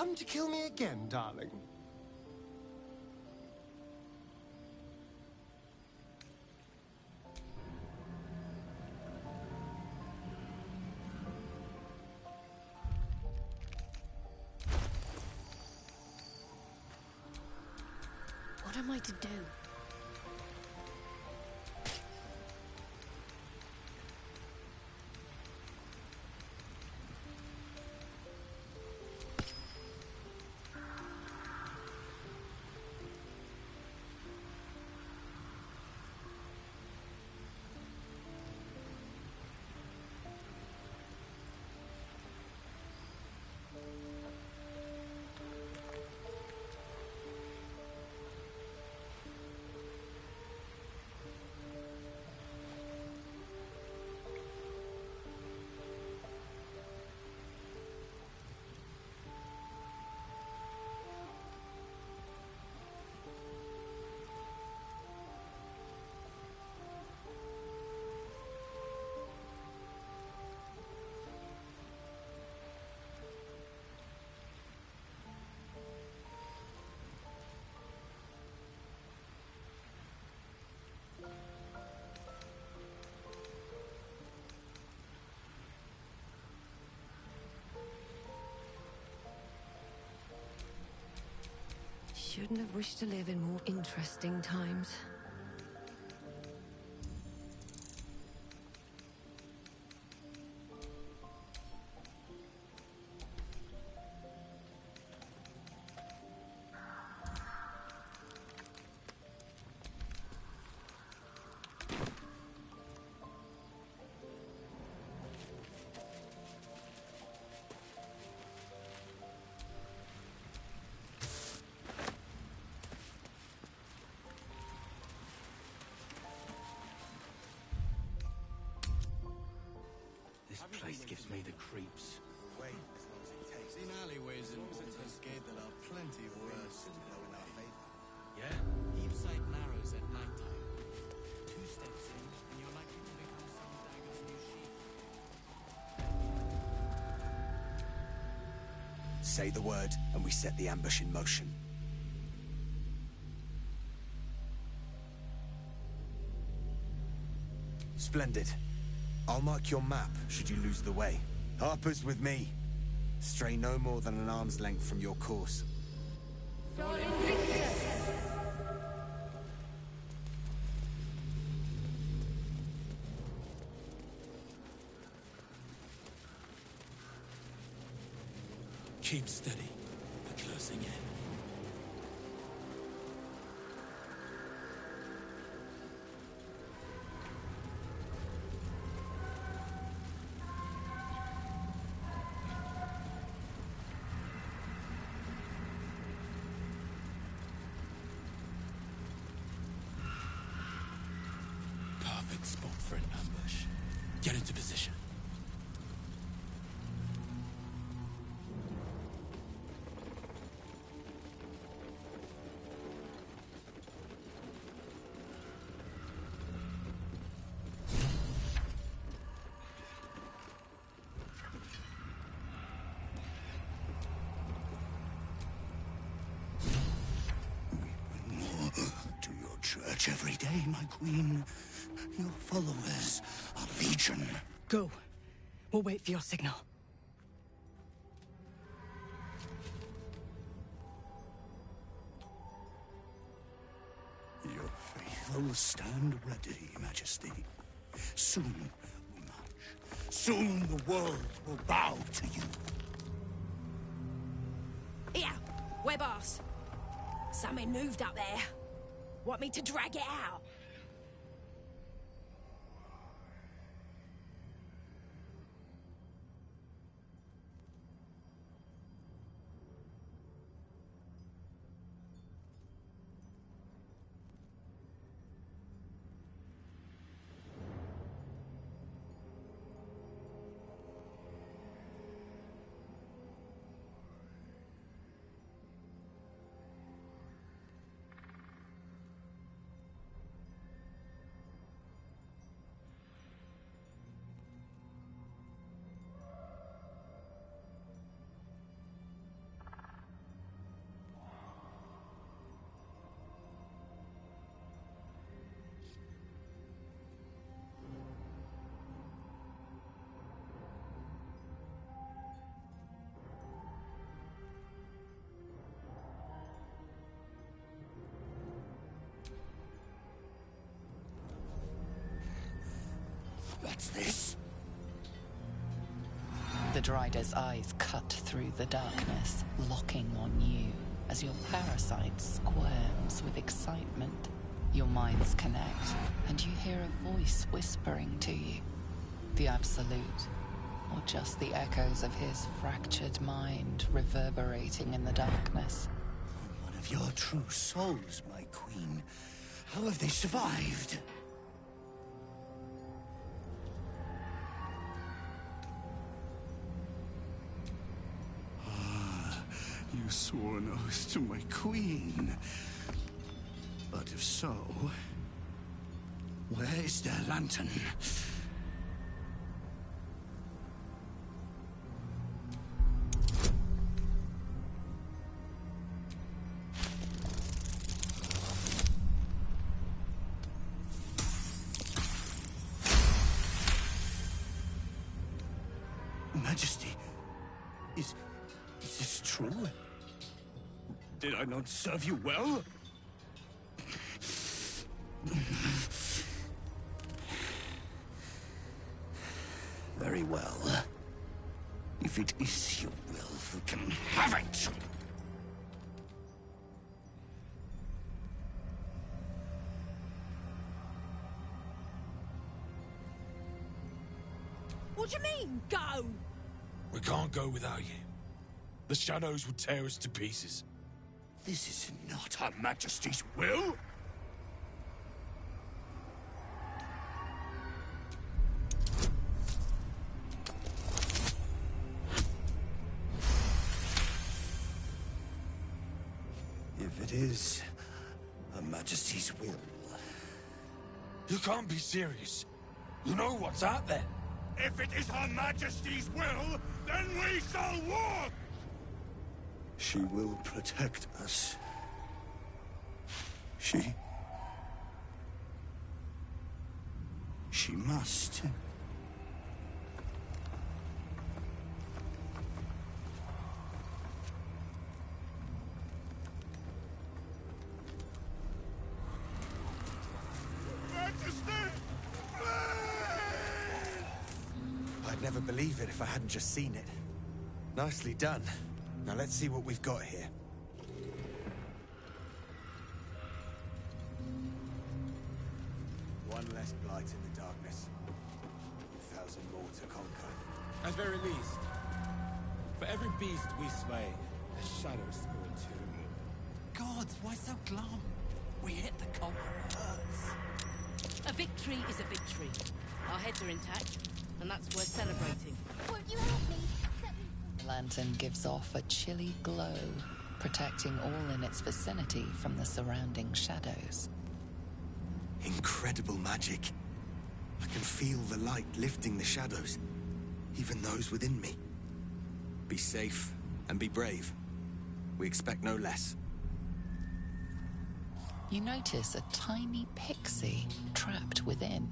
come to kill me again, darling? What am I to do? Shouldn't have wished to live in more interesting times. This place gives me the creeps. Wait, as long as it takes. Seen alleyways in Baldurs Gate that are plenty worse to blow in our favor. Yeah? Heapside narrows at nighttime. 2 steps in, and you're likely to become some dagger's new sheep. Say the word, and we set the ambush in motion. Splendid. I'll mark your map, should you lose the way. Harper's with me. Stray no more than an arm's length from your course. Keep steady. We're closing in. Perfect spot for an ambush. Get into position. To your church every day, my queen. Your followers are legion. Go. We'll wait for your signal. Your faithful stand ready, Majesty. Soon we march. Soon the world will bow to you. Here, we're boss. Something moved up there. Want me to drag it out? What's this? The Drider's eyes cut through the darkness, locking on you as your parasite squirms with excitement. Your minds connect, and you hear a voice whispering to you. The Absolute, or just the echoes of his fractured mind reverberating in the darkness. One of your true souls, my queen. How have they survived? You swore an oath to my queen. But if so, where is their lantern? Majesty, is this true? Did I not serve you well? Very well. If it is your will, you can have it! What do you mean, go? We can't go without you. The shadows would tear us to pieces. This is not Her Majesty's will! If it is Her Majesty's will... You can't be serious. You know what's out there. If it is Her Majesty's will, then we shall walk! She will protect us. She must. I'd never believe it if I hadn't just seen it. Nicely done. Now let's see what we've got here. One less blight in the darkness. 1,000 more to conquer. At very least, for every beast we slay, the shadows go into. Gods, why so glum? We hit the conqueror hurts. A victory is a victory. Our heads are intact, and that's worth celebrating. Won't you help me? The lantern gives off a chilly glow, protecting all in its vicinity from the surrounding shadows. Incredible magic. I can feel the light lifting the shadows, even those within me. Be safe and be brave. We expect no less. You notice a tiny pixie trapped within.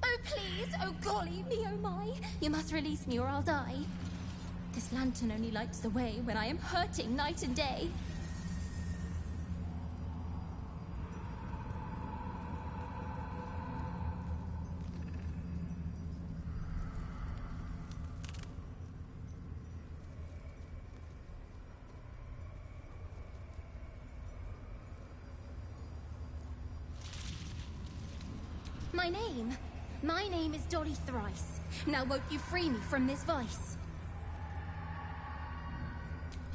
Oh, please! Oh, golly me, oh my! You must release me or I'll die. This lantern only lights the way when I am hurting night and day. My name is Dolly Thrice. Now won't you free me from this vice?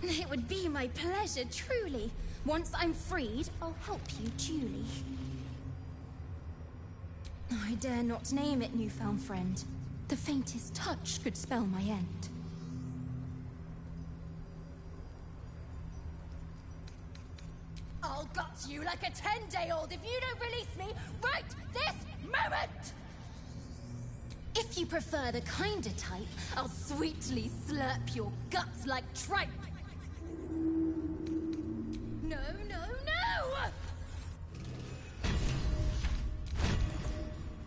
It would be my pleasure, truly. Once I'm freed, I'll help you duly. I dare not name it, newfound friend. The faintest touch could spell my end. I'll gut you like a 10-day-old if you don't release me right this moment! If you prefer the kinder type, I'll sweetly slurp your guts like tripe. No, no, no!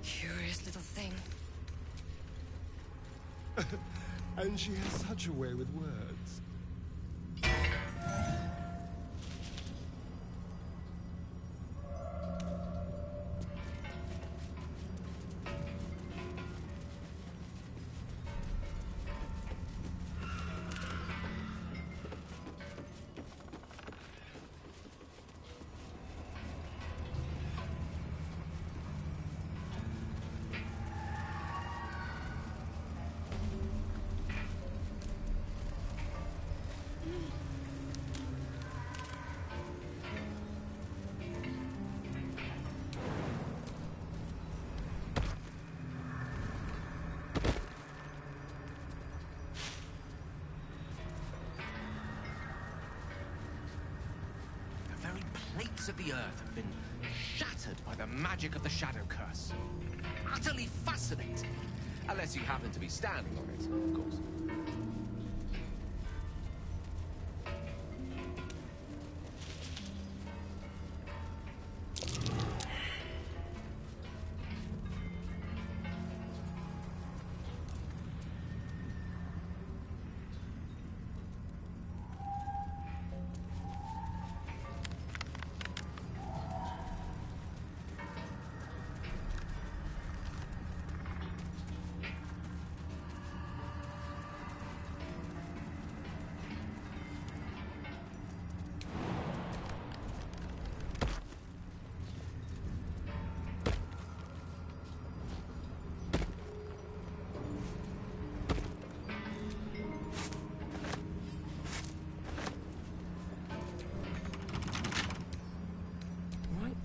Curious little thing. And she has such a way with words. gates of the earth have been shattered by the magic of the Shadow Curse. Utterly fascinating. Unless you happen to be standing on it, of course.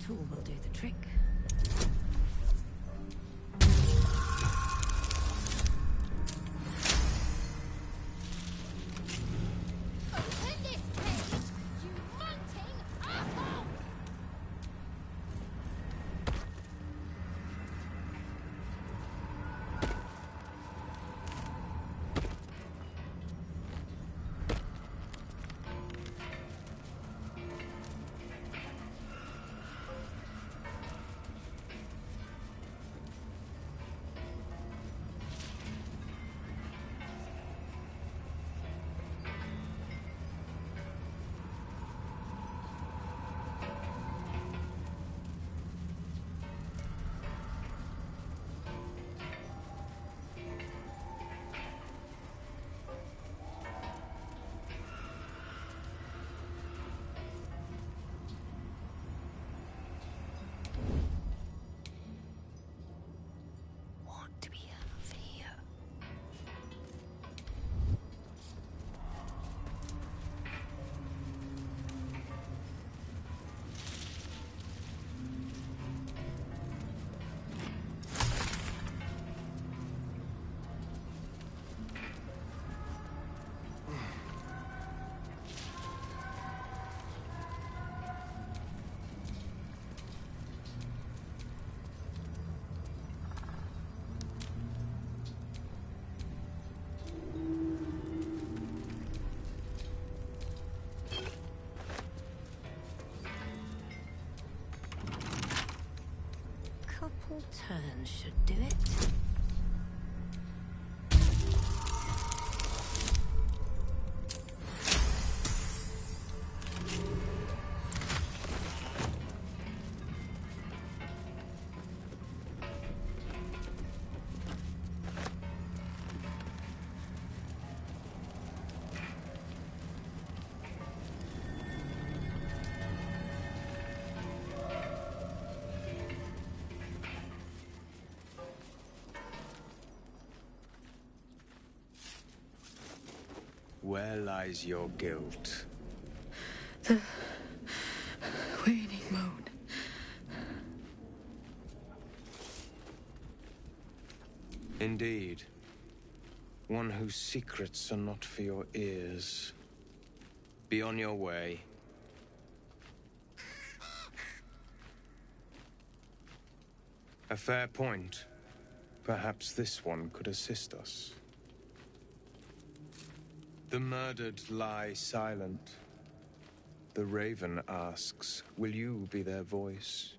Tool will do the trick. Open this cage, you munting asshole! Couple turns should do it. Where lies your guilt? The waning moon. Indeed. One whose secrets are not for your ears. Be on your way. A fair point. Perhaps this one could assist us. The murdered lie silent. The raven asks, will you be their voice?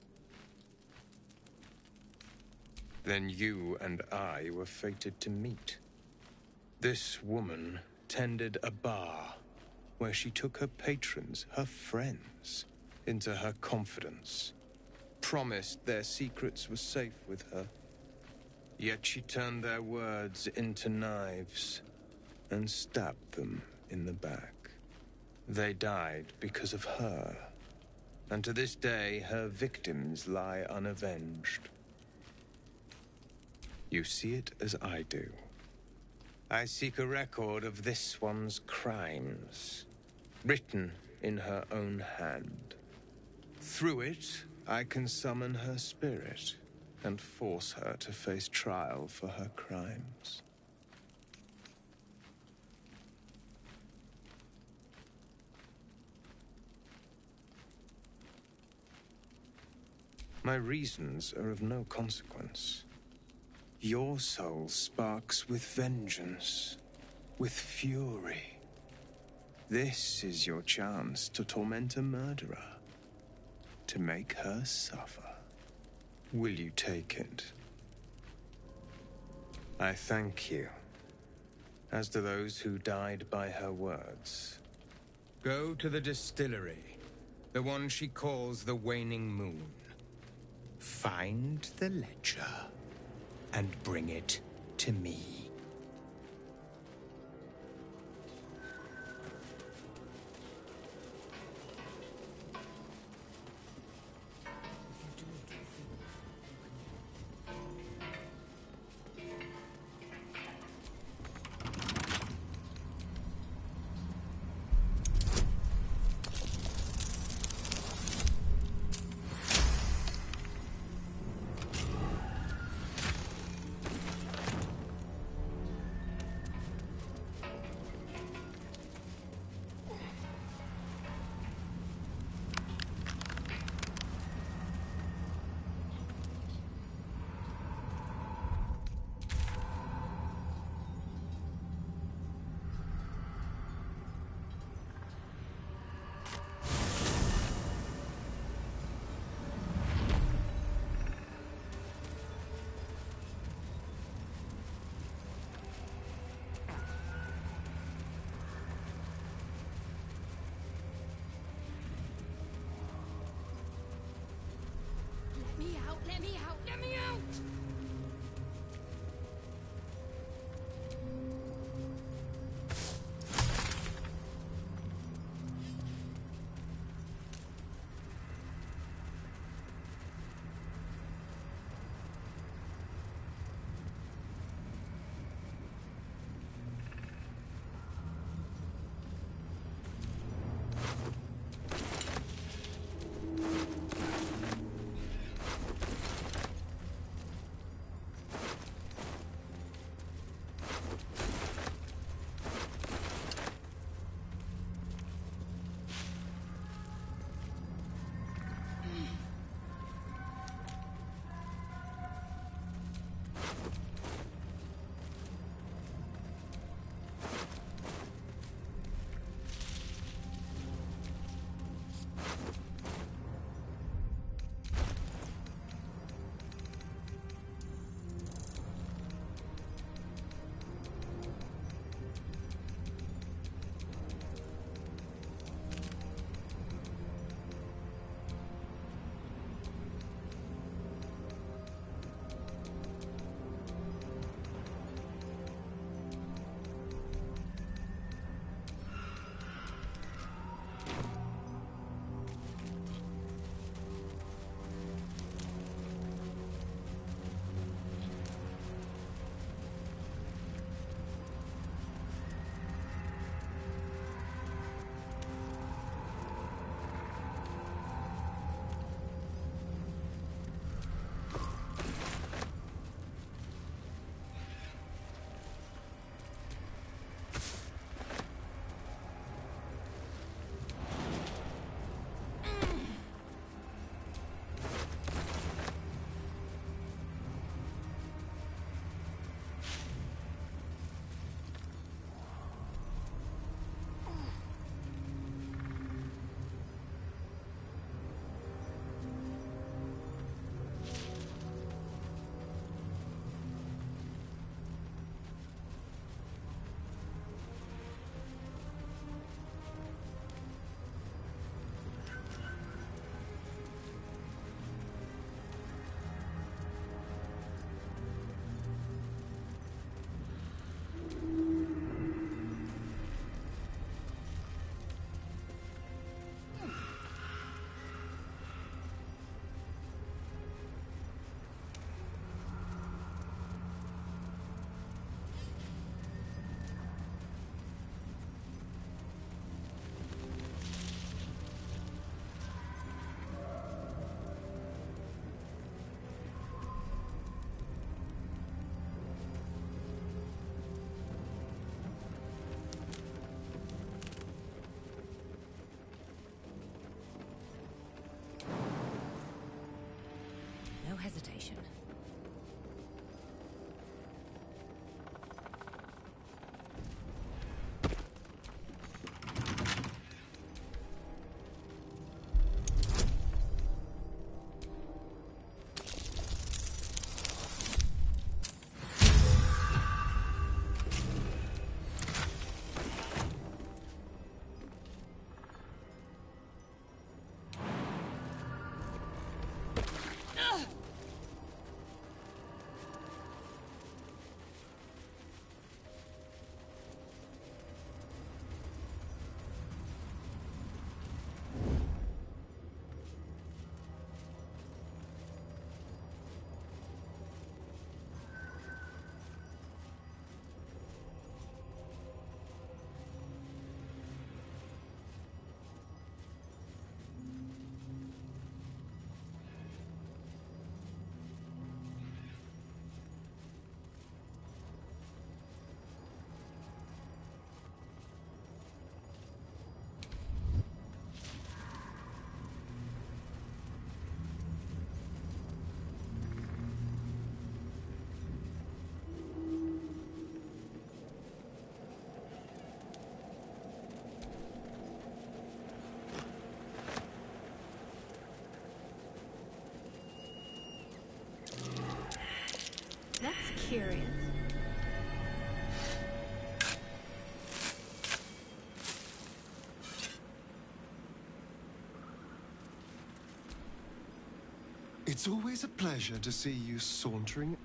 Then you and I were fated to meet. This woman tended a bar where she took her patrons, her friends, into her confidence, promised their secrets were safe with her. Yet she turned their words into knives and stabbed them in the back. They died because of her, and to this day her victims lie unavenged. You see it as I do. I seek a record of this one's crimes, written in her own hand. Through it, I can summon her spirit and force her to face trial for her crimes. My reasons are of no consequence. Your soul sparks with vengeance, with fury. This is your chance to torment a murderer, to make her suffer. Will you take it? I thank you, as do those who died by her words. Go to the distillery, the one she calls the Waning Moon. Find the ledger, and bring it to me. Let me out! Let me out! It's always a pleasure to see you sauntering.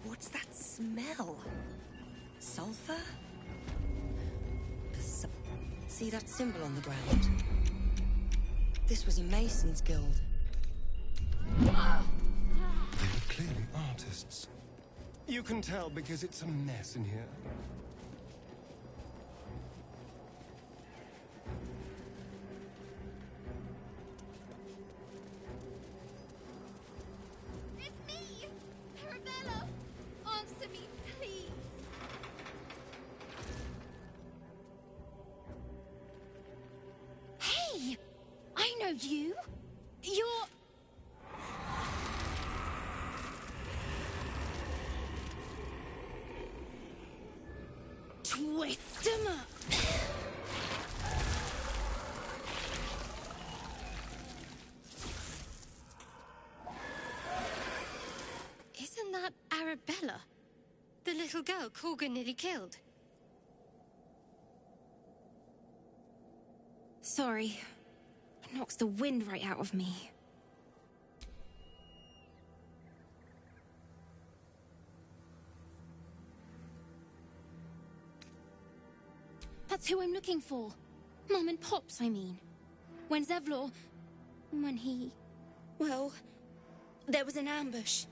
What's that smell? Sulfur? See that symbol on the ground? This was a Mason's guild. They were clearly artists. You can tell because it's a mess in here. You? You're... Twist 'em up! Isn't that Arabella? The little girl Corgan nearly killed? Sorry. Knocks the wind right out of me. That's who I'm looking for. Mum and Pops, I mean. When Zevlor... when he... well, there was an ambush.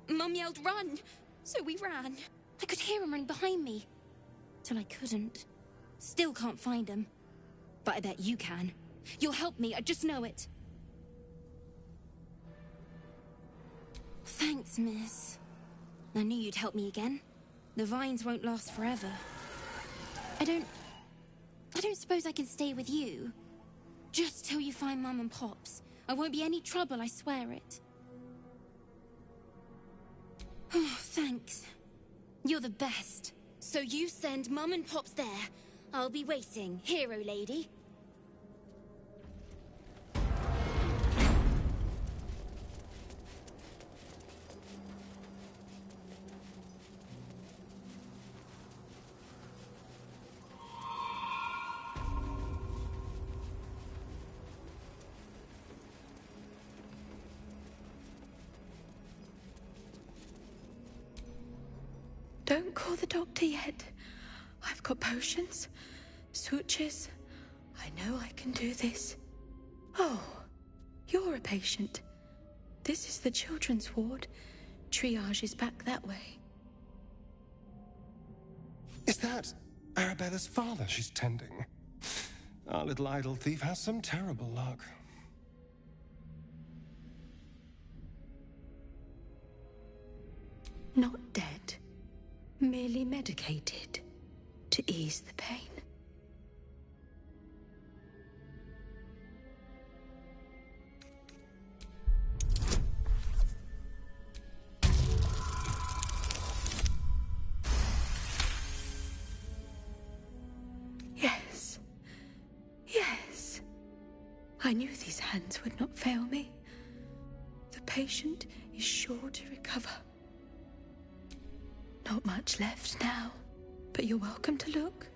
Mum yelled, "Run!" So we ran. I could hear him running behind me. Till I couldn't. Still can't find him. But I bet you can. You'll help me, I just know it. Thanks, miss. I knew you'd help me again. The vines won't last forever. I don't suppose I can stay with you. Just till you find Mum and Pops. I won't be any trouble, I swear it. Oh, thanks. You're the best. So you send Mum and Pops there. I'll be waiting, hero lady. Don't call the doctor yet. I've got potions, sutures. I know I can do this. Oh, you're a patient. This is the children's ward. Triage is back that way. Is that Arabella's father she's tending? Our little idol thief has some terrible luck. Not dead. Merely medicated to ease the pain. Yes. Yes. I knew these hands would not fail me. The patient is sure to recover. Not much left now, but you're welcome to look.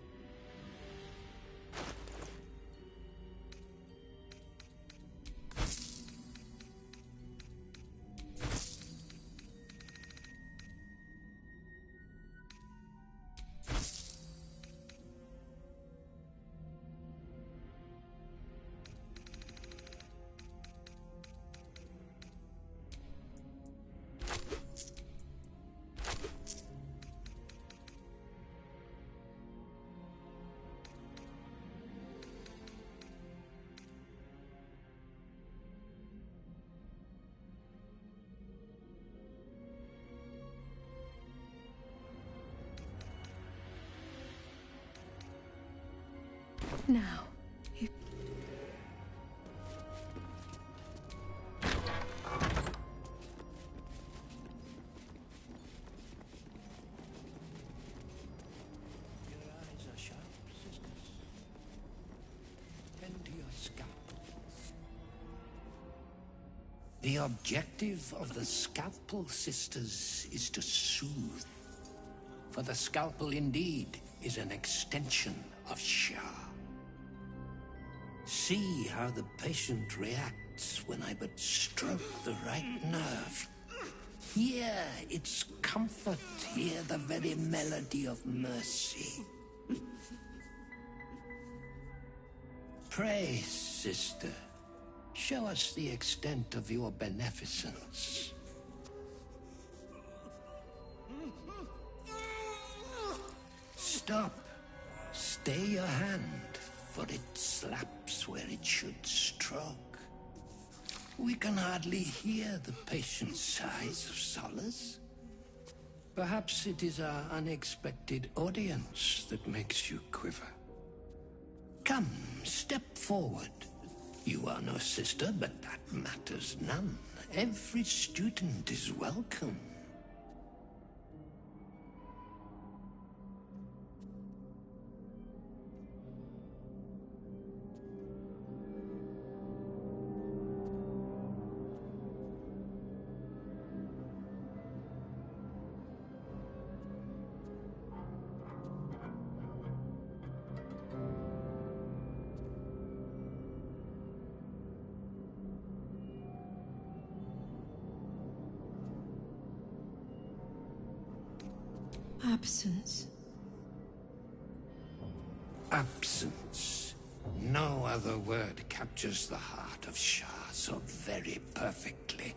Now, you... Your eyes are sharp, sisters. Bend to your scalpels. The objective of the scalpel, sisters, is to soothe. For the scalpel indeed is an extension of Shah. See how the patient reacts when I but stroke the right nerve. Hear its comfort, hear the very melody of mercy. Pray, sister, show us the extent of your beneficence. Stop. Stay your hand, for it slaps where it should stroke. We can hardly hear the patient's sighs of solace. Perhaps it is our unexpected audience that makes you quiver. Come, step forward. You are no sister, but that matters none. Every student is welcome. Absence. Absence. No other word captures the heart of Shah so very perfectly.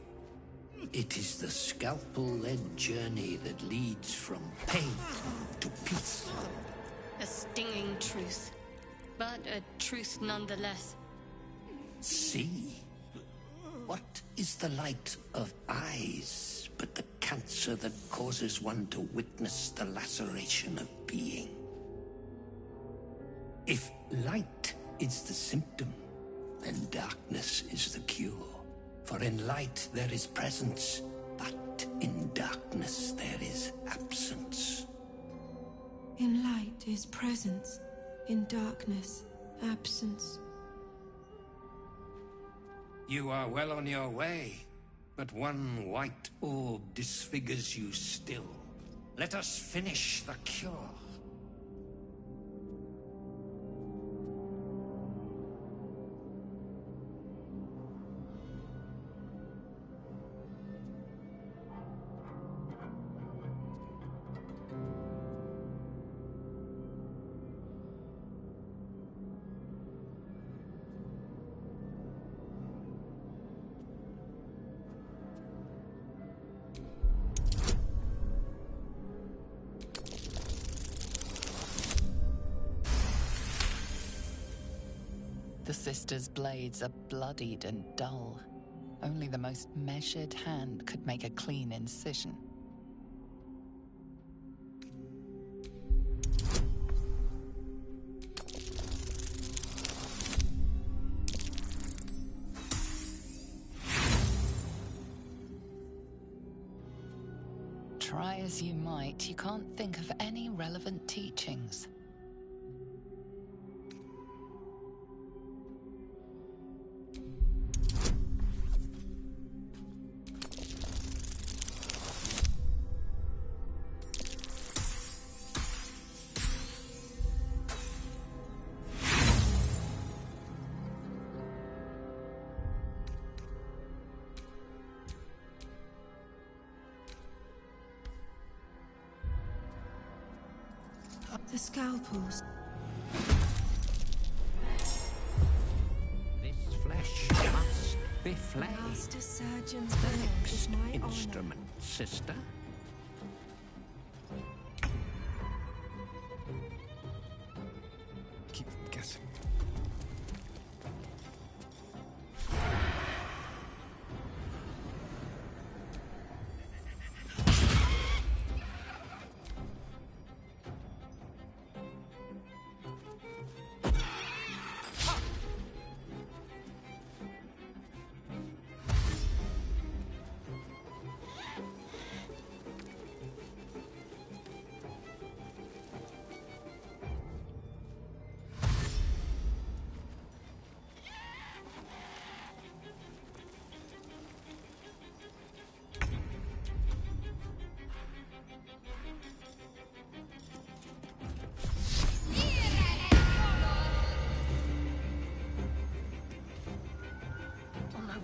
It is the scalpel-led journey that leads from pain to peace. A stinging truth, but a truth nonetheless. See? What is the light of eyes but the cancer that causes one to witness the laceration of being? If light is the symptom, then darkness is the cure. For in light there is presence, but in darkness there is absence. In light is presence, in darkness, absence. You are well on your way, but one white orb disfigures you still. Let us finish the cure. The sisters' blades are bloodied and dull. Only the most measured hand could make a clean incision. Try as you might, you can't think of any relevant teachings. The scalpels. This flesh must be flayed. Master Surgeon's will is my Instrument, sister. Keep them guessing.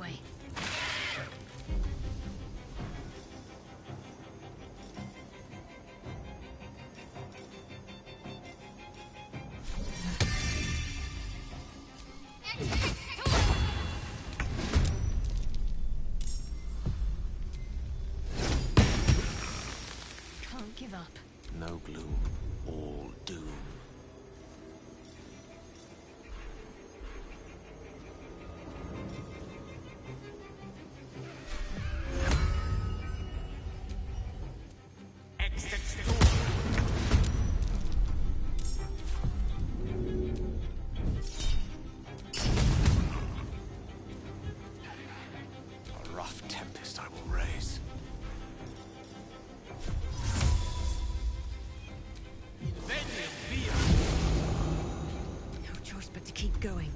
way. Can't give up. No gloom, all doom. A rough tempest I will raise. No choice but to keep going.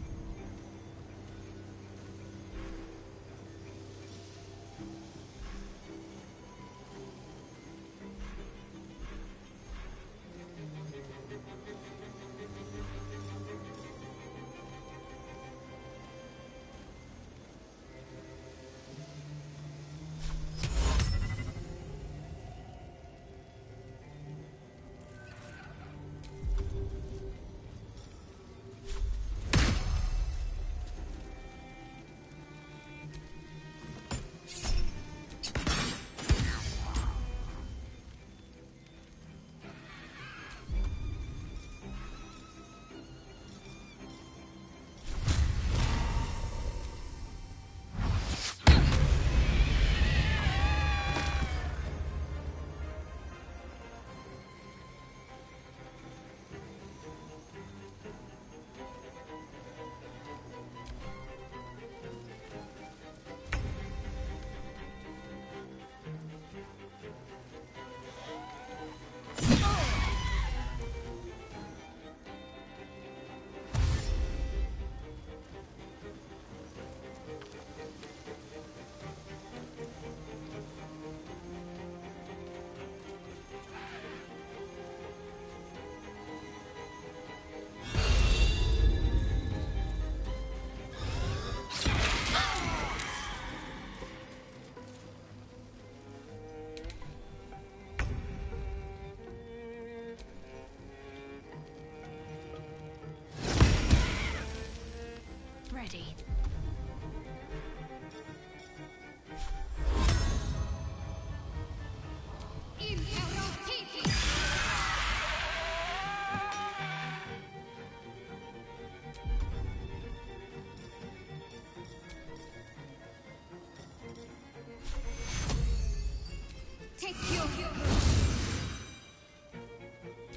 Ready.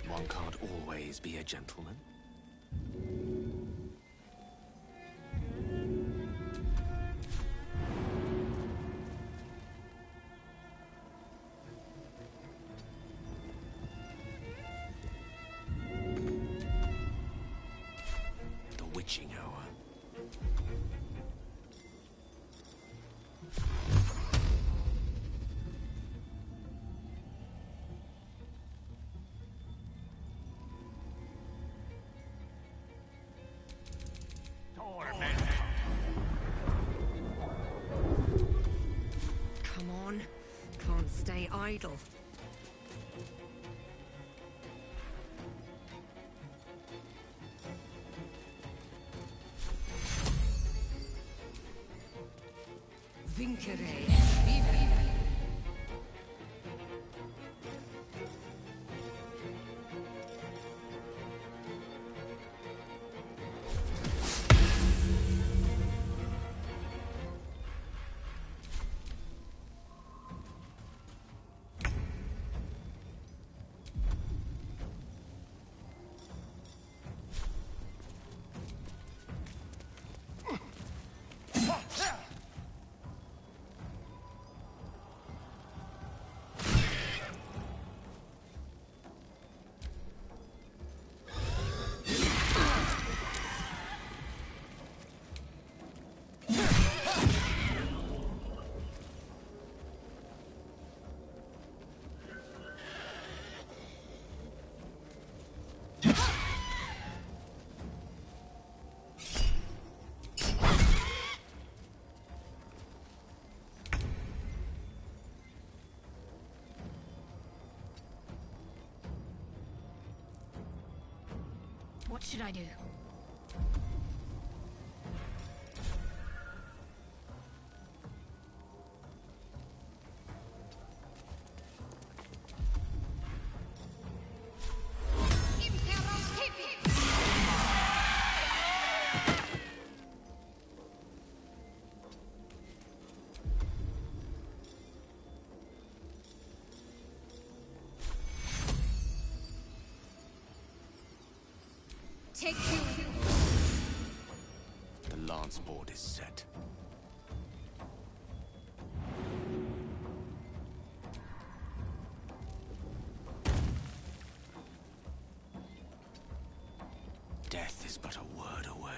One can't always be a gentleman. The witching hour. Come on. Can't stay idle. Vincere. Viva. What should I do? Take you. The lance board is set. Death is but a word away.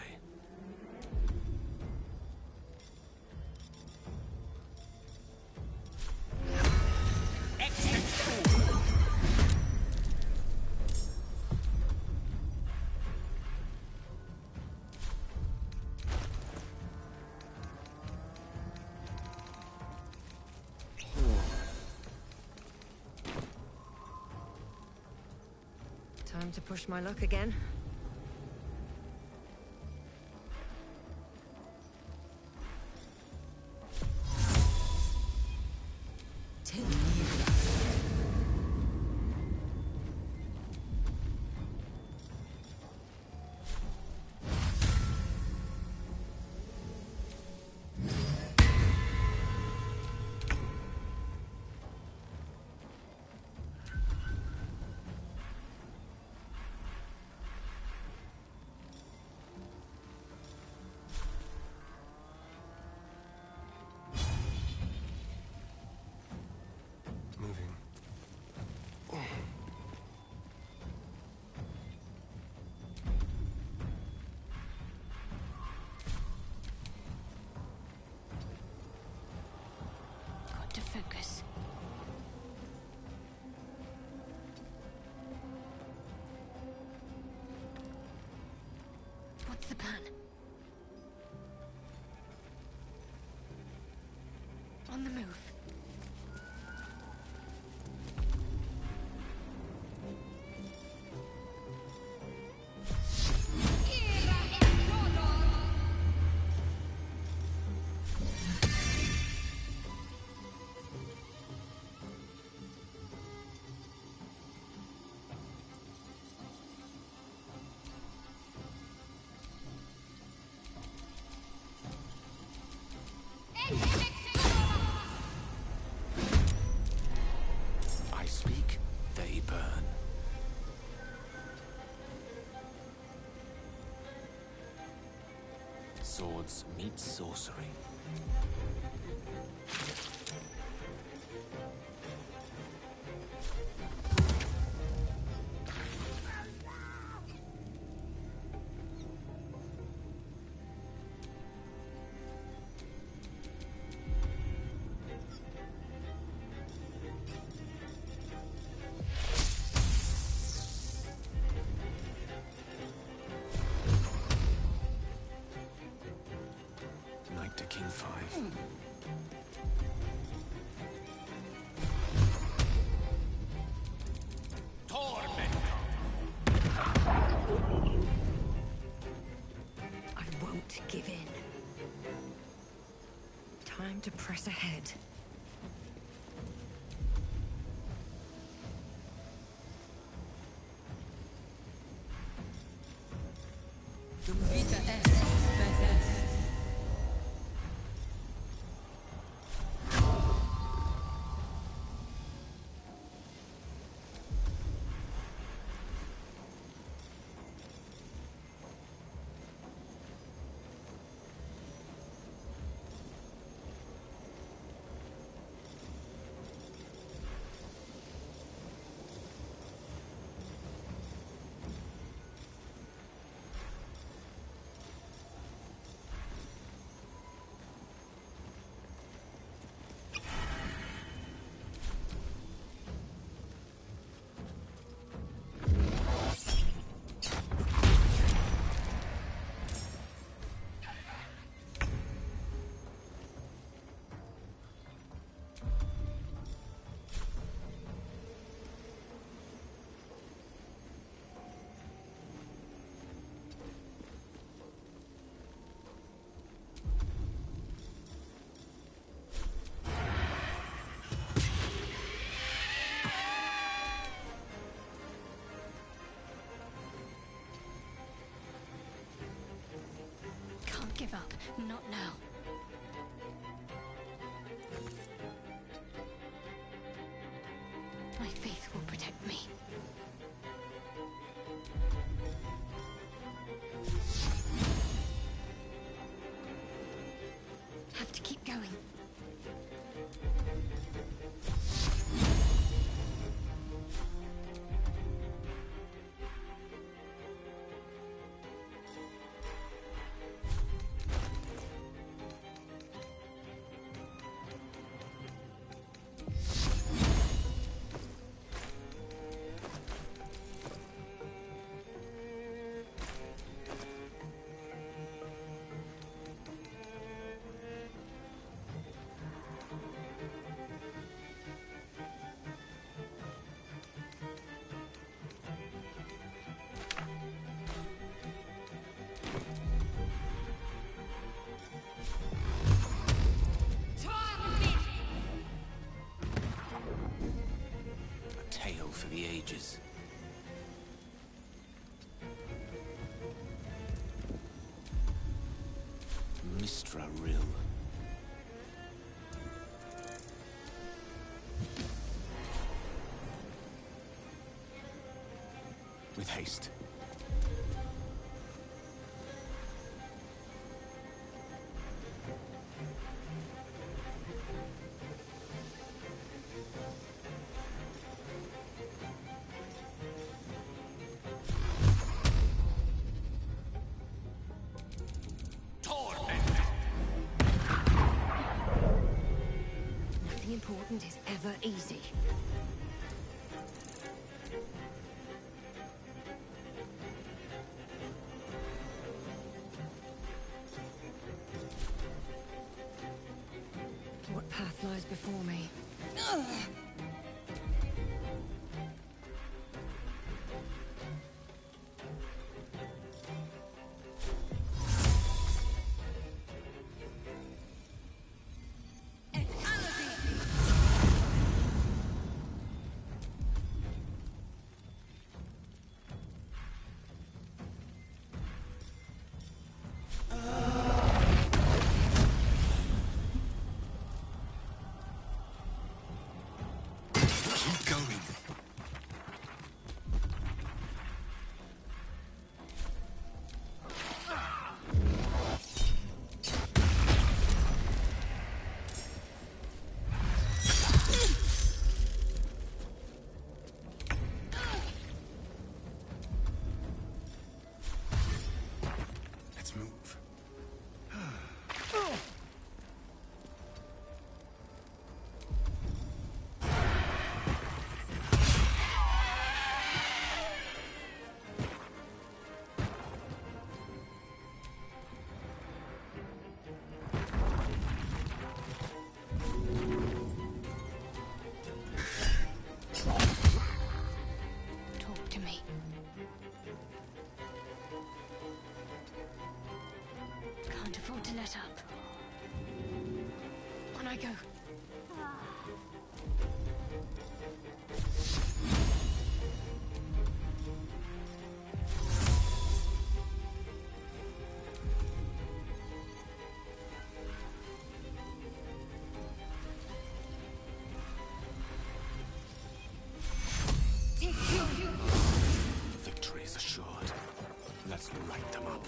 Time to push my luck again. Got to focus. What's the plan? On the move. I speak, they burn. Swords meet sorcery. Knight to King 5. I won't give in. Time to press ahead. Not now. My faith will protect me. Have to keep going. For the ages. Miz'ri. With haste. Nothing important is ever easy. What path lies before me? Ugh. To let up. On I go. Victory is assured. Let's light them up.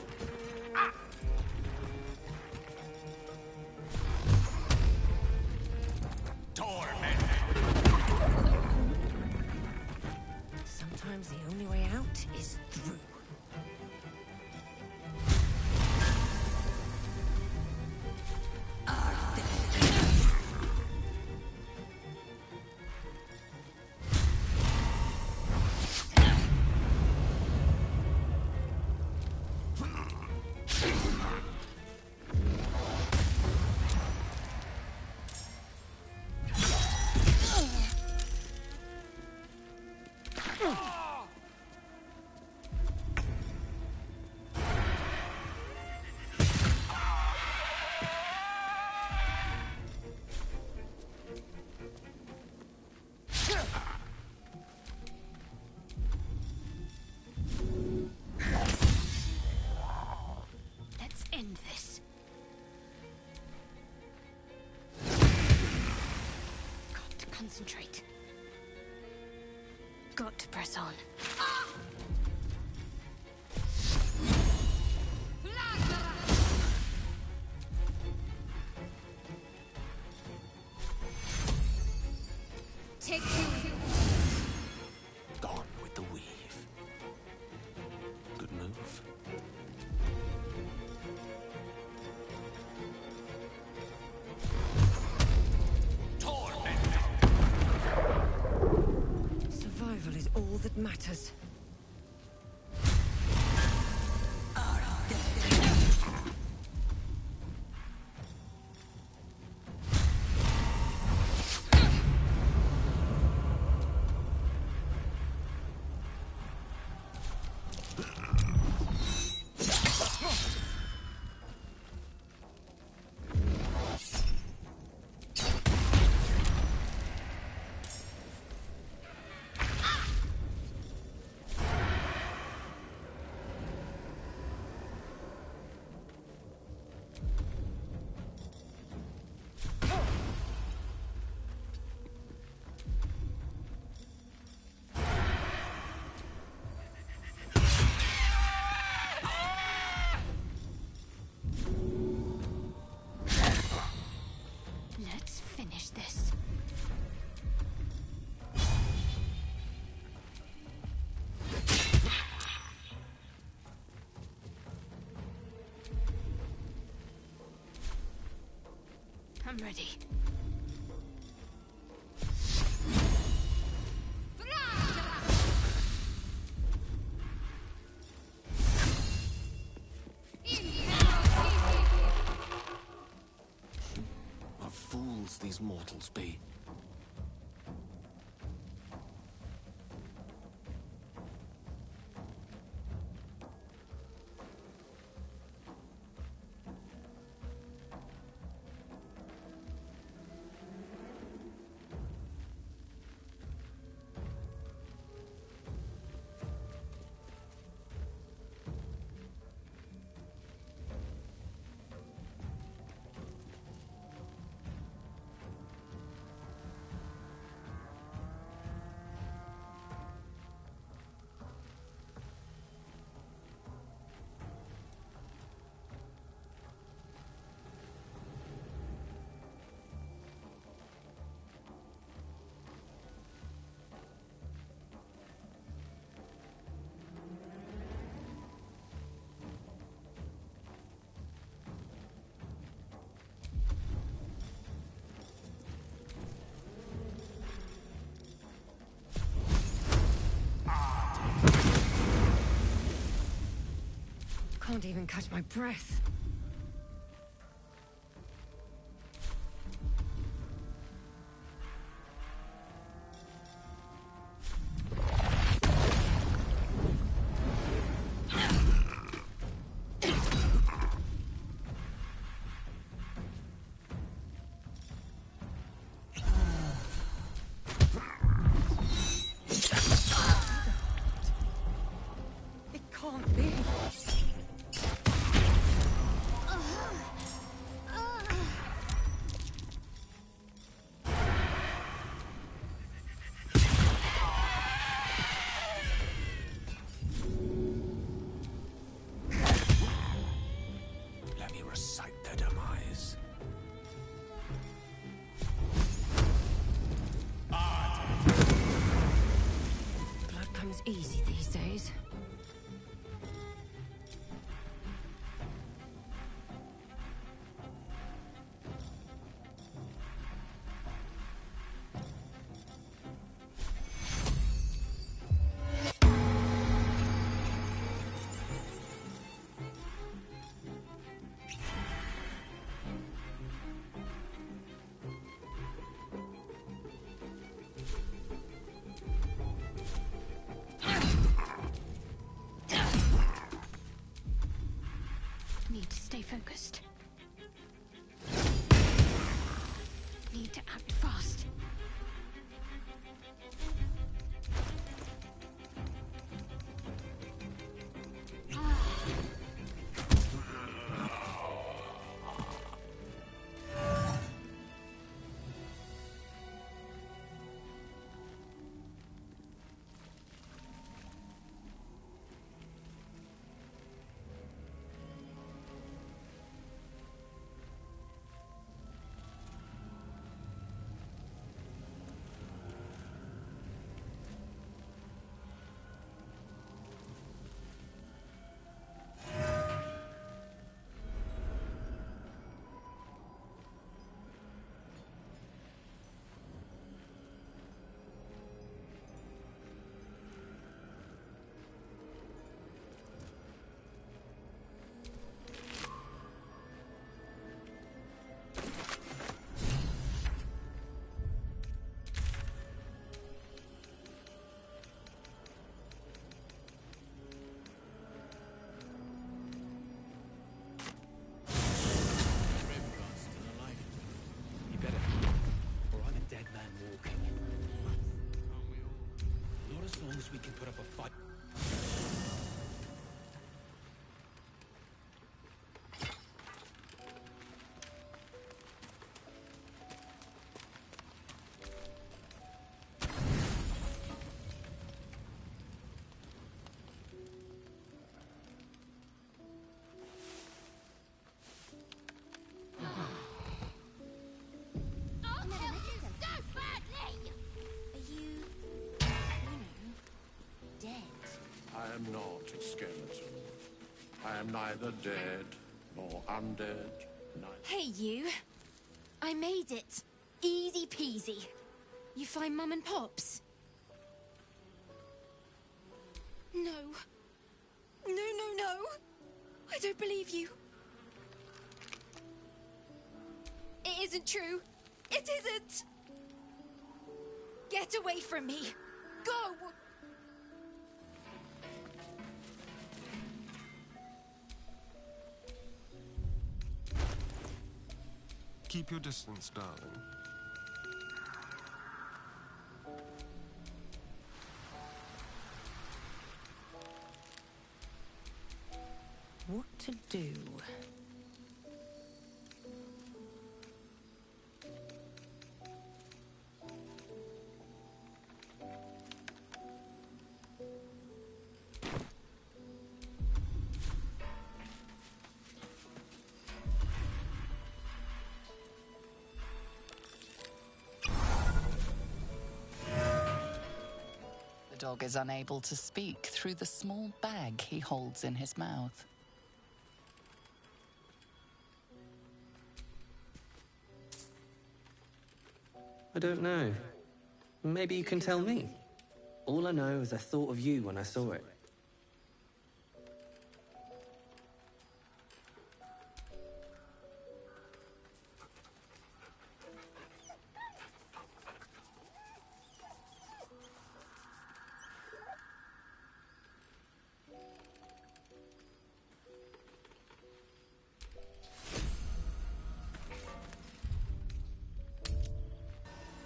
concentrate. Got to press on. Take two. Gone with the weave. Good move. Survival is all that matters. Let's finish this. I'm ready. What fools these mortals be. Can't even catch my breath. It can't be. Let me recite their demise. Blood comes easy these days. am neither dead nor undead. Hey, you. I made it. Easy peasy. You find Mum and Pops? No. No, no, no. I don't believe you. It isn't true. It isn't. Get away from me. Go! Keep your distance, darling. What to do? The dog is unable to speak through the small bag he holds in his mouth. I don't know. Maybe you can tell me. All I know is I thought of you when I saw it.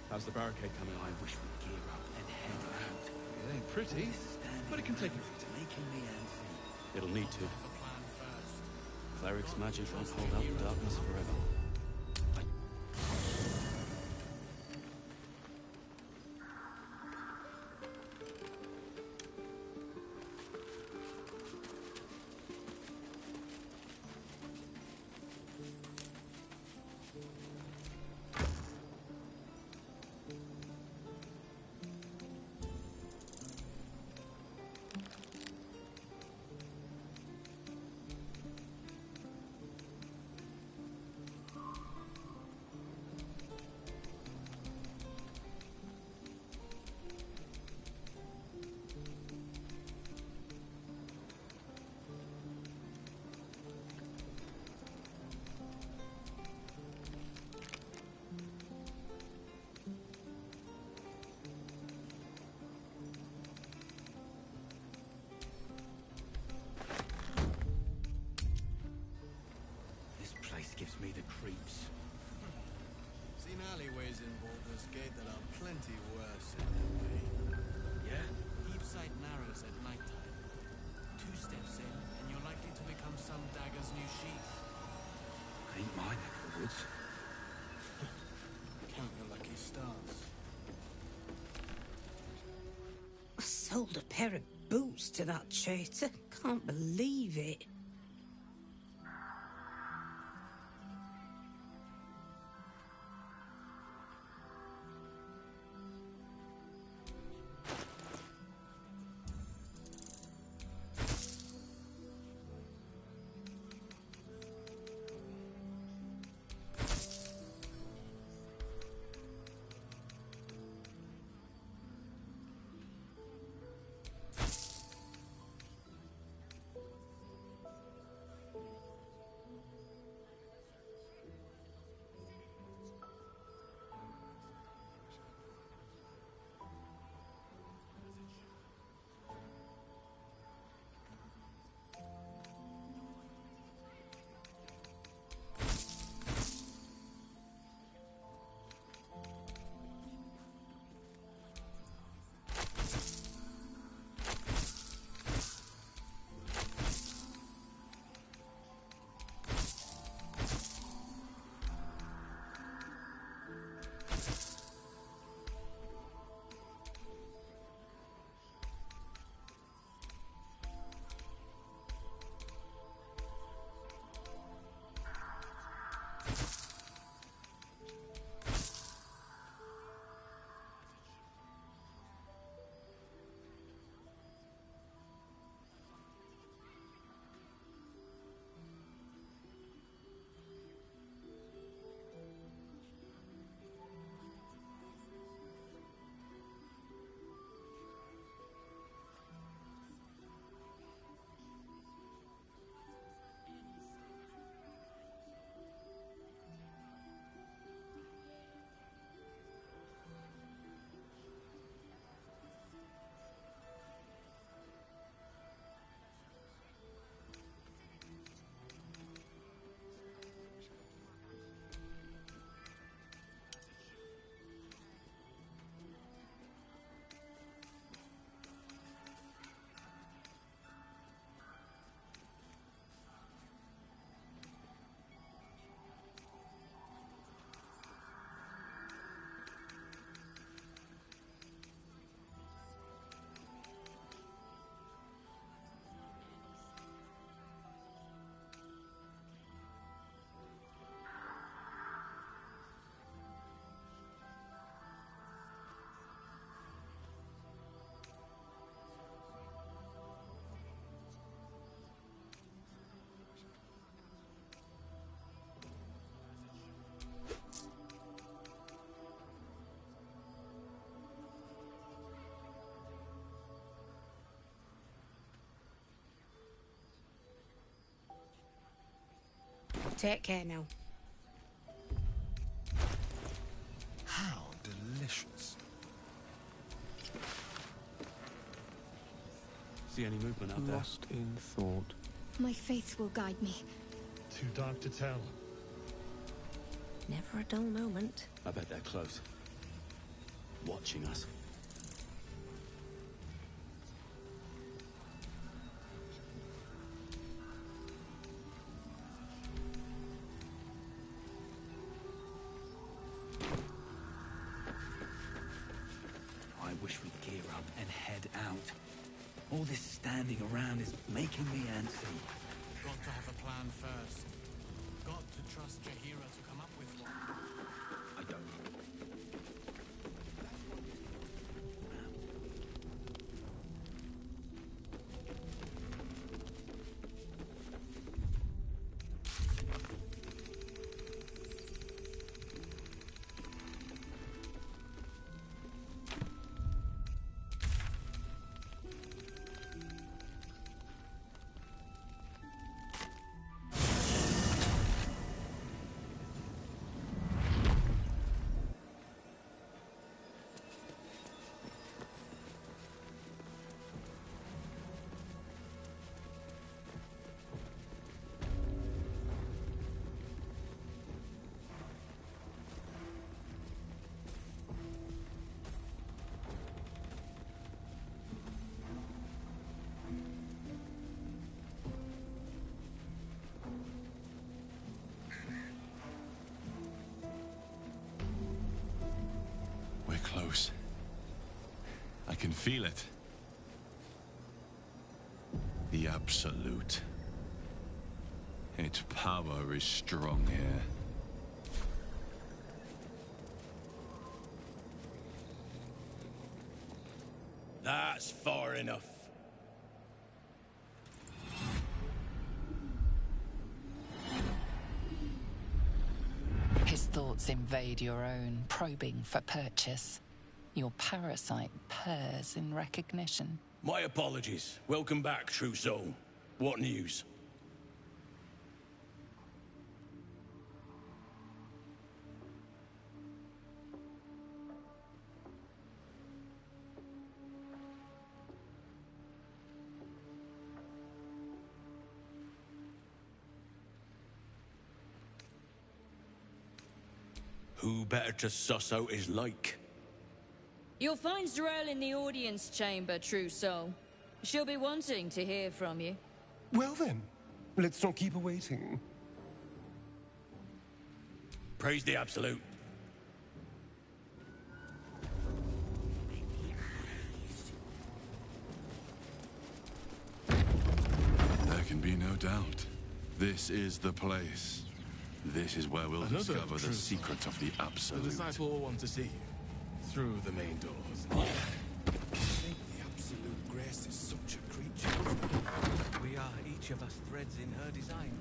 How's the barricade coming? I wish we'd gear up and head out. It ain't pretty, but it can take a few days. It'll need to. Cleric's magic won't hold out the darkness forever. Gives me the creeps. Seen alleyways in Baldur's Gate that are plenty worse in their way. Yeah? Deep sight narrows at nighttime. 2 steps in, and you're likely to become some dagger's new sheath. Ain't my neck of the woods. Count your lucky stars. I sold a pair of boots to that traitor. Can't believe it. Take care now. How delicious. See any movement out there? Lost in thought. My faith will guide me. Too dark to tell. Never a dull moment. I bet they're close. Watching us. I wish we'd gear up and head out. All this standing around is making me antsy. Got to have a plan first. Got to trust Jahira to come up with one. I don't. We're close. I can feel it. The Absolute. Its power is strong here. That's far enough. His thoughts invade your own, probing for purchase. Your parasite purrs in recognition. My apologies. Welcome back, true soul. What news? Who better to suss out his like? You'll find Z'rell in the audience chamber, true soul. She'll be wanting to hear from you. Well then, let's not keep her waiting. Praise the Absolute. There can be no doubt. This is the place. This is where we'll discover the secret of the Absolute. The disciple will want to see you. Through the main doors. I think the Absolute Grace is such a creature. We are each of us threads in her design.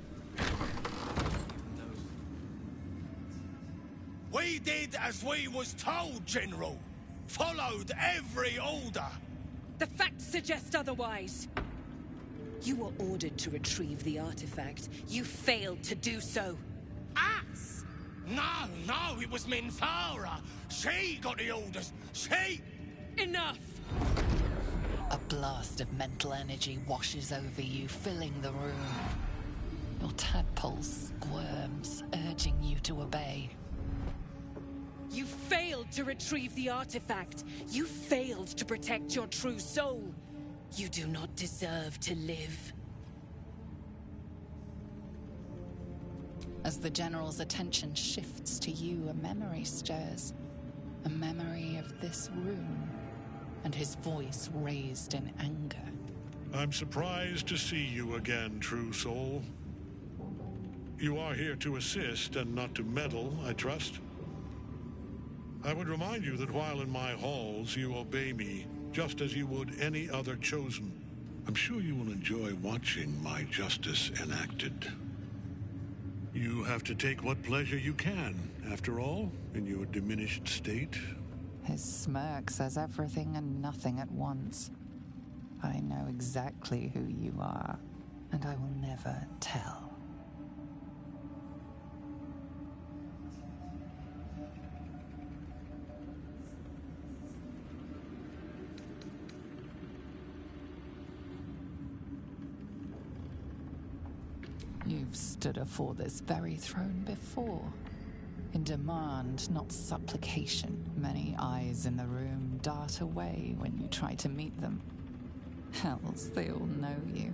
We did as we was told, General. Followed every order. The facts suggest otherwise. You were ordered to retrieve the artifact. You failed to do so. Us? No, it was Minthara. She got the orders. She... Enough! A blast of mental energy washes over you, filling the room. Your tadpole squirms, urging you to obey. You failed to retrieve the artifact. You failed to protect your true soul. You do not deserve to live. As the General's attention shifts to you, a memory stirs. A memory of this room, and his voice raised in anger. I'm surprised to see you again, true soul. You are here to assist and not to meddle, I trust. I would remind you that while in my halls, you obey me, just as you would any other chosen. I'm sure you will enjoy watching my justice enacted. You have to take what pleasure you can, after all, in your diminished state. His smirk says everything and nothing at once. I know exactly who you are, and I will never tell. You've stood afore this very throne before. In demand, not supplication. Many eyes in the room dart away when you try to meet them. Hells, they all know you.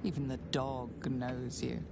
Even the dog knows you.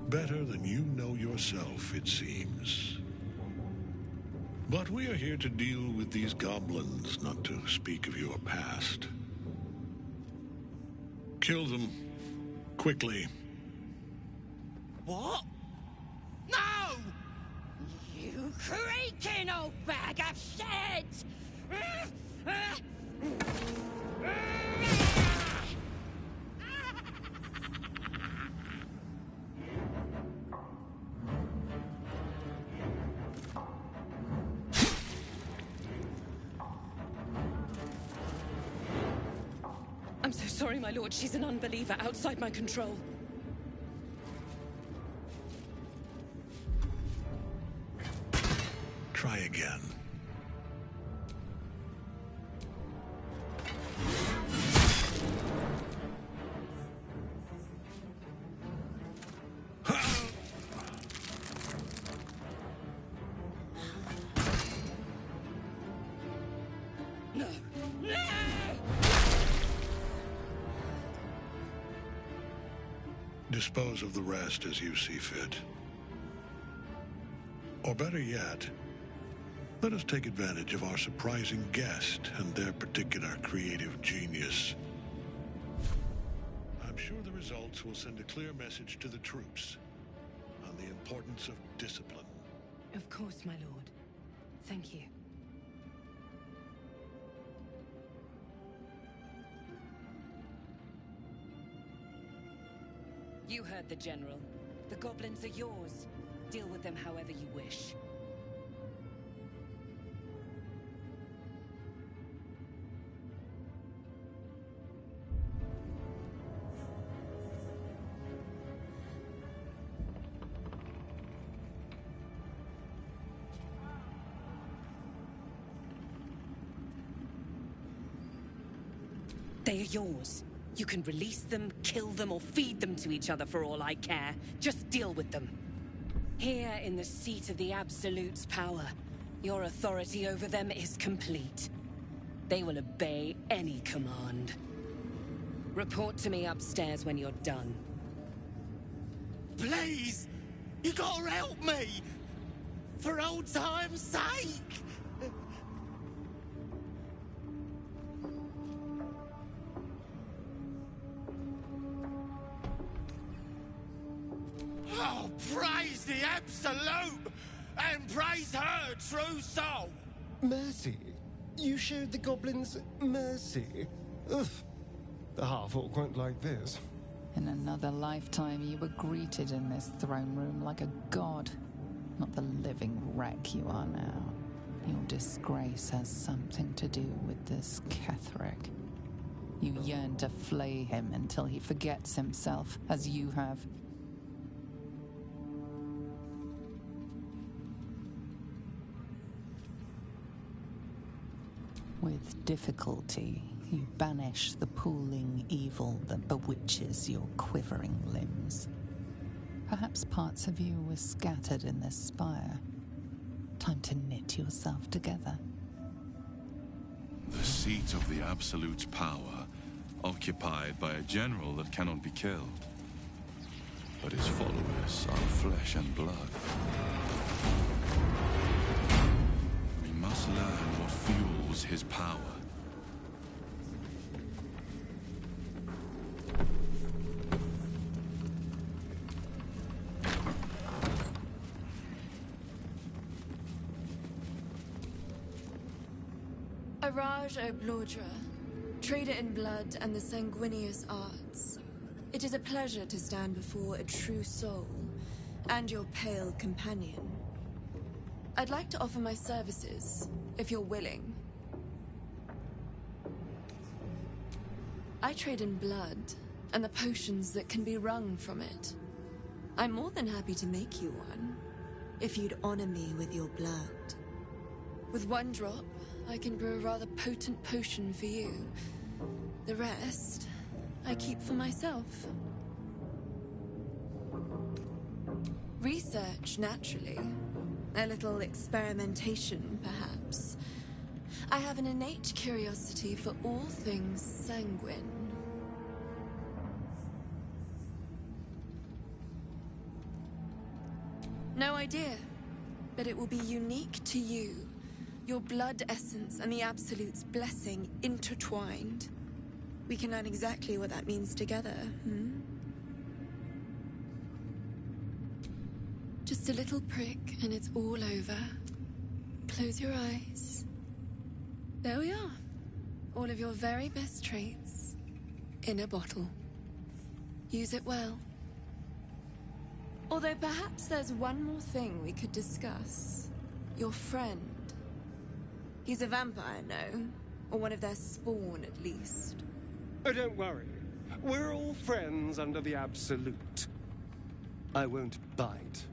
Better than you know yourself, it seems. But we are here to deal with these goblins, not to speak of your past. Kill them. Quickly. What? No! You creaking old bag of shit! I'm so sorry, my lord. She's an unbeliever outside my control. Try again. Dispose of the rest as you see fit. Or better yet, let us take advantage of our surprising guest and their particular creative genius. I'm sure the results will send a clear message to the troops on the importance of discipline. Of course, my lord. Thank you. You heard the General. The goblins are yours. Deal with them however you wish. They are yours. You can release them, kill them, or feed them to each other for all I care. Just deal with them. Here in the seat of the Absolute's power, your authority over them is complete. They will obey any command. Report to me upstairs when you're done. Please! You gotta help me! For old time's sake! Oh, praise the Absolute! And praise her true soul! Mercy? You showed the goblins mercy? Ugh. The half-orc won't like this. In another lifetime, you were greeted in this throne room like a god, not the living wreck you are now. Your disgrace has something to do with this Ketheric. You yearn to flay him until he forgets himself, as you have. With difficulty, you banish the pooling evil that bewitches your quivering limbs. Perhaps parts of you were scattered in this spire. Time to knit yourself together. The seat of the Absolute's power, occupied by a general that cannot be killed. But his followers are flesh and blood. We must learn what fuels his power. Araj O'Blodra, trader in blood and the sanguineous arts. It is a pleasure to stand before a true soul, and your pale companion. I'd like to offer my services, if you're willing. I trade in blood, and the potions that can be wrung from it. I'm more than happy to make you one, if you'd honor me with your blood. With one drop, I can brew a rather potent potion for you. The rest, I keep for myself. Research, naturally. A little experimentation, perhaps. I have an innate curiosity for all things sanguine. No idea, but it will be unique to you. Your blood essence and the Absolute's blessing intertwined. We can learn exactly what that means together, Just a little prick and it's all over. Close your eyes. There we are. All of your very best traits in a bottle. Use it well. Although perhaps there's one more thing we could discuss. Your friend. He's a vampire, no? Or one of their spawn, at least. Oh, don't worry. We're all friends under the Absolute. I won't bite.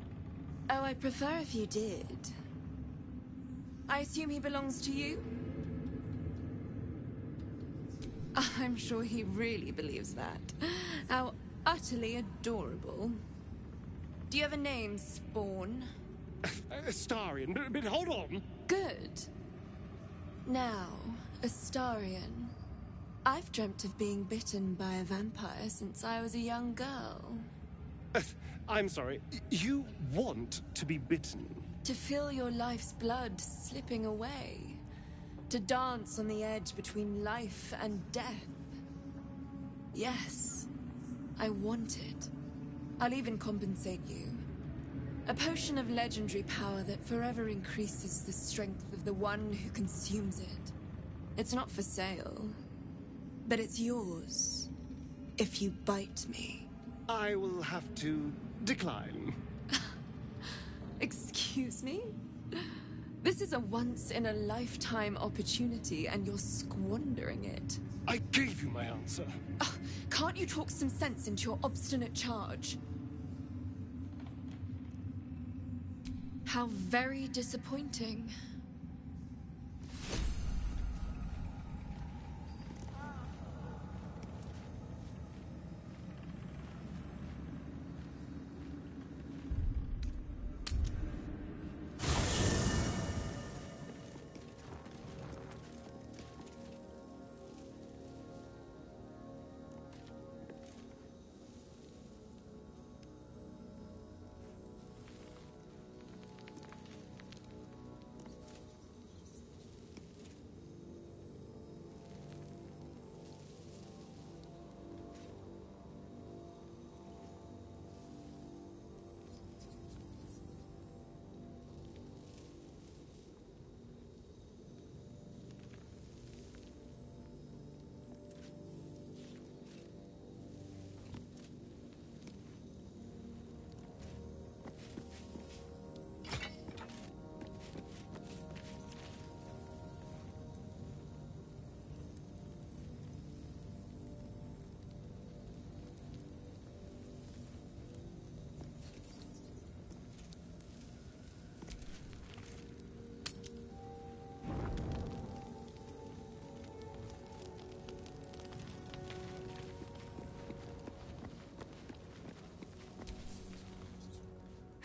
Oh, I'd prefer if you did. I assume he belongs to you? I'm sure he really believes that. How utterly adorable. Do you have a name, Spawn? Astarion, but hold on. Good. Now, Astarion. I've dreamt of being bitten by a vampire since I was a young girl. I'm sorry, you want to be bitten? To feel your life's blood slipping away. To dance on the edge between life and death. Yes, I want it. I'll even compensate you. A potion of legendary power that forever increases the strength of the one who consumes it. It's not for sale, but it's yours if you bite me. I will have to decline. Excuse me? This is a once-in-a-lifetime opportunity, and you're squandering it. I gave you my answer. Can't you talk some sense into your obstinate charge? How very disappointing.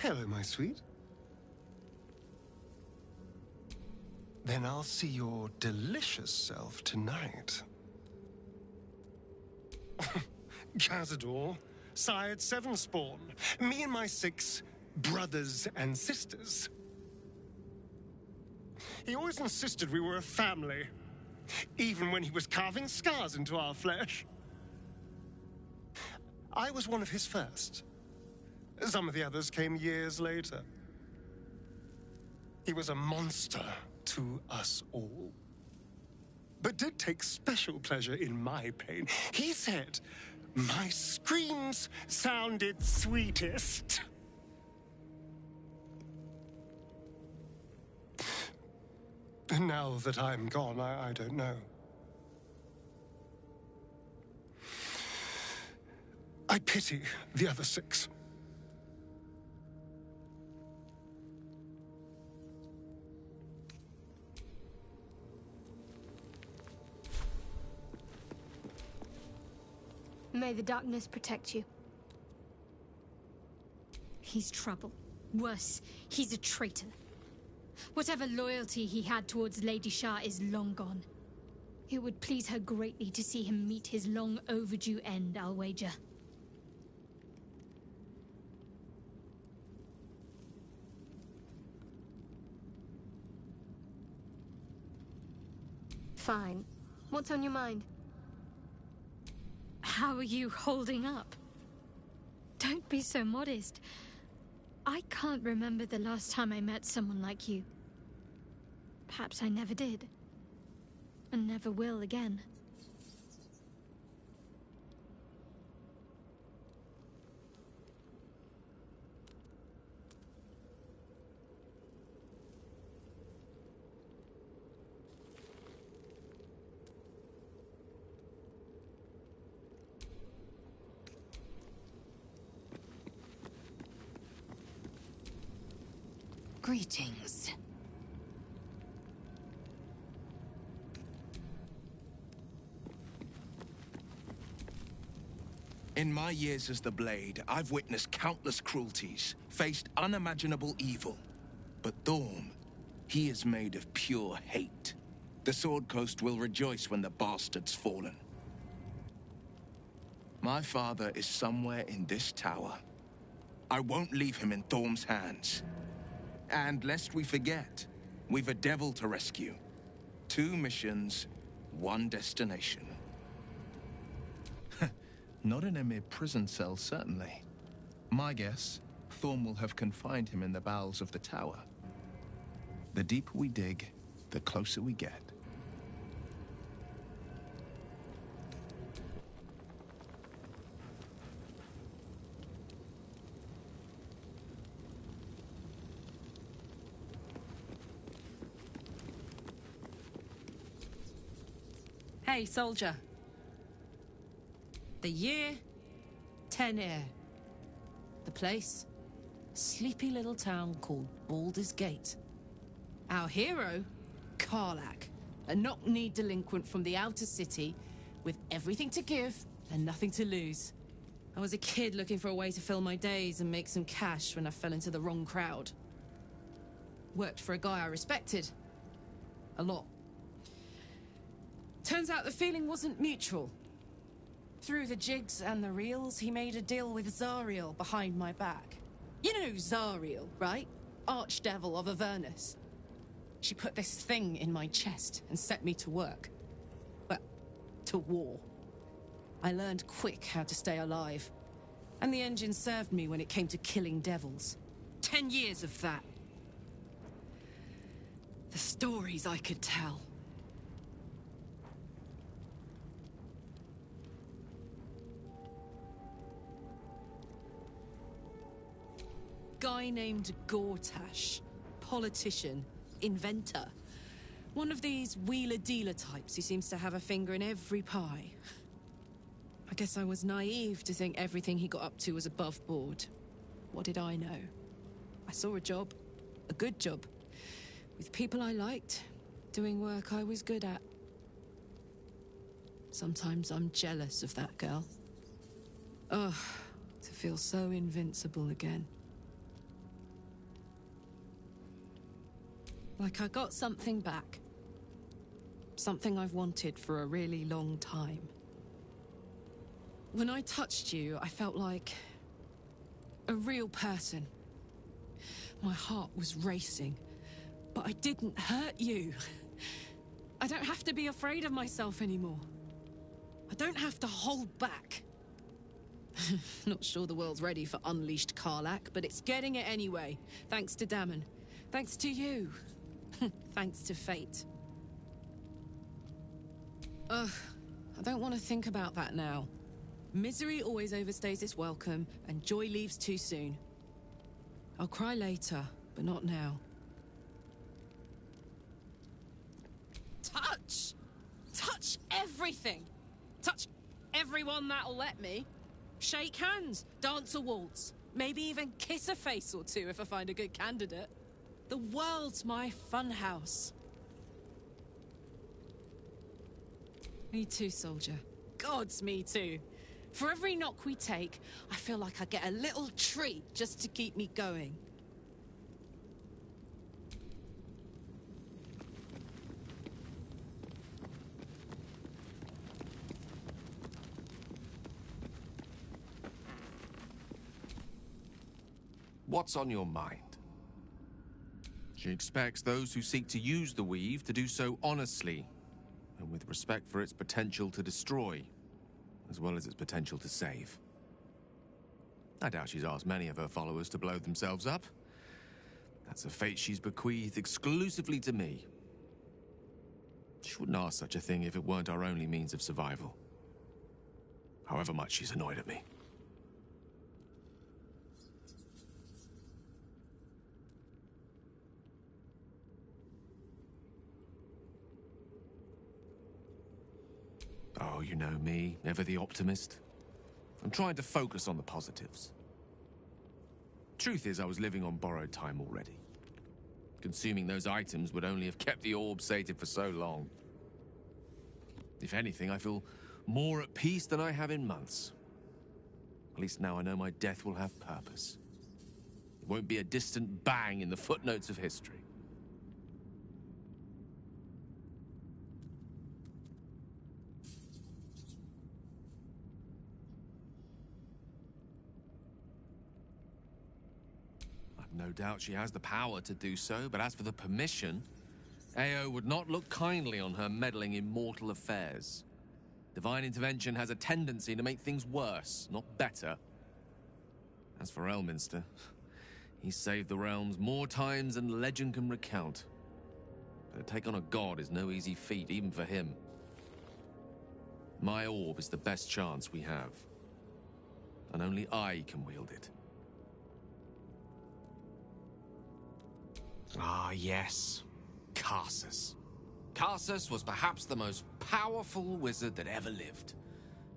Hello, my sweet. Then I'll see your delicious self tonight. Cazador, sired 7 spawn. Me and my 6 brothers and sisters. He always insisted we were a family, even when he was carving scars into our flesh. I was one of his first. Some of the others came years later. He was a monster to us all, but did take special pleasure in my pain. He said my screams sounded sweetest. And now that I'm gone, I don't know. I pity the other 6. May the darkness protect you. He's trouble. Worse, he's a traitor. Whatever loyalty he had towards Lady Shah is long gone. It would please her greatly to see him meet his long overdue end, I'll wager. Fine. What's on your mind? How are you holding up? Don't be so modest. I can't remember the last time I met someone like you. Perhaps I never did. And never will again. Greetings. In my years as the Blade, I've witnessed countless cruelties, faced unimaginable evil. But Thorm, he is made of pure hate. The Sword Coast will rejoice when the bastard's fallen. My father is somewhere in this tower. I won't leave him in Thorm's hands. And lest we forget, we've a devil to rescue. 2 missions, 1 destination. Not in a mere prison cell, certainly. My guess, Thorm will have confined him in the bowels of the tower. The deeper we dig, the closer we get. Hey, soldier. The year, 10 Air. The place, a sleepy little town called Baldurs Gate. Our hero, Karlach, a knock-kneed delinquent from the outer city with everything to give and nothing to lose. I was a kid looking for a way to fill my days and make some cash when I fell into the wrong crowd. Worked for a guy I respected. A lot. Turns out the feeling wasn't mutual. Through the jigs and the reels, he made a deal with Zariel behind my back. You know Zariel, right? Archdevil of Avernus. She put this thing in my chest and set me to work. Well, to war. I learned quick how to stay alive. And the engine served me when it came to killing devils. 10 years of that. The stories I could tell. Guy named Gortash. Politician. Inventor. One of these wheeler-dealer types who seems to have a finger in every pie. I guess I was naive to think everything he got up to was above board. What did I know? I saw a job. A good job. With people I liked. Doing work I was good at. Sometimes I'm jealous of that girl. Ugh, to feel so invincible again. Like I got something back. Something I've wanted for a really long time. When I touched you, I felt like a real person. My heart was racing, but I didn't hurt you. I don't have to be afraid of myself anymore. I don't have to hold back. Not sure the world's ready for unleashed Karlach, but it's getting it anyway. Thanks to Dammon. Thanks to you. Thanks to fate. Ugh, I don't want to think about that now. Misery always overstays its welcome, and joy leaves too soon. I'll cry later, but not now. Touch! Touch everything! Touch everyone that'll let me. Shake hands, dance a waltz, maybe even kiss a face or two if I find a good candidate. The world's my funhouse. Me too, soldier. Gods, me too. For every knock we take, I feel like I get a little treat just to keep me going. What's on your mind? She expects those who seek to use the weave to do so honestly, and with respect for its potential to destroy, as well as its potential to save. I doubt she's asked many of her followers to blow themselves up. That's a fate she's bequeathed exclusively to me. She wouldn't ask such a thing if it weren't our only means of survival. However much she's annoyed at me. Oh, you know me, ever the optimist. I'm trying to focus on the positives. Truth is, I was living on borrowed time already. Consuming those items would only have kept the orb sated for so long. If anything, I feel more at peace than I have in months. At least now I know my death will have purpose. It won't be a distant bang in the footnotes of history. No doubt she has the power to do so, but as for the permission, Ao would not look kindly on her meddling in mortal affairs. Divine intervention has a tendency to make things worse, not better. As for Elminster, he's saved the realms more times than legend can recount. But to take on a god is no easy feat, even for him. My orb is the best chance we have, and only I can wield it. Ah, yes. Karsus. Karsus was perhaps the most powerful wizard that ever lived.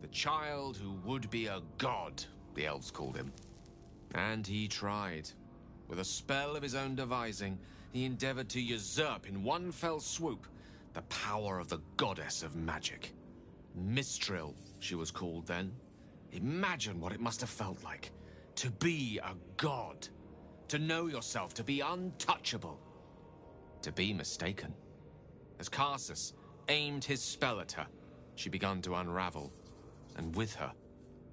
The child who would be a god, the elves called him. And he tried. With a spell of his own devising, he endeavored to usurp in one fell swoop the power of the goddess of magic. Miz'ri, she was called then. Imagine what it must have felt like to be a god. To know yourself, to be untouchable, to be mistaken. As Karsus aimed his spell at her, she began to unravel, and with her,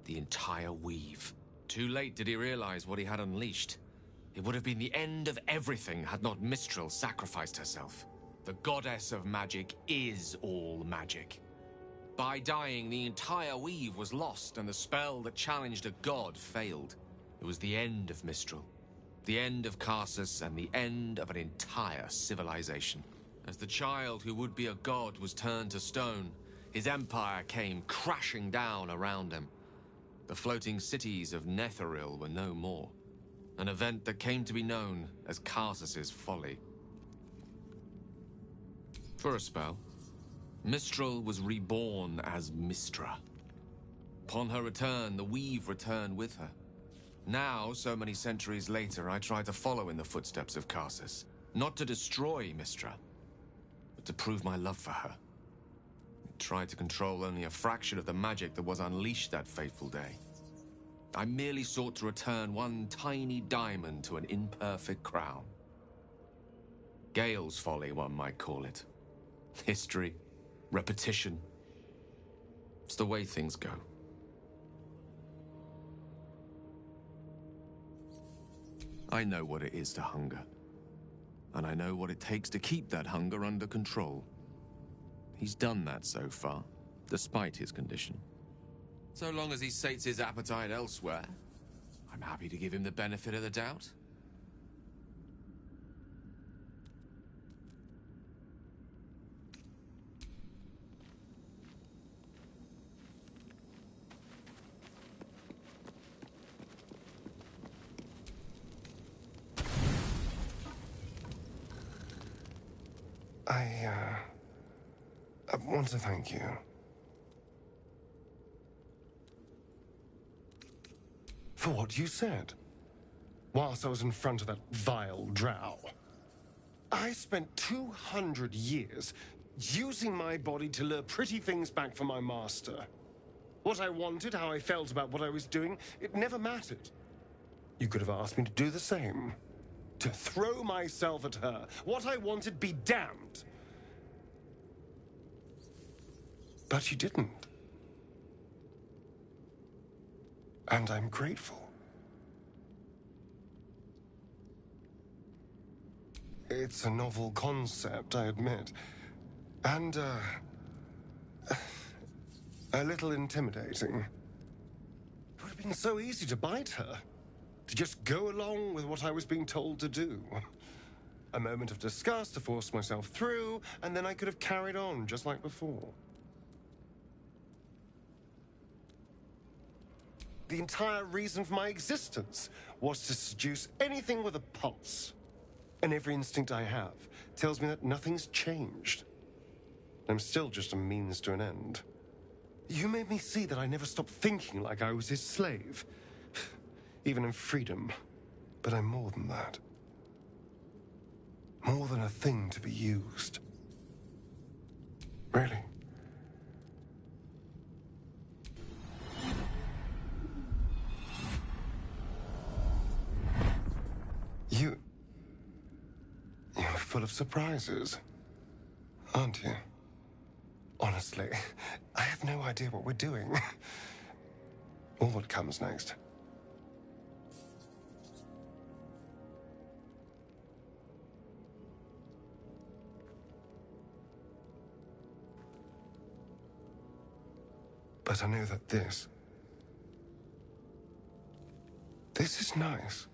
the entire weave. Too late did he realize what he had unleashed. It would have been the end of everything had not Miz'ri sacrificed herself. The goddess of magic is all magic. By dying, the entire weave was lost, and the spell that challenged a god failed. It was the end of Miz'ri. The end of Karsus and the end of an entire civilization. As the child who would be a god was turned to stone, his empire came crashing down around him. The floating cities of Netheril were no more. An event that came to be known as Karsus's folly. For a spell, Miz'ri was reborn as Mystra. Upon her return, the weave returned with her. Now, so many centuries later, I try to follow in the footsteps of Karsus. Not to destroy Mystra, but to prove my love for her. I tried to control only a fraction of the magic that was unleashed that fateful day. I merely sought to return one tiny diamond to an imperfect crown. Gale's folly, one might call it. History, repetition. It's the way things go. I know what it is to hunger. And I know what it takes to keep that hunger under control. He's done that so far, despite his condition. So long as he sates his appetite elsewhere, I'm happy to give him the benefit of the doubt. I want to thank you. For what you said. Whilst I was in front of that vile drow. I spent 200 years using my body to lure pretty things back from my master. What I wanted, how I felt about what I was doing, it never mattered. You could have asked me to do the same. To throw myself at her. What I wanted, be damned. But you didn't. And I'm grateful. It's a novel concept, I admit. And, a little intimidating. It would have been so easy to bite her. To just go along with what I was being told to do. A moment of disgust to force myself through, and then I could have carried on just like before. The entire reason for my existence was to seduce anything with a pulse. And every instinct I have tells me that nothing's changed. I'm still just a means to an end. You made me see that I never stopped thinking like I was his slave. Even in freedom. But I'm more than that. More than a thing to be used. Really. You're full of surprises, aren't you? Honestly, I have no idea what we're doing. Or what comes next. But I know that this is nice.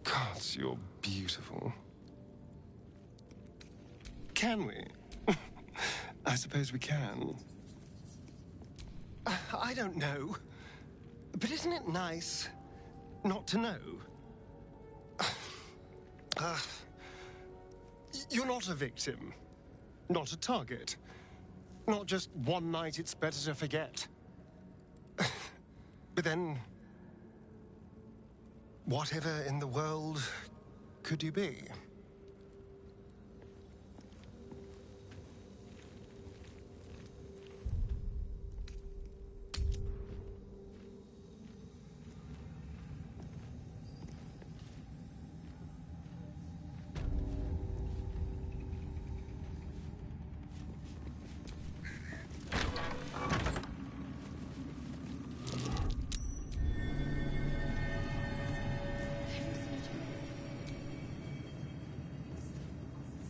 Gods, you're beautiful. Can we? I suppose we can. I don't know. But isn't it nice not to know? You're not a victim. Not a target. Not just one night it's better to forget. But then, whatever in the world could you be?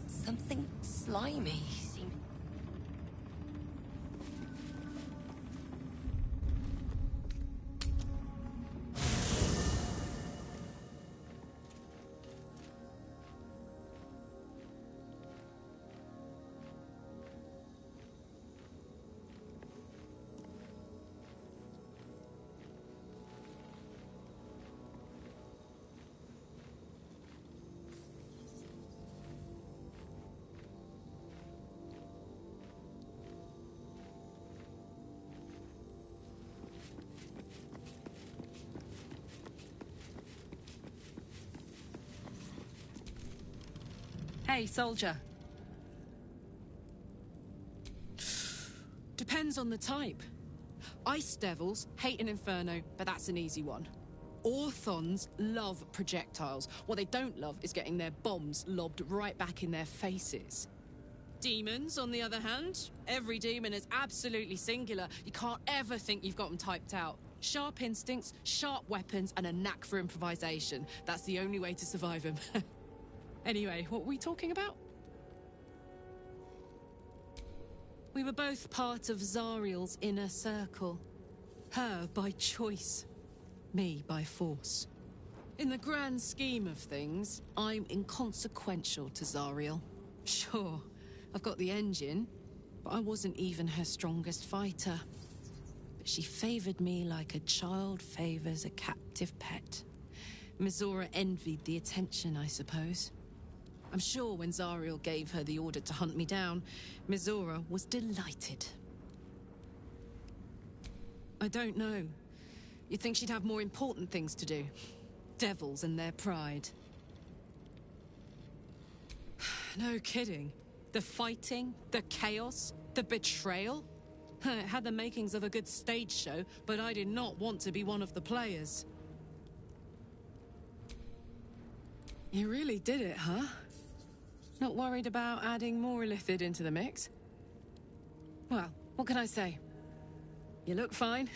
Something slimy. Hey, soldier. Depends on the type. Ice devils hate an inferno, but that's an easy one. Orthons love projectiles. What they don't love is getting their bombs lobbed right back in their faces. Demons, on the other hand, every demon is absolutely singular. You can't ever think you've got them typed out. Sharp instincts, sharp weapons, and a knack for improvisation. That's the only way to survive them. Anyway, what were we talking about? We were both part of Zariel's inner circle. Her by choice, me by force. In the grand scheme of things, I'm inconsequential to Zariel. Sure, I've got the engine, but I wasn't even her strongest fighter. But she favored me like a child favors a captive pet. Miz'ri envied the attention, I suppose. I'm sure when Zariel gave her the order to hunt me down, Miz'ri was delighted. I don't know. You'd think she'd have more important things to do. Devils and their pride. No kidding. The fighting, the chaos, the betrayal. It had the makings of a good stage show, but I did not want to be one of the players. You really did it, huh? Not worried about adding more Illithid into the mix? Well, what can I say? You look fine,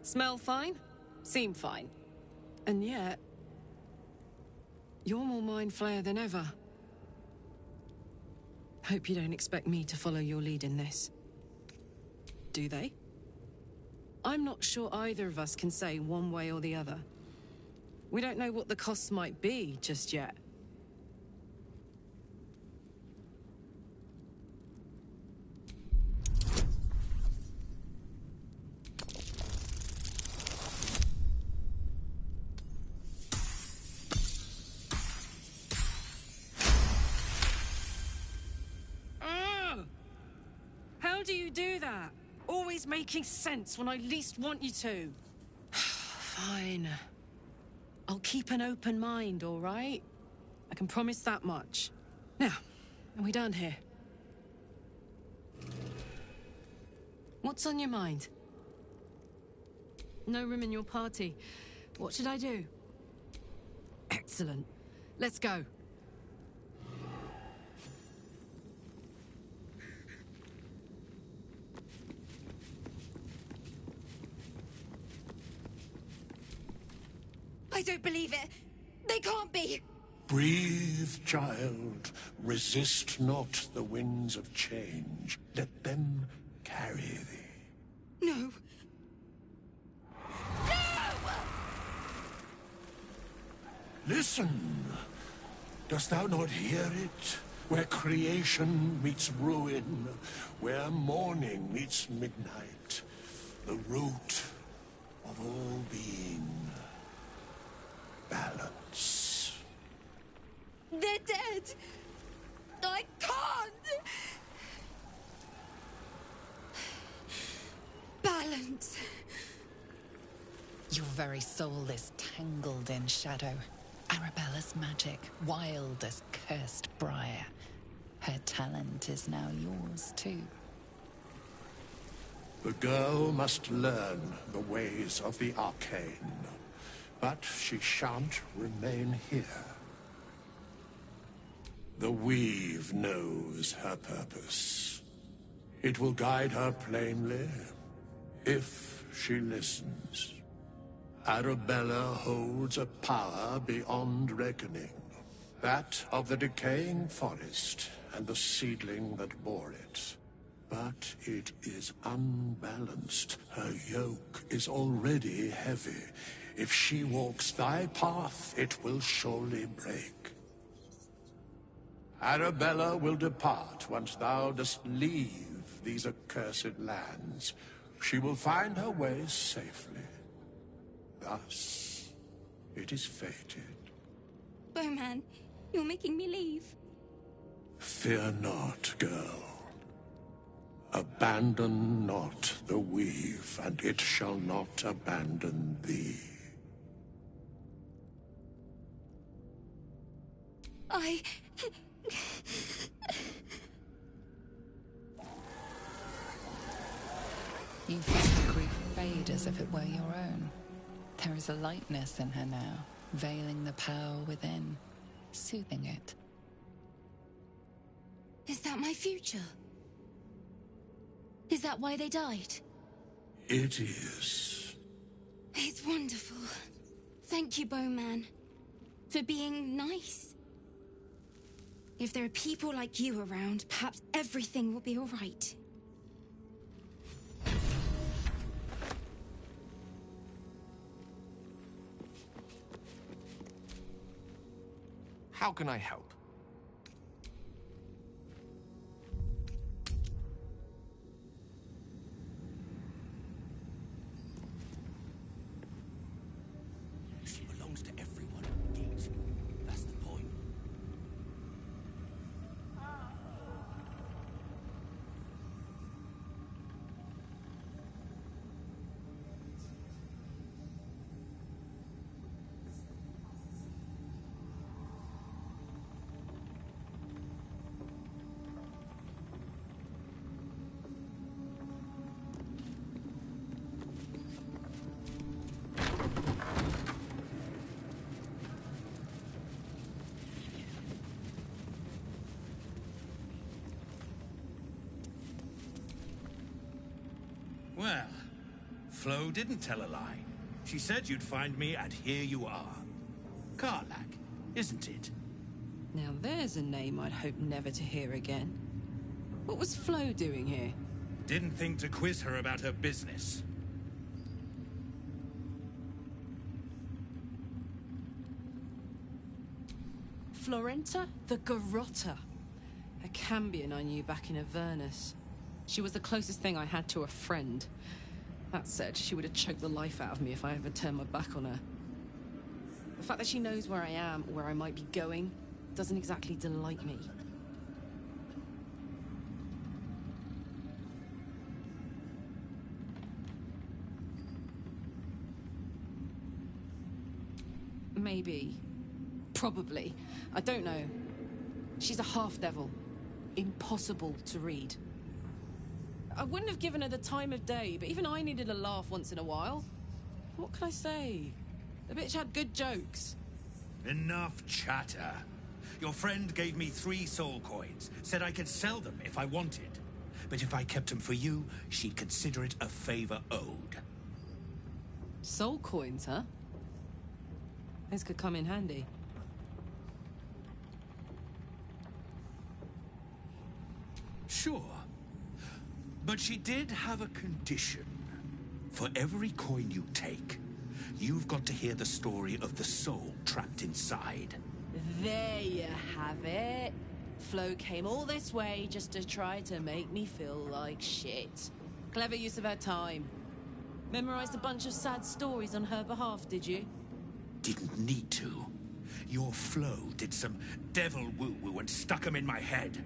smell fine, seem fine. And yet, you're more mind flayer than ever. Hope you don't expect me to follow your lead in this. Do they? I'm not sure either of us can say one way or the other. We don't know what the costs might be just yet. How do you do that? Always making sense when I least want you to. Fine. I'll keep an open mind, all right? I can promise that much. Now, are we done here? What's on your mind? No room in your party. What should I do? Excellent. Let's go. I don't believe it. They can't be. Breathe, child. Resist not the winds of change. Let them carry thee. No. Listen. Dost thou not hear it? Where creation meets ruin, where morning meets midnight, the root of all being. Balance. They're dead. I can't. Balance. Your very soul is tangled in shadow. Arabella's magic, wild as cursed briar. Her talent is now yours, too. The girl must learn the ways of the arcane. But she shan't remain here. The weave knows her purpose. It will guide her plainly, if she listens. Arabella holds a power beyond reckoning. That of the decaying forest and the seedling that bore it. But it is unbalanced. Her yoke is already heavy. If she walks thy path, it will surely break. Arabella will depart once thou dost leave these accursed lands. She will find her way safely. Thus, it is fated. Bowman, you're making me leave. Fear not, girl. Abandon not the weave, and it shall not abandon thee. You feel the grief fade as if it were your own. There is a lightness in her now, veiling the power within, soothing it. Is that my future? Is that why they died? It is. It's wonderful. Thank you, Bowman, for being nice. If there are people like you around, perhaps everything will be all right. How can I help? She belongs to everyone, Gate. That's the point. Well, Flo didn't tell a lie. She said you'd find me, and here you are. Karlach, isn't it? Now there's a name I'd hope never to hear again. What was Flo doing here? Didn't think to quiz her about her business. Florenta the Garrotta. A Cambion I knew back in Avernus. She was the closest thing I had to a friend. That said, she would have choked the life out of me if I ever turned my back on her. The fact that she knows where I am, where I might be going, doesn't exactly delight me. Maybe. Probably. I don't know. She's a half-devil. Impossible to read. I wouldn't have given her the time of day, but even I needed a laugh once in a while. What can I say? The bitch had good jokes. Enough chatter. Your friend gave me 3 soul coins, said I could sell them if I wanted. But if I kept them for you, she'd consider it a favor owed. Soul coins, huh? Those could come in handy. Sure. But she did have a condition. For every coin you take, you've got to hear the story of the soul trapped inside. There you have it. Flo came all this way just to try to make me feel like shit. Clever use of her time. Memorized a bunch of sad stories on her behalf, did you? Didn't need to. Your Flo did some devil woo-woo and stuck 'em in my head.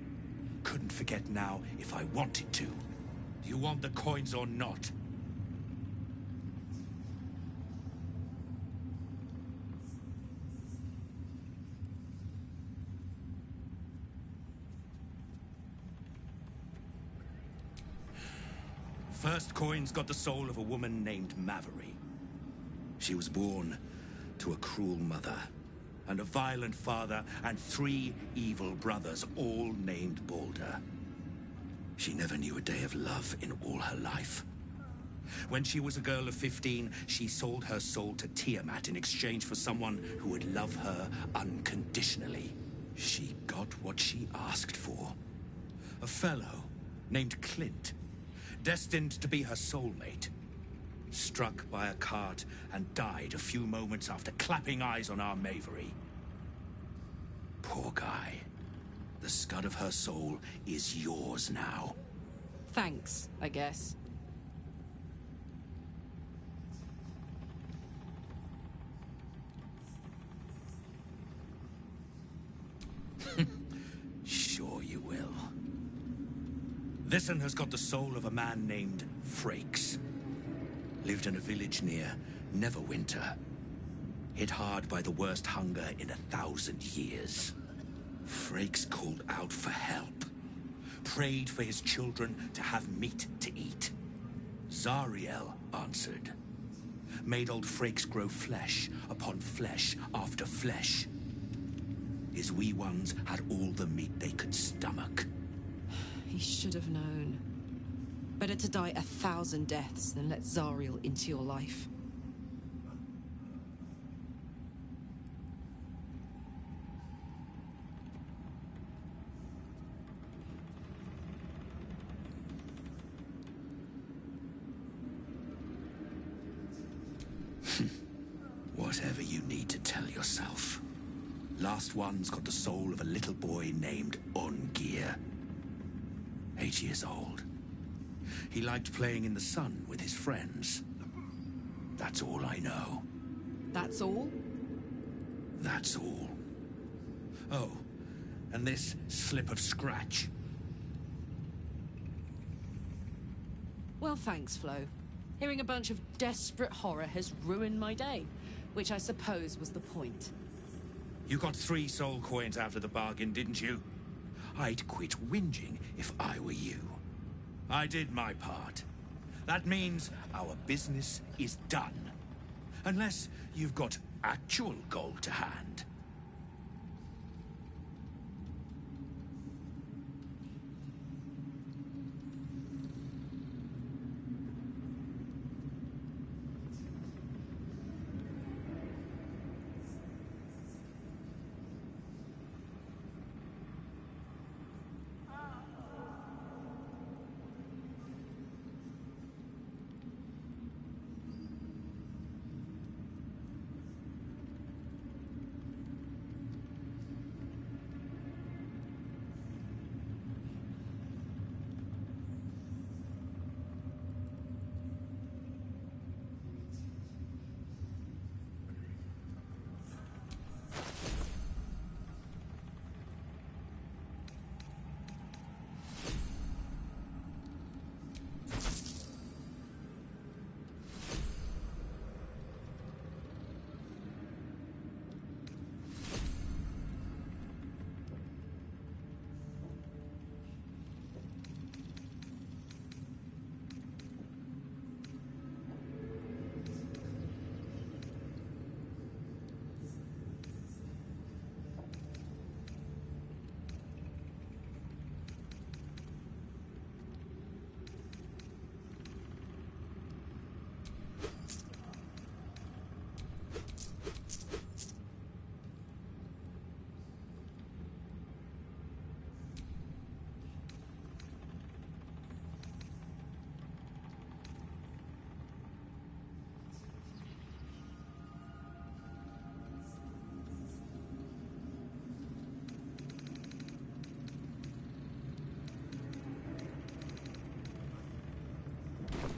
Couldn't forget now if I wanted to. Do you want the coins or not? First coin's got the soul of a woman named Miz'ri. She was born to a cruel mother, and a violent father, and 3 evil brothers, all named Baldur. She never knew a day of love in all her life. When she was a girl of 15, she sold her soul to Tiamat in exchange for someone who would love her unconditionally. She got what she asked for. A fellow named Clint, destined to be her soulmate. Struck by a cart and died a few moments after clapping eyes on our Miz'ri. Poor guy. The scud of her soul is yours now. Thanks, I guess. Sure you will. This one has got the soul of a man named Frakes. Lived in a village near Neverwinter. Hit hard by the worst hunger in 1,000 years. Frakes called out for help. Prayed for his children to have meat to eat. Zariel answered. Made old Frakes grow flesh upon flesh after flesh. His wee ones had all the meat they could stomach. He should have known. Better to die 1,000 deaths than let Zariel into your life. Whatever you need to tell yourself. Last one's got the soul of a little boy named Ungir. 8 years old. He liked playing in the sun with his friends. That's all I know. That's all? That's all. Oh, and this slip of scratch. Well, thanks, Flo. Hearing a bunch of desperate horror has ruined my day, which I suppose was the point. You got 3 soul coins out of the bargain, didn't you? I'd quit whinging if I were you. I did my part. That means our business is done. Unless you've got actual gold to hand.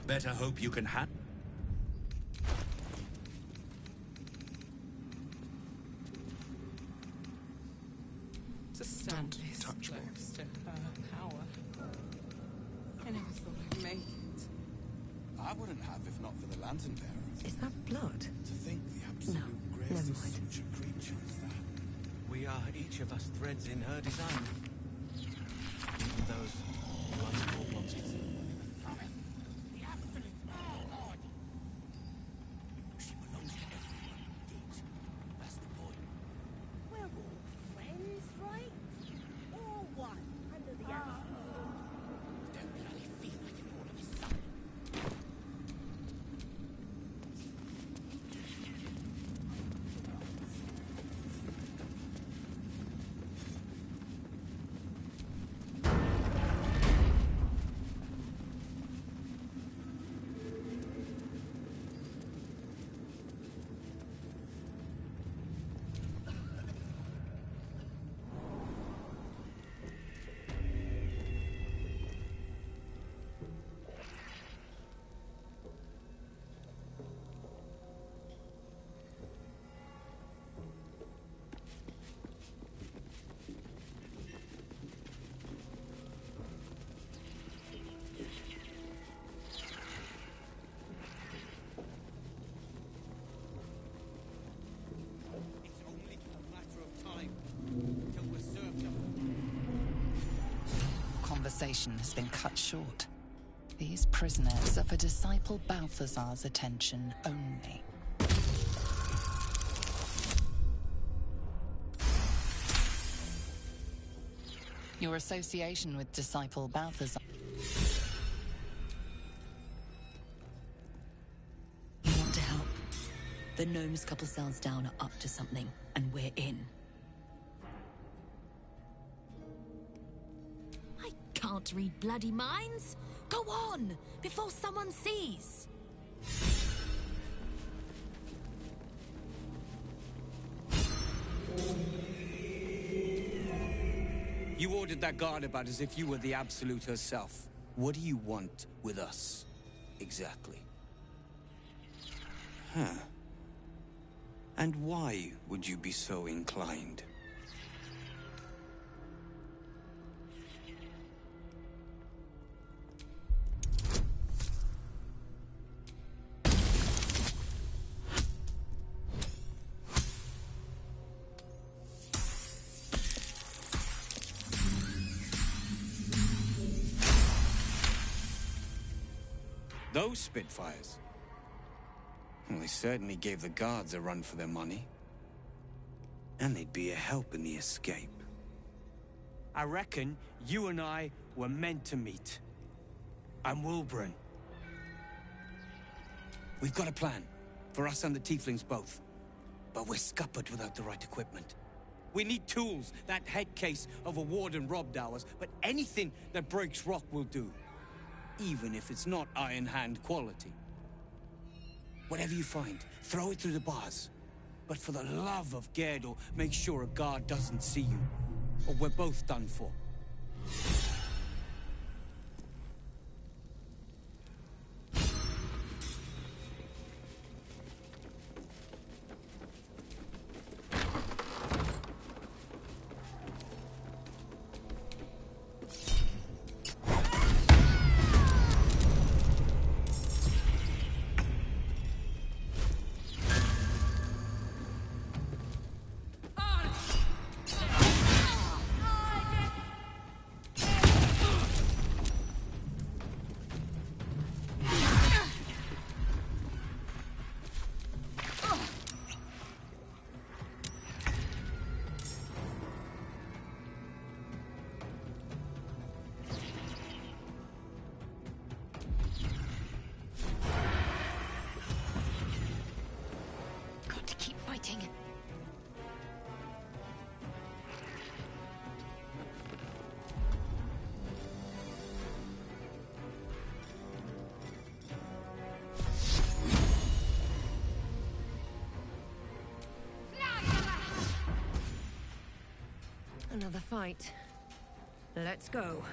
Better hope you can handle. Don't touch me. To her power. I never thought I'd make it. I wouldn't have if not for the lantern bearers. Is that blood? To think the absolute grace of such a creature as that. We are each of us threads in her design. Even those who are small monsters. conversation has been cut short. These prisoners are for Disciple Balthazar's attention only. Your association with Disciple Balthazar... You want to help? The gnomes couple cells down are up to something, and we're in. I can't read bloody minds. Go on, before someone sees. You ordered that guard about as if you were the Absolute herself. What do you want with us, exactly? Huh. And why would you be so inclined? Those Spitfires? Well, they certainly gave the guards a run for their money. And they'd be a help in the escape. I reckon you and I were meant to meet. I'm Wilburn. We've got a plan, for us and the Tieflings both. But we're scuppered without the right equipment. We need tools, that head case of a warden robbed ours, but anything that breaks rock will do. Even if it's not Iron Hand quality. Whatever you find, throw it through the bars. But for the love of Gerdor, make sure a guard doesn't see you. Or we're both done for. Another fight. Let's go.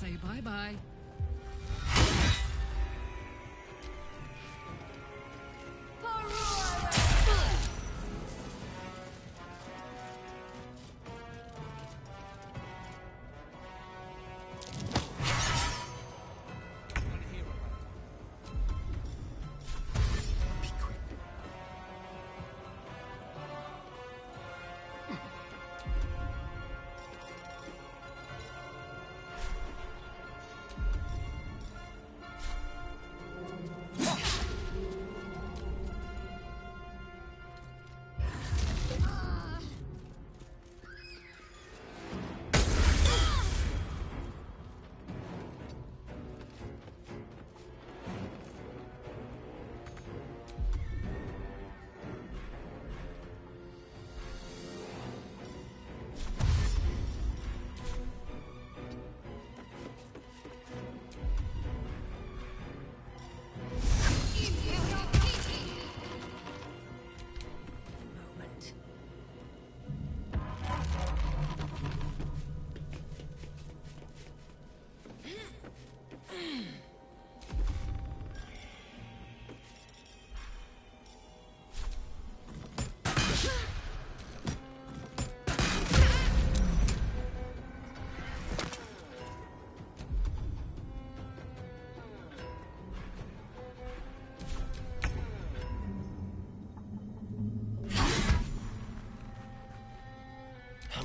Say bye-bye.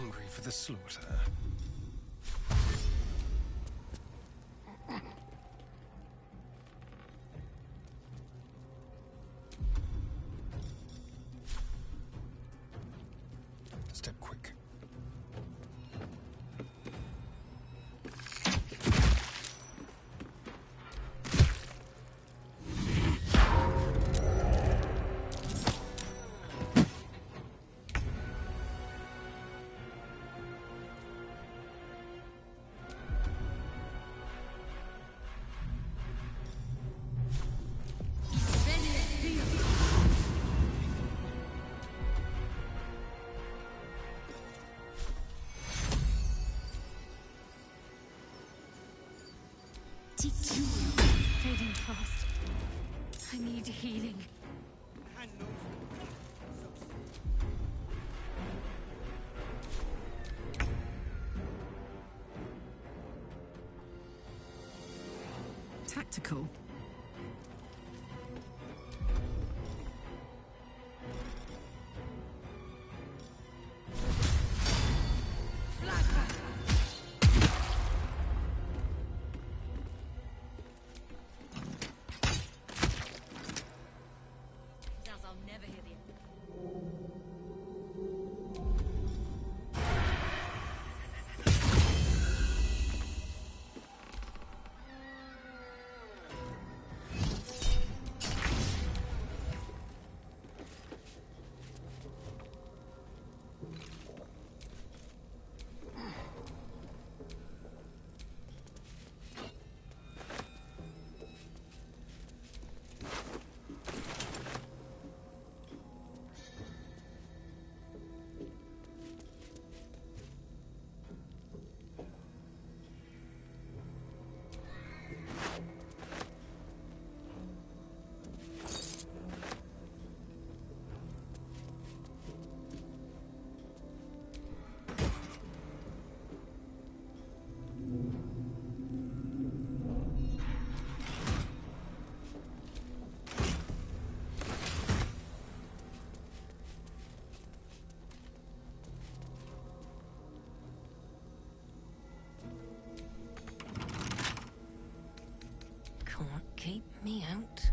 hungry for the slaughter. Step quick. Fading fast. I need healing. Tactical. Can't keep me out.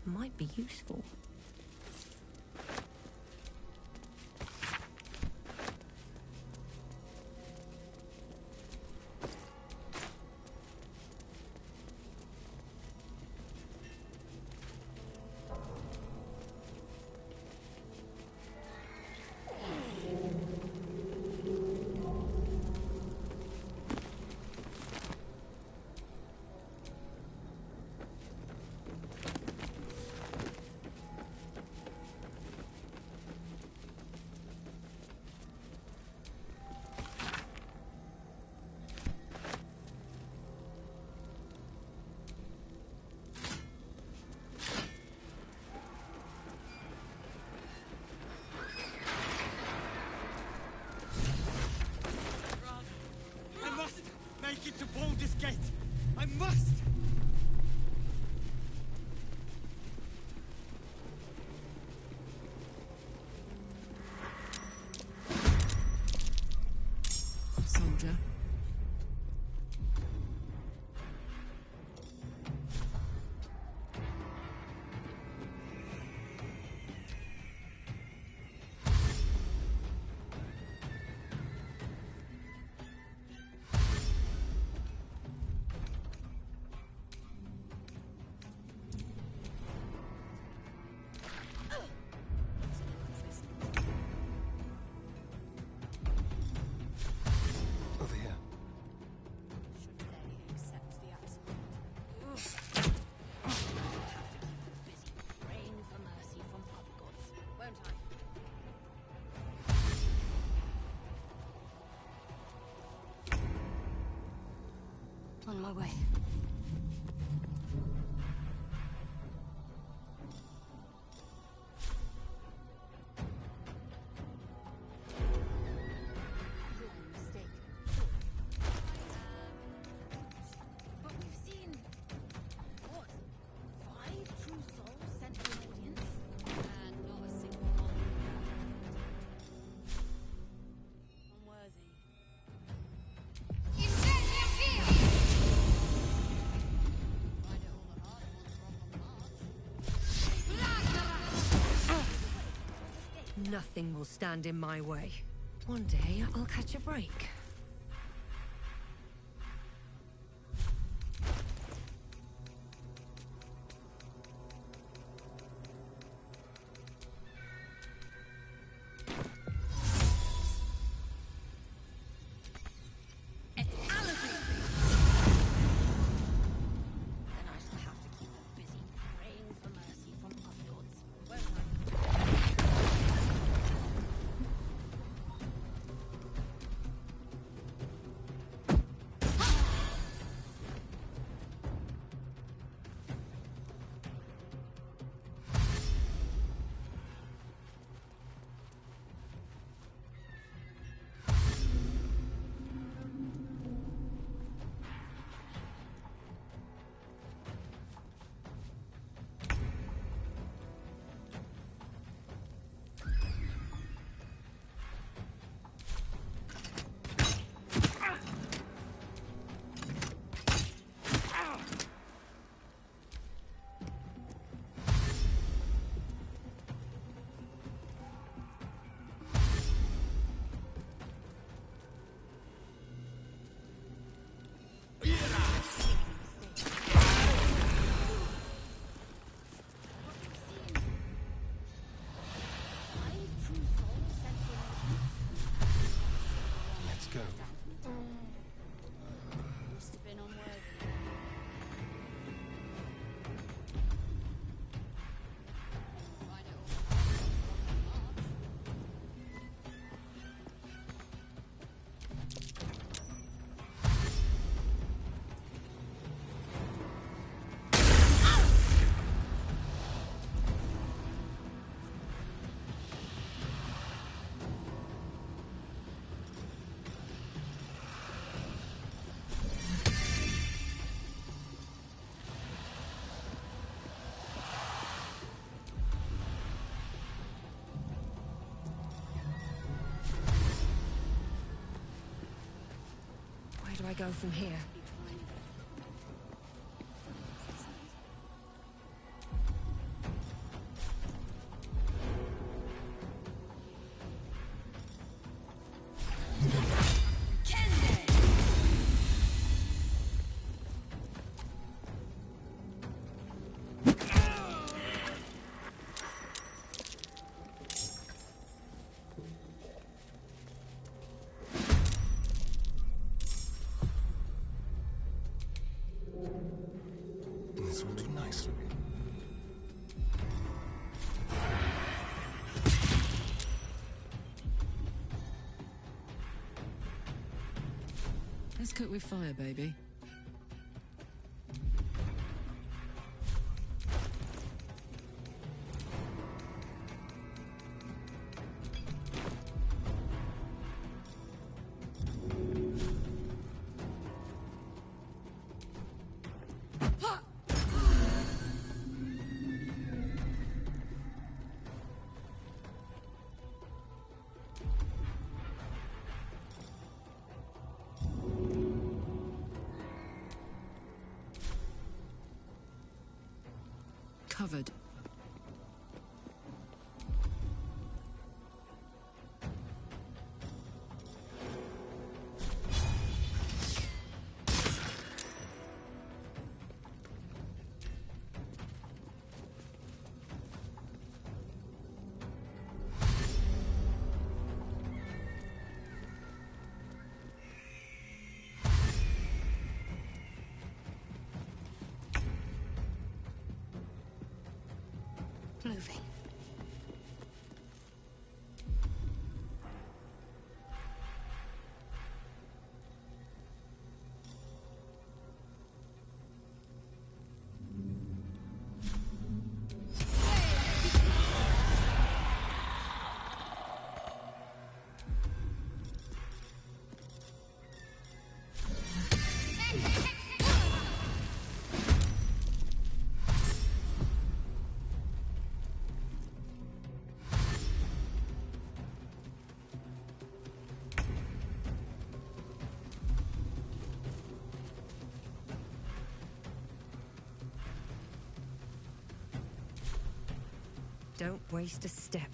Might be useful. my way. But we've seen... what? 5 true souls sent to an audience? And not a single one. Unworthy. Nothing will stand in my way. One day, I'll catch a break. Must have been unworthy. Where do I go from here? This will do nicely. Let's cook with fire, baby. Covered. Moving. Don't waste a step.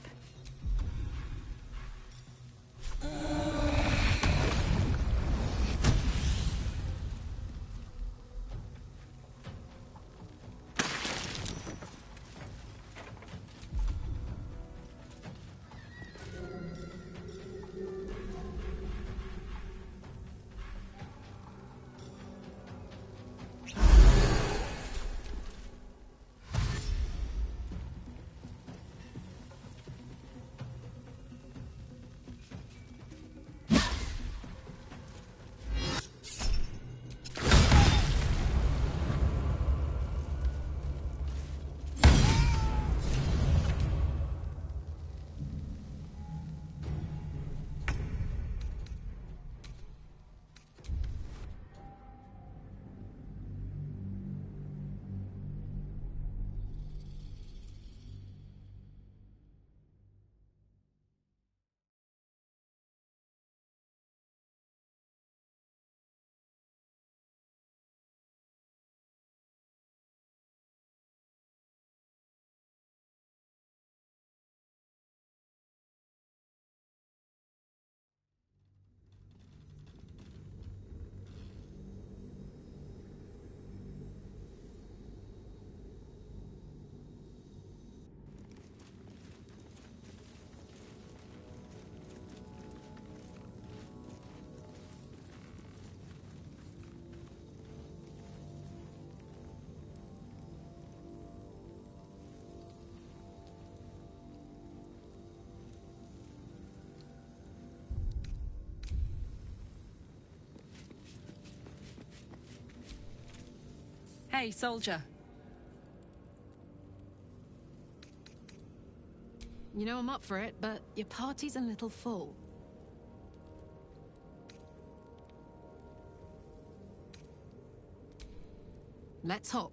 Hey, soldier. You know I'm up for it, but your party's a little full. Let's hop.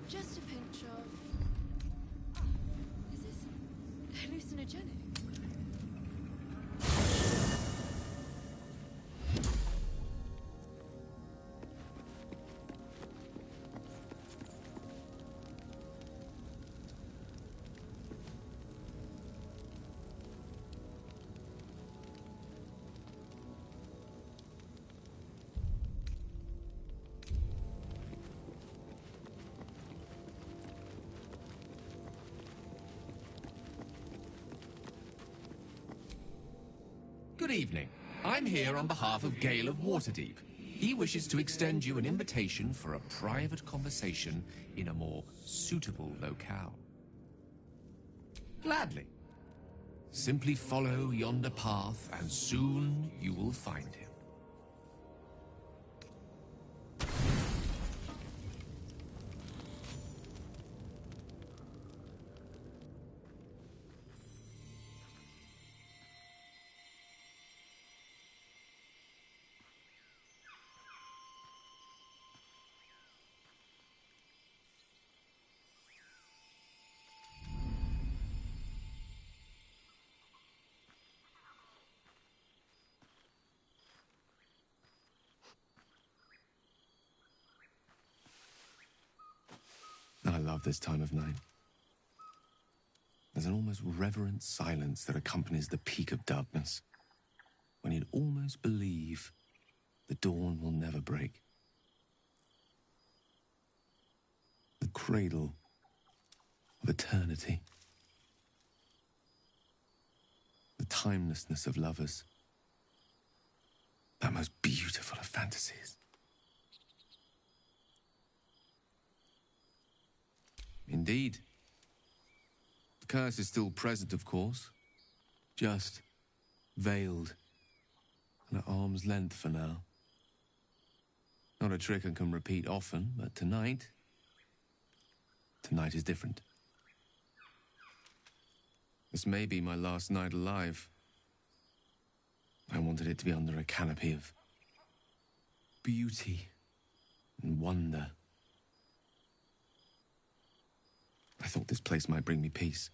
Just a pinch of... Is this hallucinogenic? Good evening. I'm here on behalf of Gale of Waterdeep. He wishes to extend you an invitation for a private conversation in a more suitable locale. Gladly. Simply follow yonder path, and soon you will find him. I love this time of night. There's an almost reverent silence that accompanies the peak of darkness, when you'd almost believe the dawn will never break. The cradle of eternity. The timelessness of lovers. That most beautiful of fantasies. Indeed. The curse is still present, of course. Just veiled and at arm's length for now. Not a trick I can repeat often, but tonight is different. This may be my last night alive. I want wanted it to be under a canopy of beauty and wonder. I thought this place might bring me peace.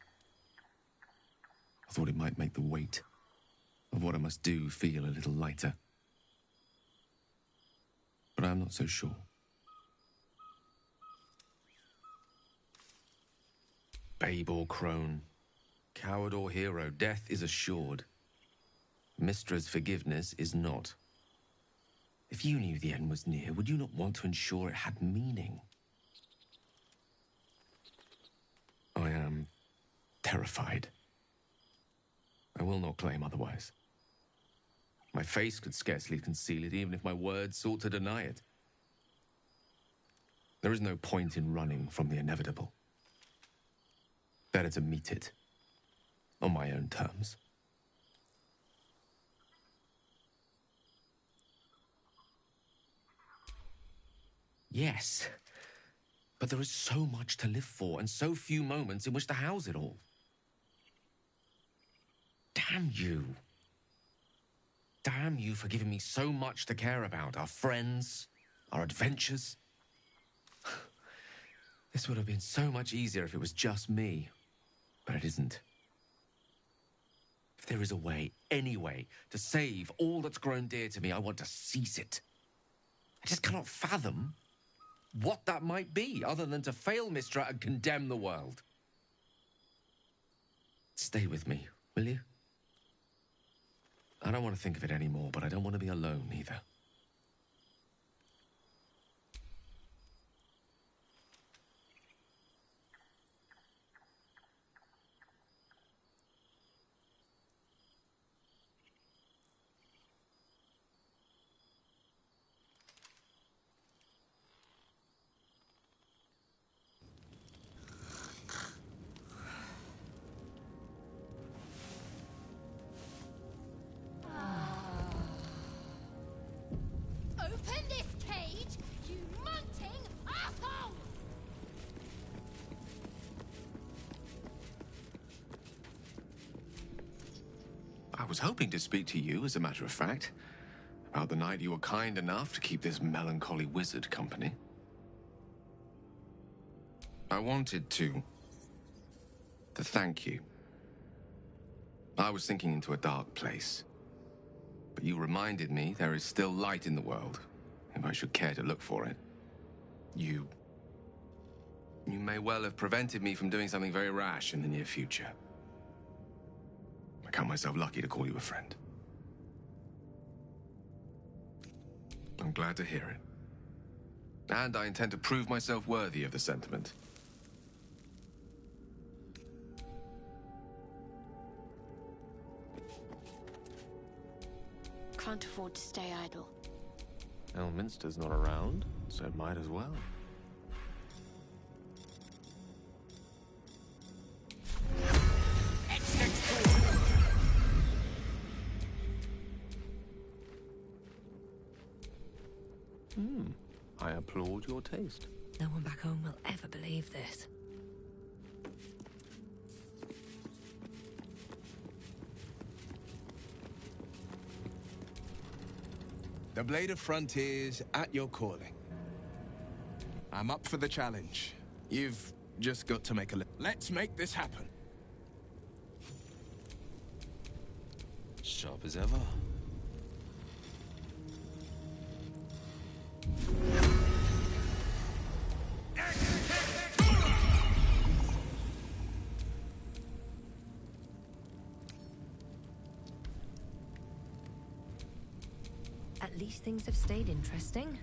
I thought it might make the weight of what I must do feel a little lighter. But I'm not so sure. Babe or crone, coward or hero, death is assured. Mistra's forgiveness is not. If you knew the end was near, would you not want to ensure it had meaning? I am terrified. I will not claim otherwise. My face could scarcely conceal it, even if my words sought to deny it. There is no point in running from the inevitable. Better to meet it on my own terms. Yes, but there is so much to live for and so few moments in which to house it all. Damn you. Damn you for giving me so much to care about. Our friends, our adventures. This would have been so much easier if it was just me. But it isn't. If there is a way, any way, to save all that's grown dear to me, I want to seize it. I just cannot fathom what that might be, other than to fail Miz'ri and condemn the world. Stay with me, will you? I don't want to think of it anymore, but I don't want to be alone either. Open this cage, you munting asshole! I was hoping to speak to you, as a matter of fact, about the night you were kind enough to keep this melancholy wizard company. I wanted to thank you. I was sinking into a dark place, but you reminded me there is still light in the world, if I should care to look for it. You may well have prevented me from doing something very rash in the near future. I count myself lucky to call you a friend. I'm glad to hear it. And I intend to prove myself worthy of the sentiment. Can't afford to stay idle. Elminster's not around, so might as well. I applaud your taste. No one back home will ever believe this. The Blade of Frontiers at your calling. I'm up for the challenge. You've just got to make a Let's make this happen. Sharp as ever. At least things have stayed interesting.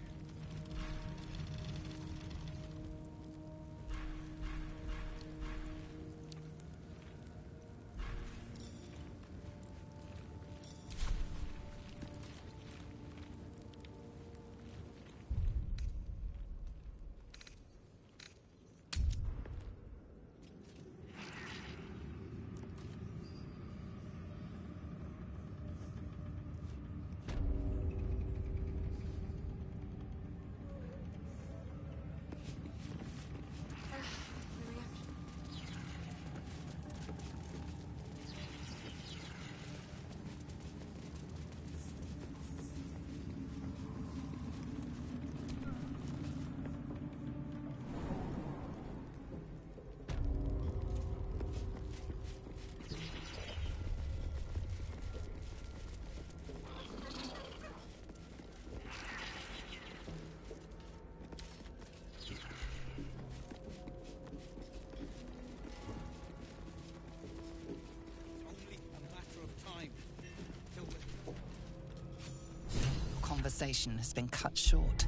conversation has been cut short.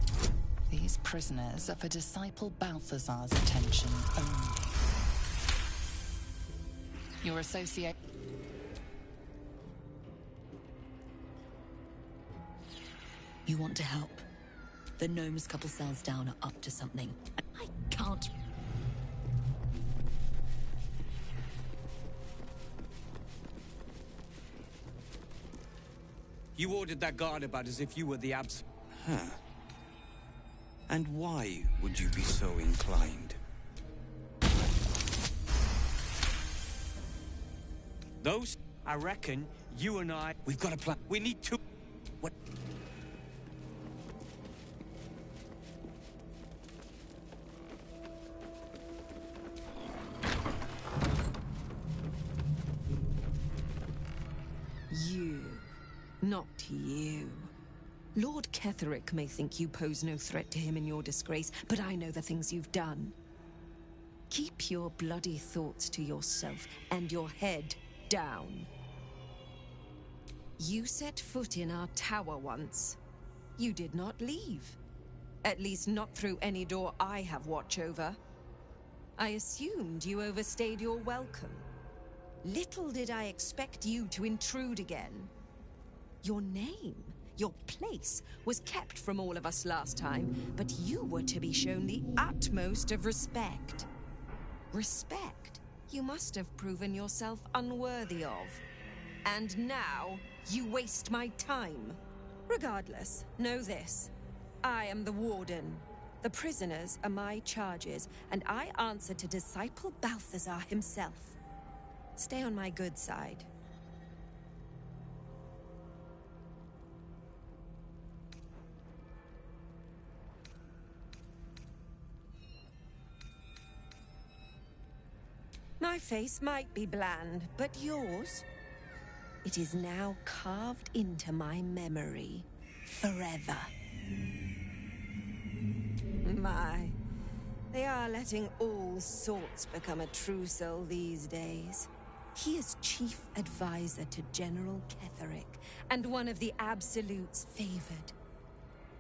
These prisoners are for Disciple Balthazar's attention only. Your associate... You want to help? The gnomes couple cells down are up to something. I can't... You ordered that guard about as if you were the abs... Huh. And why would you be so inclined? Those? I reckon you and I... We've got a plan. We need to... What? You. Not you. Lord Ketherick may think you pose no threat to him in your disgrace, but I know the things you've done. Keep your bloody thoughts to yourself and your head down. You set foot in our tower once. You did not leave. At least not through any door I have watch over. I assumed you overstayed your welcome. Little did I expect you to intrude again. Your name, your place, was kept from all of us last time, but you were to be shown the utmost of respect. Respect you must have proven yourself unworthy of. And now, you waste my time. Regardless, know this. I am the Warden. The prisoners are my charges, and I answer to Disciple Balthazar himself. Stay on my good side. My face might be bland, but yours? It is now carved into my memory. Forever. My, they are letting all sorts become a true soul these days. He is chief advisor to General Ketherick, and one of the Absolute's favored.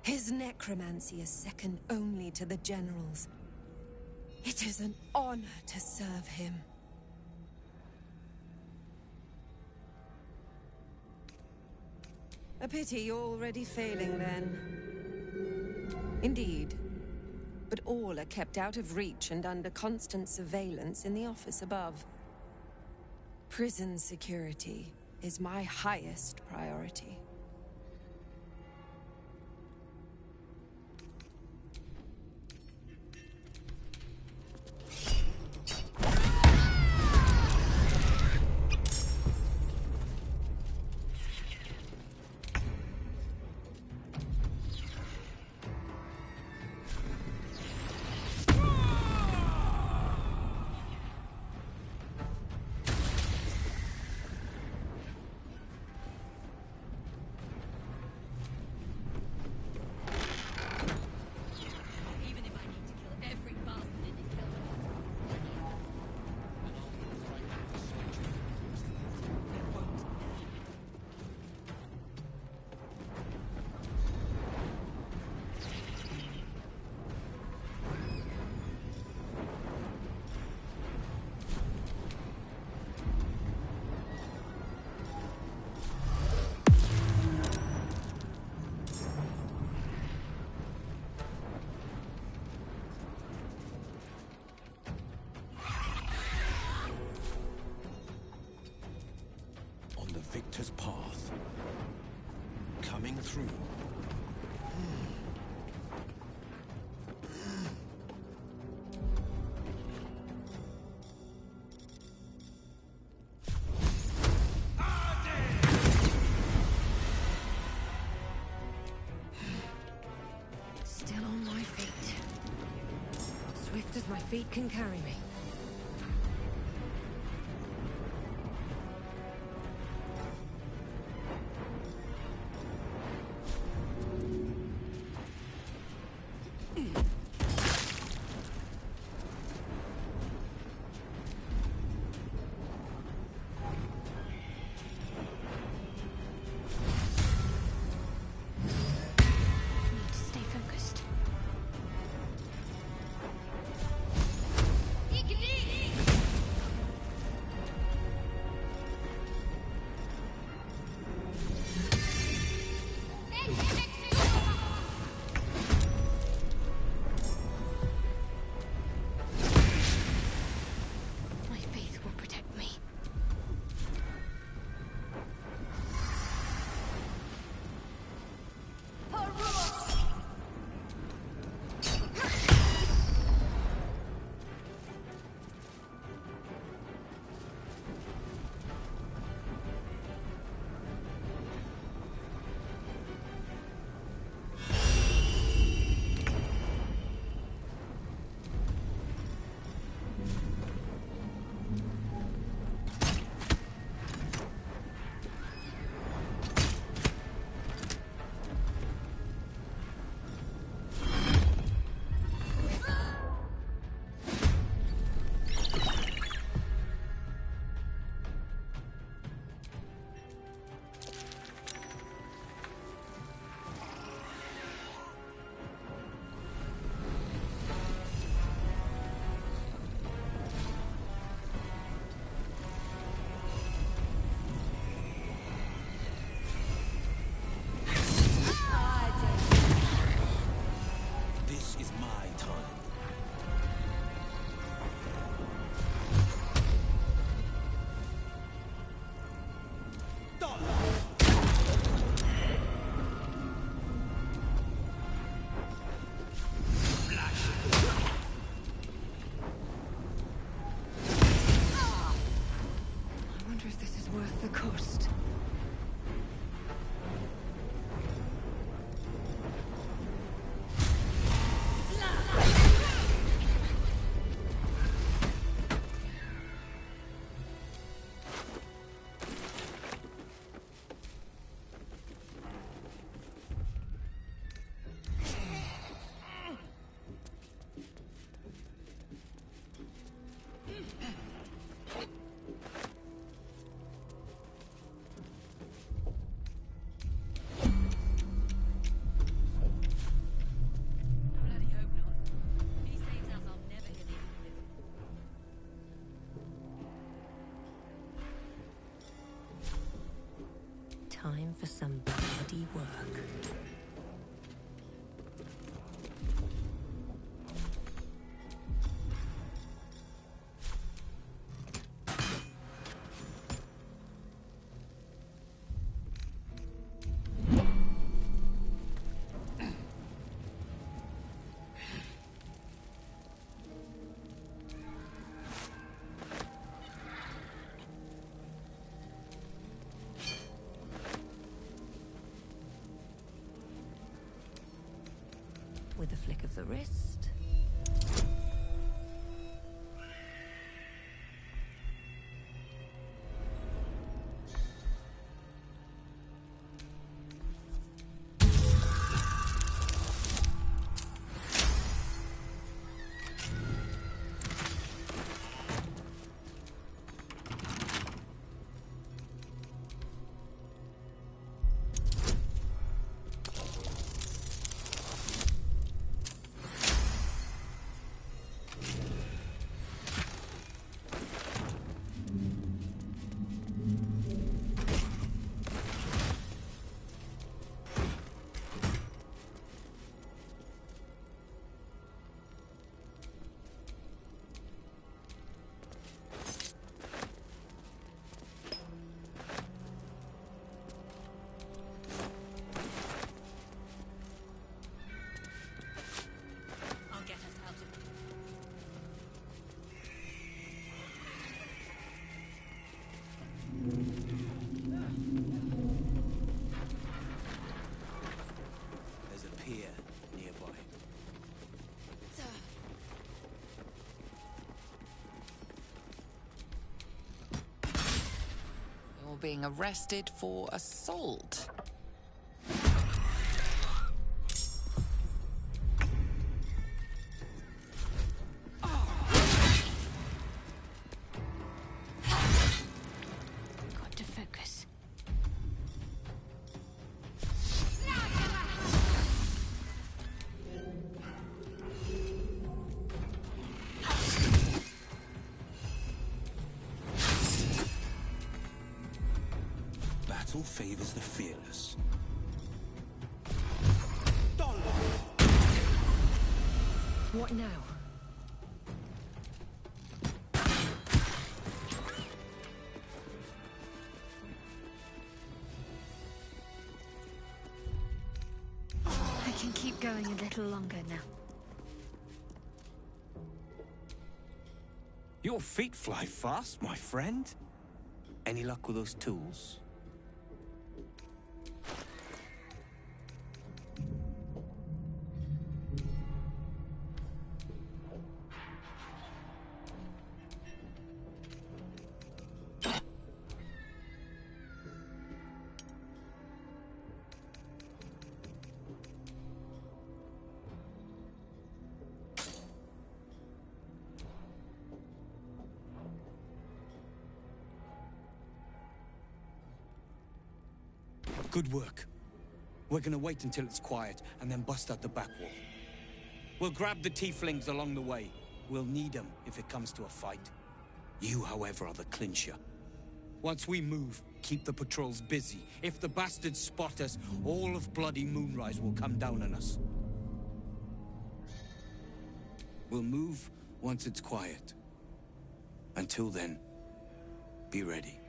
His necromancy is second only to the General's. It is an honor to serve him. A pity you're already failing, then. Indeed. But all are kept out of reach and under constant surveillance in the office above. Prison security is my highest priority. Victor's path. Coming through. Still on my feet. Swift as my feet can carry me. Time for some bloody work. With a flick of the wrist. There's a pier nearby. You're being arrested for assault. Got to focus. Battle favors the fearless. What now? I can keep going a little longer now. Your feet fly fast, my friend. Any luck with those tools? Good work. We're gonna wait until it's quiet and then bust out the back wall. We'll grab the tieflings along the way. We'll need them if it comes to a fight. You, however, are the clincher. Once we move, keep the patrols busy. If the bastards spot us, all of bloody Moonrise will come down on us. We'll move once it's quiet. Until then, be ready.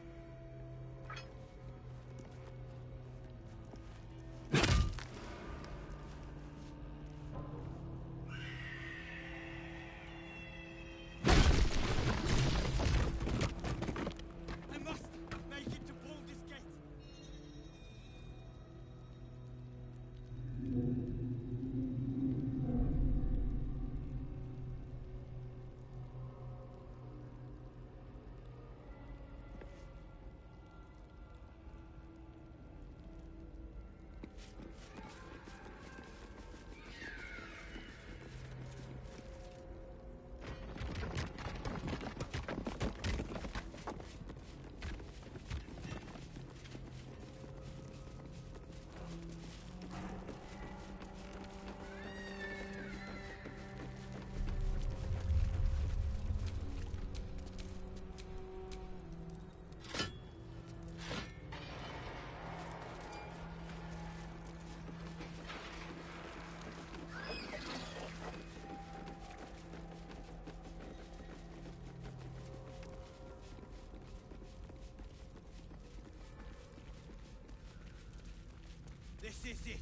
This is it.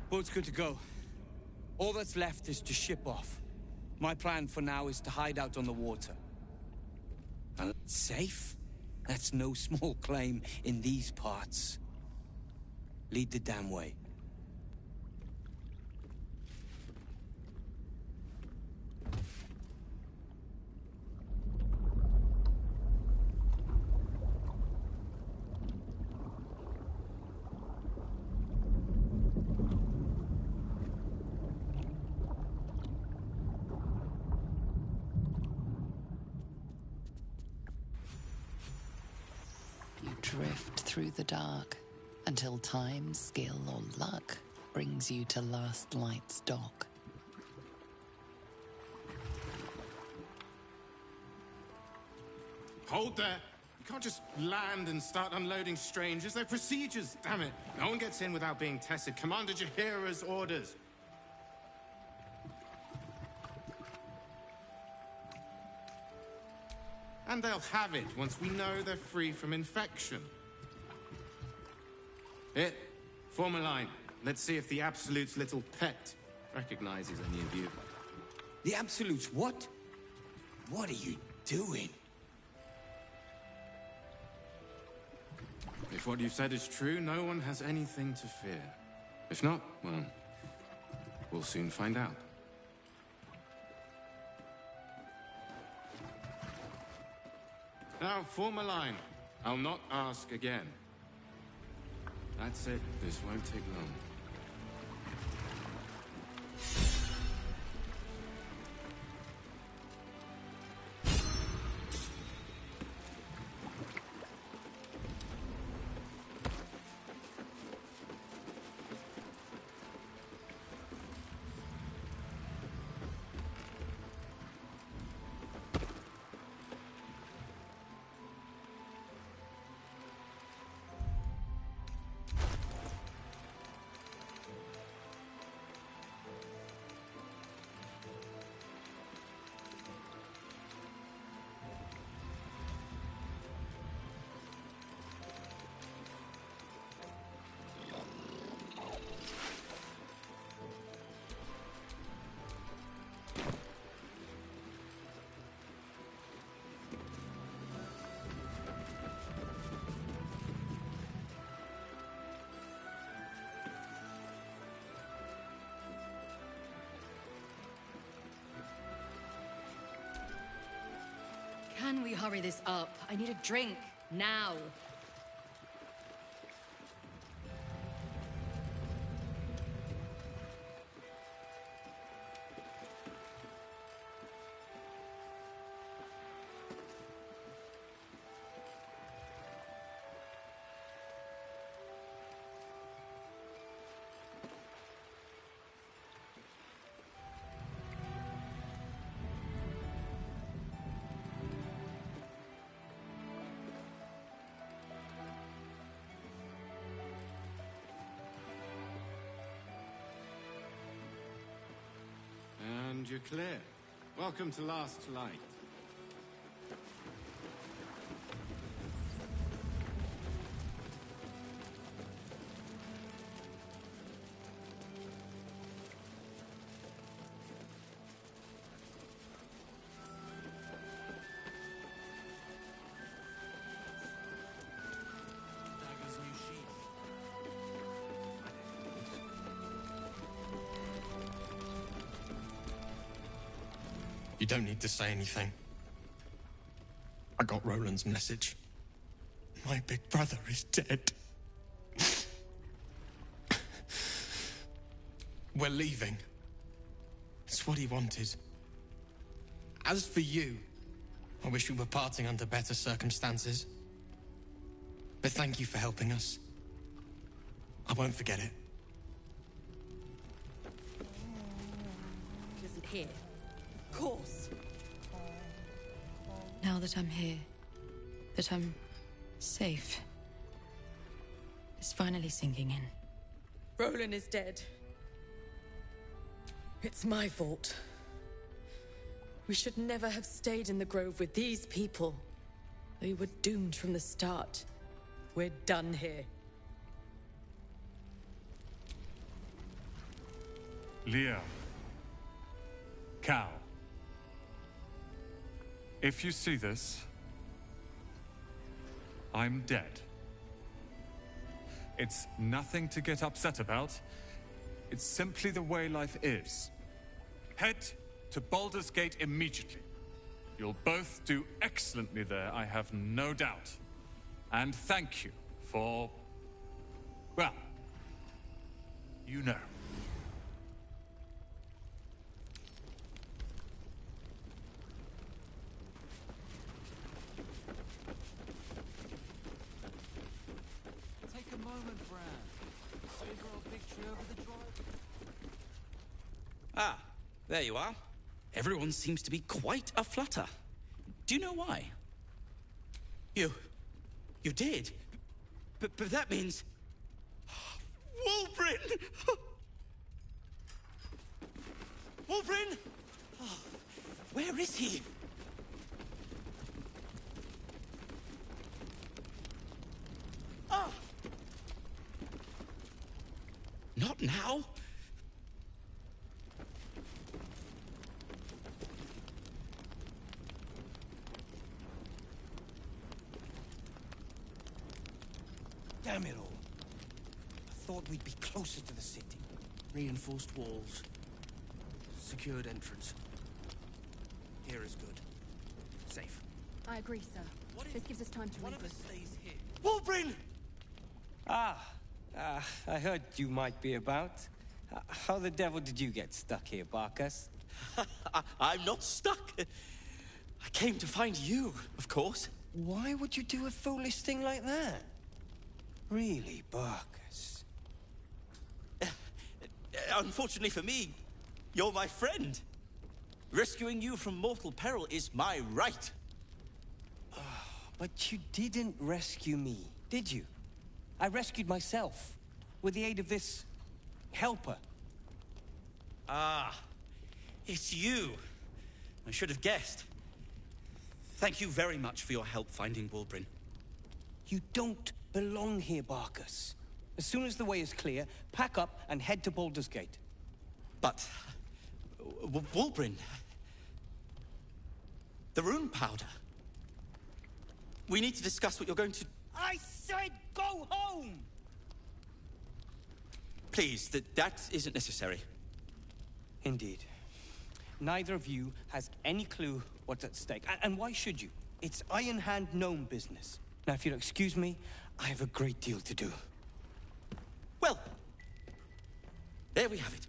Boat's good to go. All that's left is to ship off. My plan for now is to hide out on the water. And safe? That's no small claim in these parts. Lead the damn way. Drift through the dark until time, skill, or luck brings you to Last Light's dock. Hold there! You can't just land and start unloading strangers. They're procedures, damn it! No one gets in without being tested. Commander Jaheira's orders. And they'll have it once we know they're free from infection. Here, form a line. Let's see if the Absolute's little pet recognizes any of you. The Absolutes, what? What are you doing? If what you've said is true, no one has anything to fear. If not, well, we'll soon find out. Now, form a line. I'll not ask again. That's it. This won't take long. Can we hurry this up? I need a drink, now. And you're clear. Welcome to Last Light. You don't need to say anything. I got Roland's message. My big brother is dead. We're leaving. It's what he wanted. As for you, I wish we were parting under better circumstances. But thank you for helping us. I won't forget it. He isn't here. Of course. Now that I'm here, that I'm safe, it's finally sinking in. Roland is dead. It's my fault. We should never have stayed in the grove with these people. They were doomed from the start. We're done here. Leo. Cal. If you see this, I'm dead. It's nothing to get upset about. It's simply the way life is. Head to Baldur's Gate immediately. You'll both do excellently there, I have no doubt. And thank you for... well, you know. Take a moment, Bran. Savor our victory over the drive. Ah, there you are. Everyone seems to be quite aflutter. Do you know why? You did? But that means... Wulbren! Wulbren! Oh, where is he? Ah! Not now. Damn it all. I thought we'd be closer to the city. Reinforced walls. Secured entrance. Here is good. Safe. I agree, sir. This gives us time to regroup. Wulbren! I heard you might be about. How the devil did you get stuck here, Barkas? I'm not stuck. I came to find you, of course. Why would you do a foolish thing like that? Really, Barkas? Unfortunately for me, you're my friend. Rescuing you from mortal peril is my right. But you didn't rescue me, did you? I rescued myself, with the aid of this... helper. Ah, it's you. I should have guessed. Thank you very much for your help finding Wulbren. You don't belong here, Barkas. As soon as the way is clear, pack up and head to Baldur's Gate. But... Wulbren... The rune powder... We need to discuss what you're going to... I said go home! Please, that isn't necessary. Indeed. Neither of you has any clue what's at stake. And why should you? It's Iron Hand gnome business. Now, if you'll excuse me, I have a great deal to do. Well, there we have it.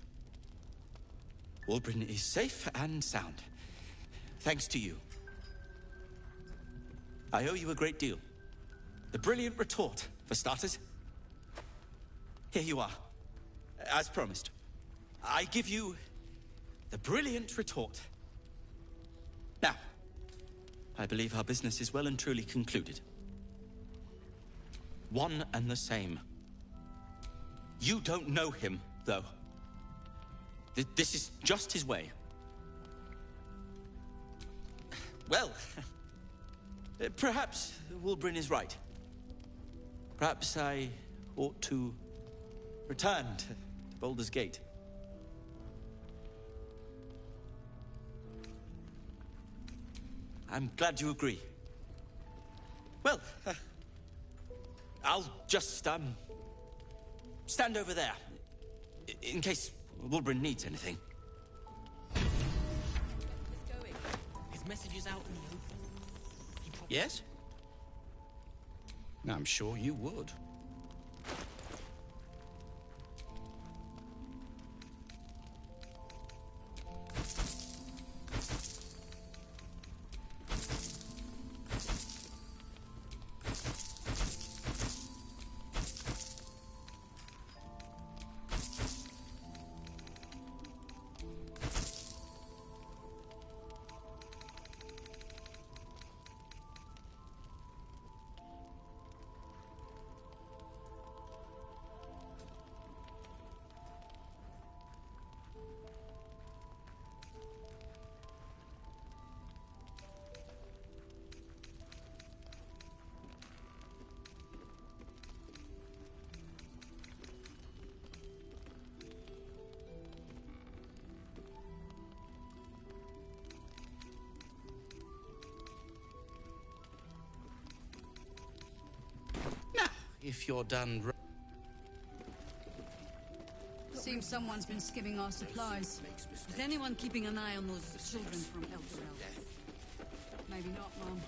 Wulbren is safe and sound. Thanks to you. I owe you a great deal. The brilliant retort, for starters. Here you are. As promised. I give you the brilliant retort. Now, I believe our business is well and truly concluded. One and the same. You don't know him, though. This is just his way. Well, perhaps Wulbren is right. Perhaps I ought to return to Baldur's Gate. I'm glad you agree. Well, I'll just, stand over there, in case Wulbren needs anything. His message is out in the open. Yes? I'm sure you would. if you're done. Seems someone's been skimming our supplies. Is anyone keeping an eye on those children from Eldorel? Maybe not, Mom.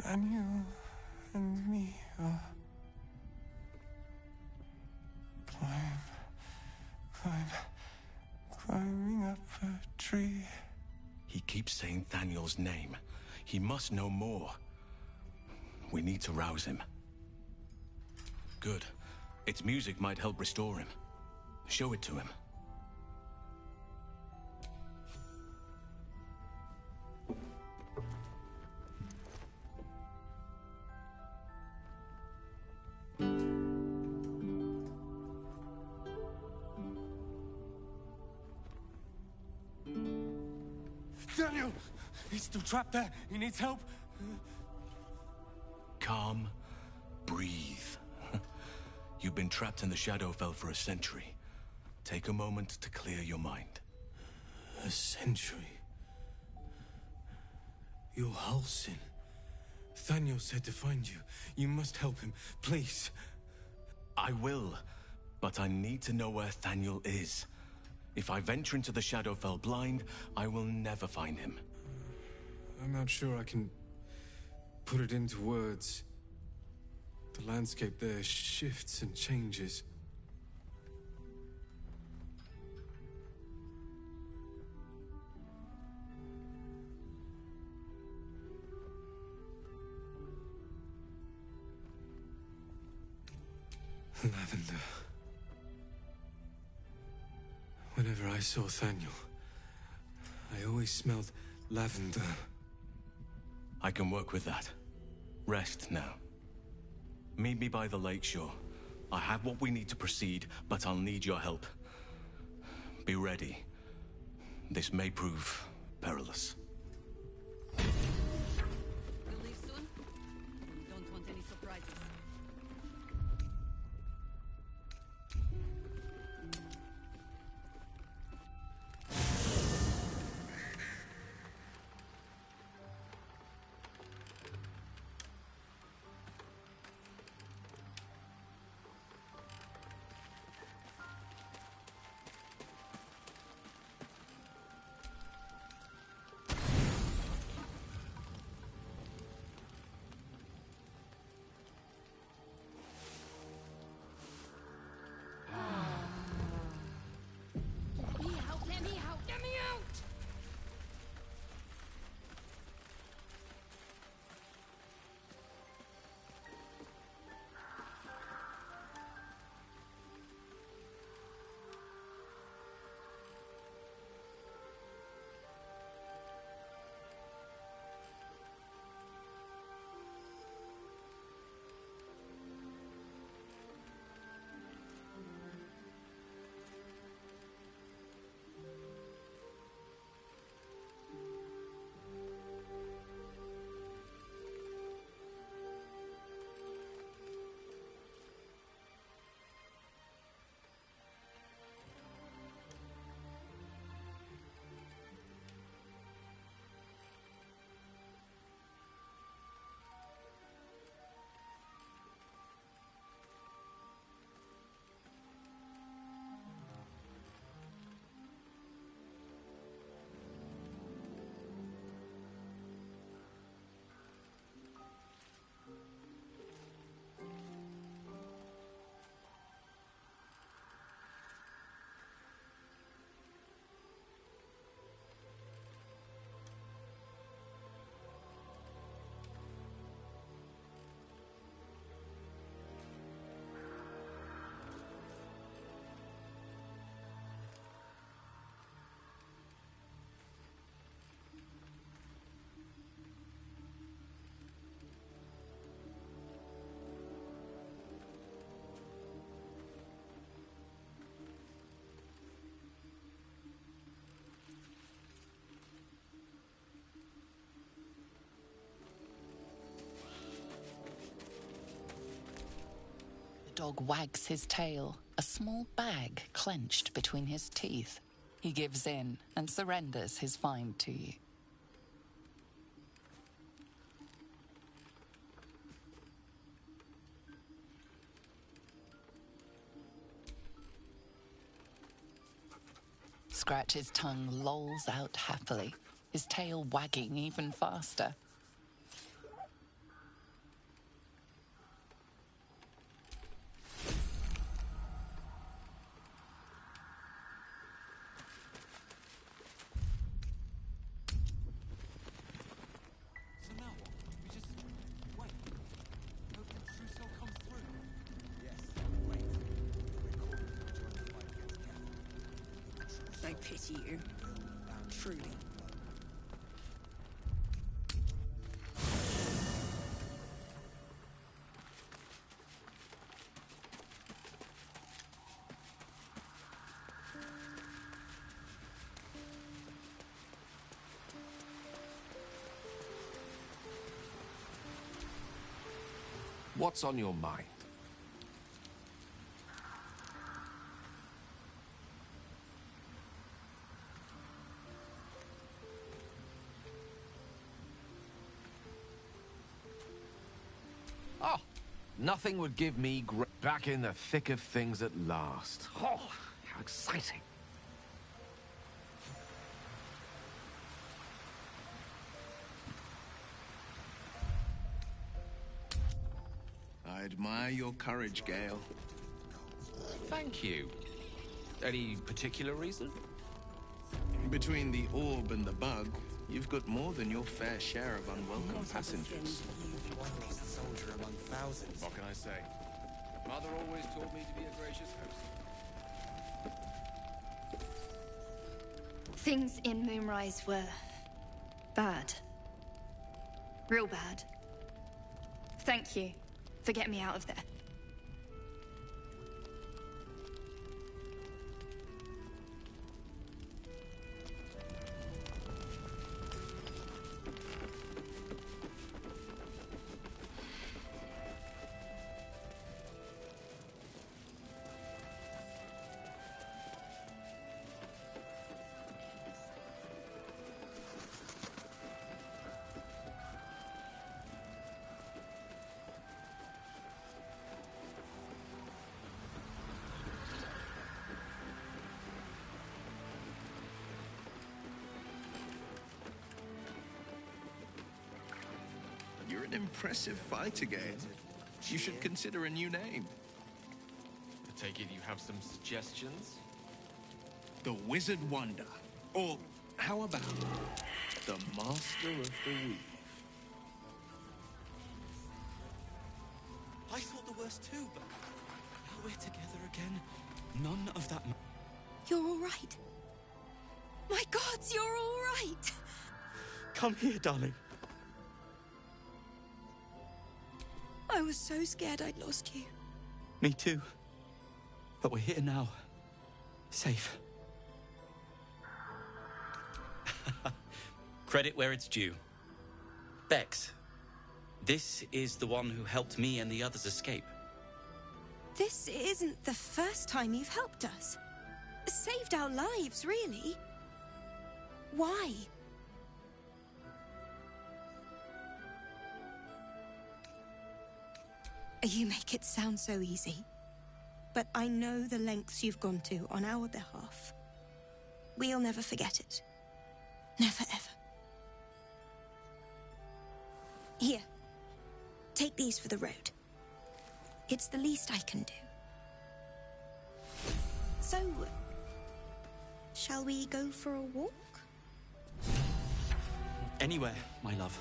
Daniel and me are climbing up a tree. He keeps saying Thaniel's name. He must know more. We need to rouse him. Good. Its music might help restore him. Show it to him. Daniel! He's still trapped there. He needs help. Calm. Breathe. You've been trapped in the Shadowfell for a century. Take a moment to clear your mind. A century? You're Halsin. Thaniel said to find you. You must help him, please. I will, but I need to know where Thaniel is. If I venture into the Shadowfell blind, I will never find him. I'm not sure I can put it into words. The landscape there shifts and changes. Lavender. Whenever I saw Thaniel, I always smelled lavender. I can work with that. Rest now. Meet me by the lakeshore. I have what we need to proceed, but I'll need your help. Be ready. This may prove perilous. You'll leave soon? We don't want any surprises. Let me out! Get me out! The dog wags his tail, a small bag clenched between his teeth. He gives in and surrenders his find to you. Scratch's tongue lolls out happily, his tail wagging even faster. So now what? We just wait. Hope the truth will come through. Yes, wait. We're called to join the fight against Catholic. I pity you. Truly. What's on your mind? Oh, nothing would give me back in the thick of things at last. Oh, how exciting. I admire your courage, Gale. Thank you. Any particular reason? Between the orb and the bug, you've got more than your fair share of unwelcome passengers. One lost soldier among thousands. What can I say? Mother always taught me to be a gracious host. Things in Moonrise were bad. Real bad. Thank you for getting me out of there. You're an impressive fighter, Gale. You should consider a new name. I take it you have some suggestions? The Wizard Wonder. Or how about the Master of the Weave? I thought the worst too, but now we're together again. None of that. You're all right. My gods, you're all right. Come here, darling. I was so scared I'd lost you. Me too. But we're here now. Safe. Credit where it's due. Bex, this is the one who helped me and the others escape. This isn't the first time you've helped us. Saved our lives, really. Why? You make it sound so easy. But I know the lengths you've gone to on our behalf. We'll never forget it. Never, ever. Here. Take these for the road. It's the least I can do. So, shall we go for a walk? Anywhere, my love.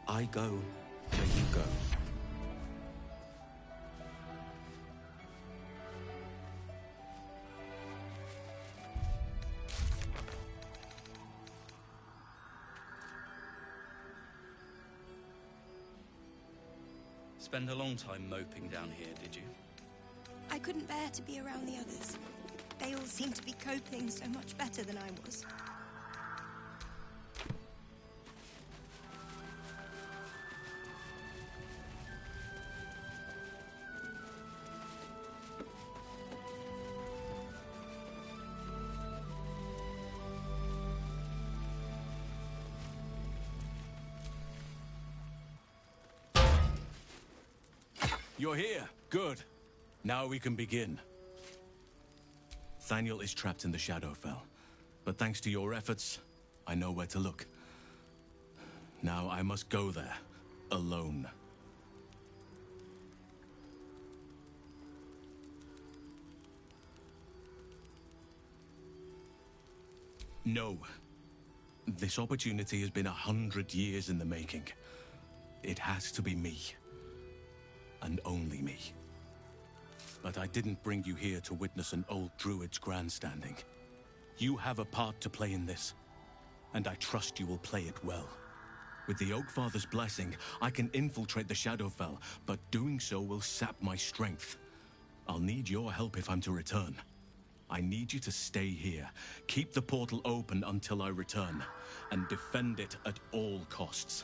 I go where you go. Spend a long time moping down here, did you? I couldn't bear to be around the others. They all seemed to be coping so much better than I was. You're here. Good. Now we can begin. Thaniel is trapped in the Shadowfell, but thanks to your efforts, I know where to look. Now I must go there, alone. No. This opportunity has been 100 years in the making. It has to be me. And only me. But I didn't bring you here to witness an old druid's grandstanding. You have a part to play in this, and I trust you will play it well. With the Oakfather's blessing, I can infiltrate the Shadowfell, but doing so will sap my strength. I'll need your help if I'm to return. I need you to stay here, keep the portal open until I return, and defend it at all costs.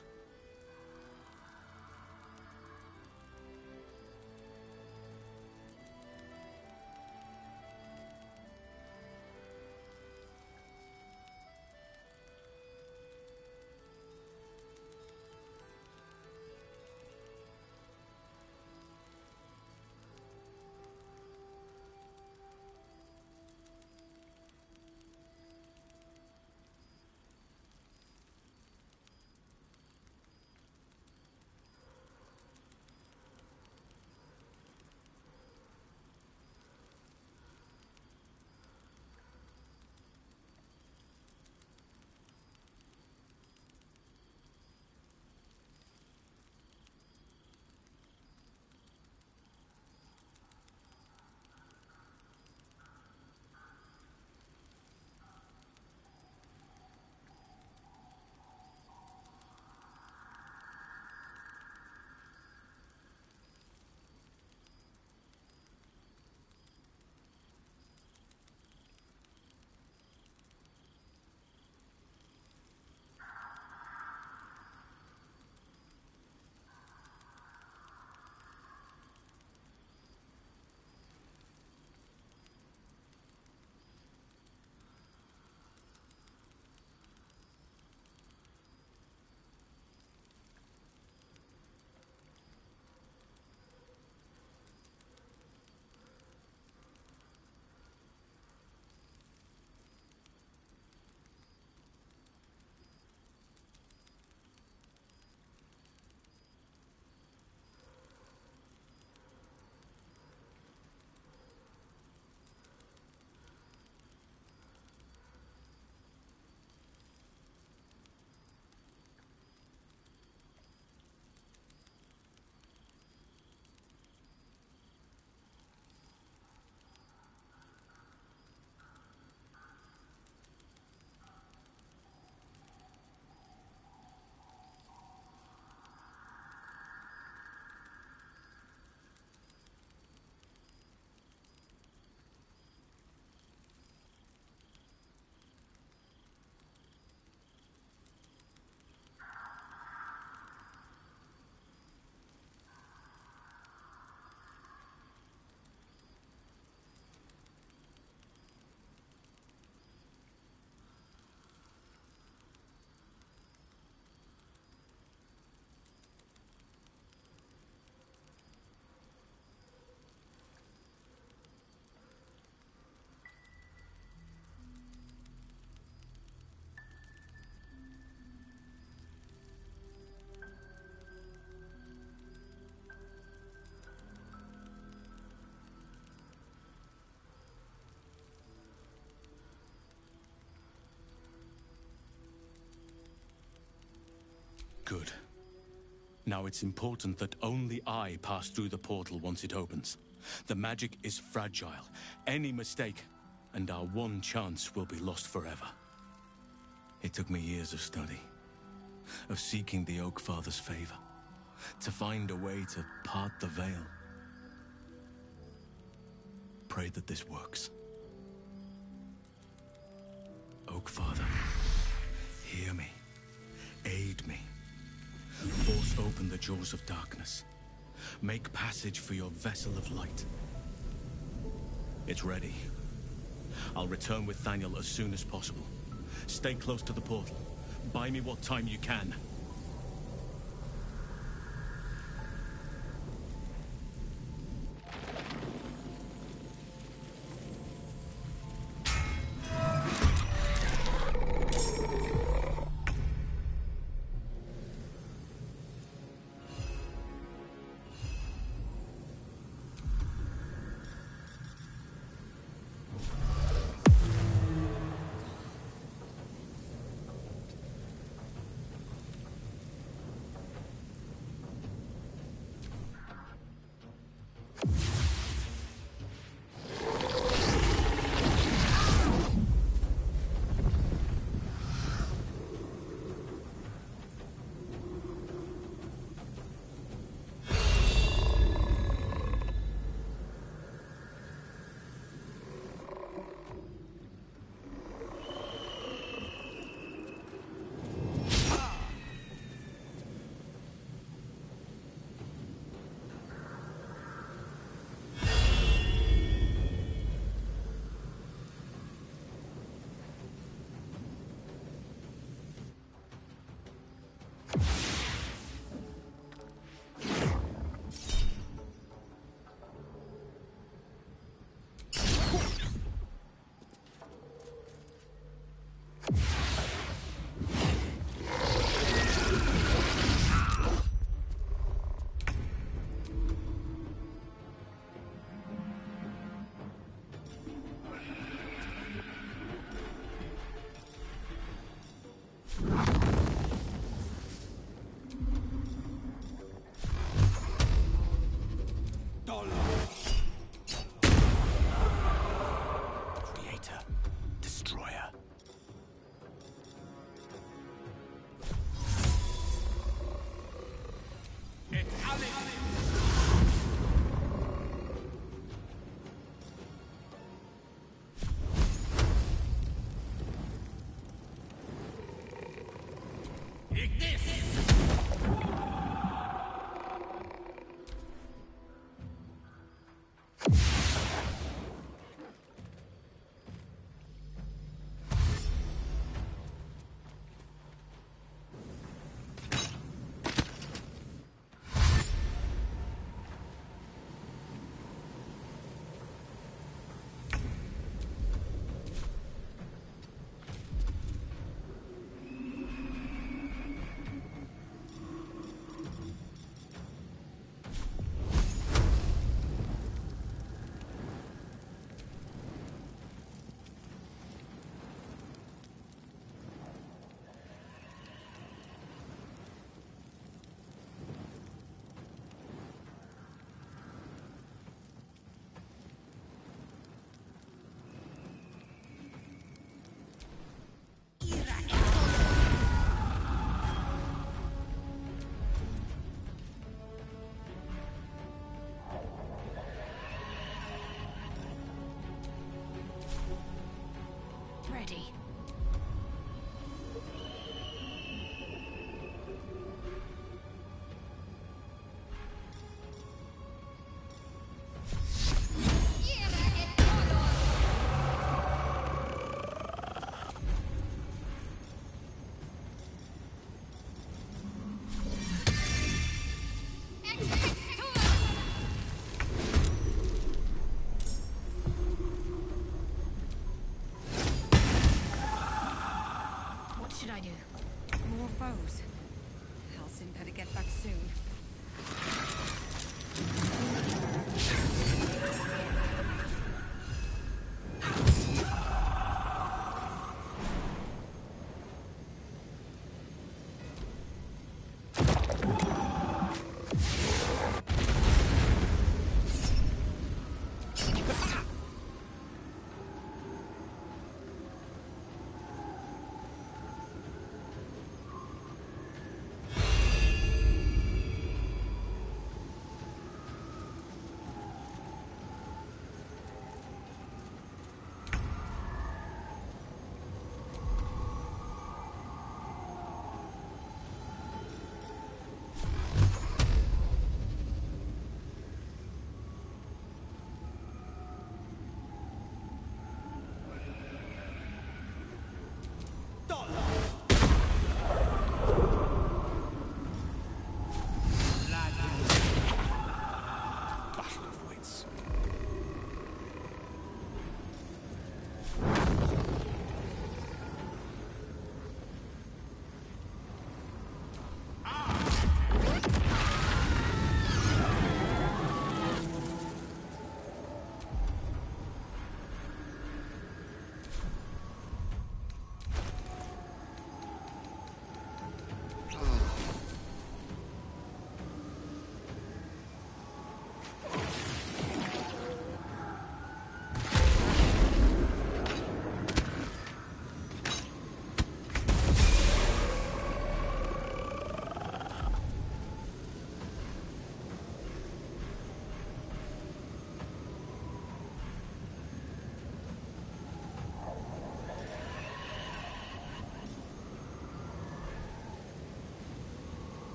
Good. Now it's important that only I pass through the portal once it opens. The magic is fragile. Any mistake, and our one chance will be lost forever. It took me years of study, of seeking the Oakfather's favor, to find a way to part the veil. Pray that this works. Oakfather, hear me. Aid me. Force open the jaws of darkness. Make passage for your vessel of light. It's ready. I'll return with Thaniel as soon as possible. Stay close to the portal. Buy me what time you can.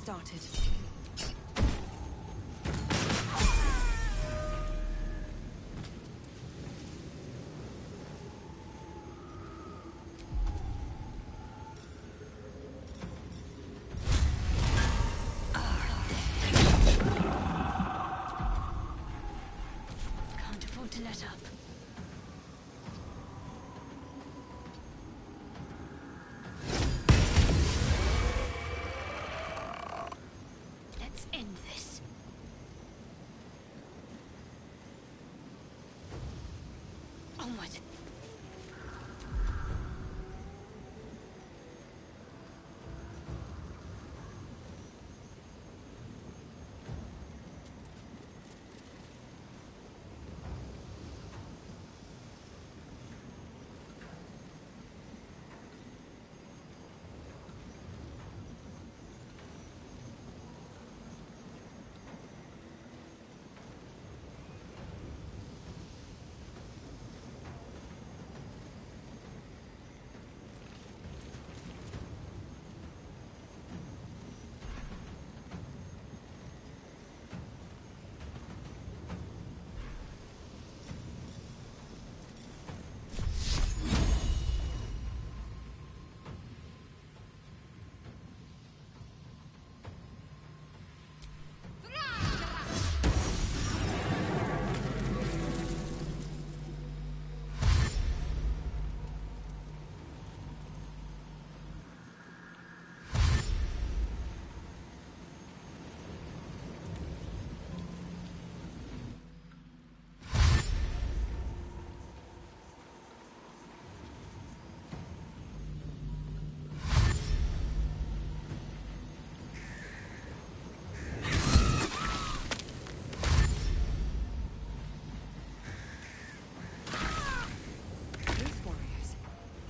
started. Can't afford to let up. Let's end this. Onward.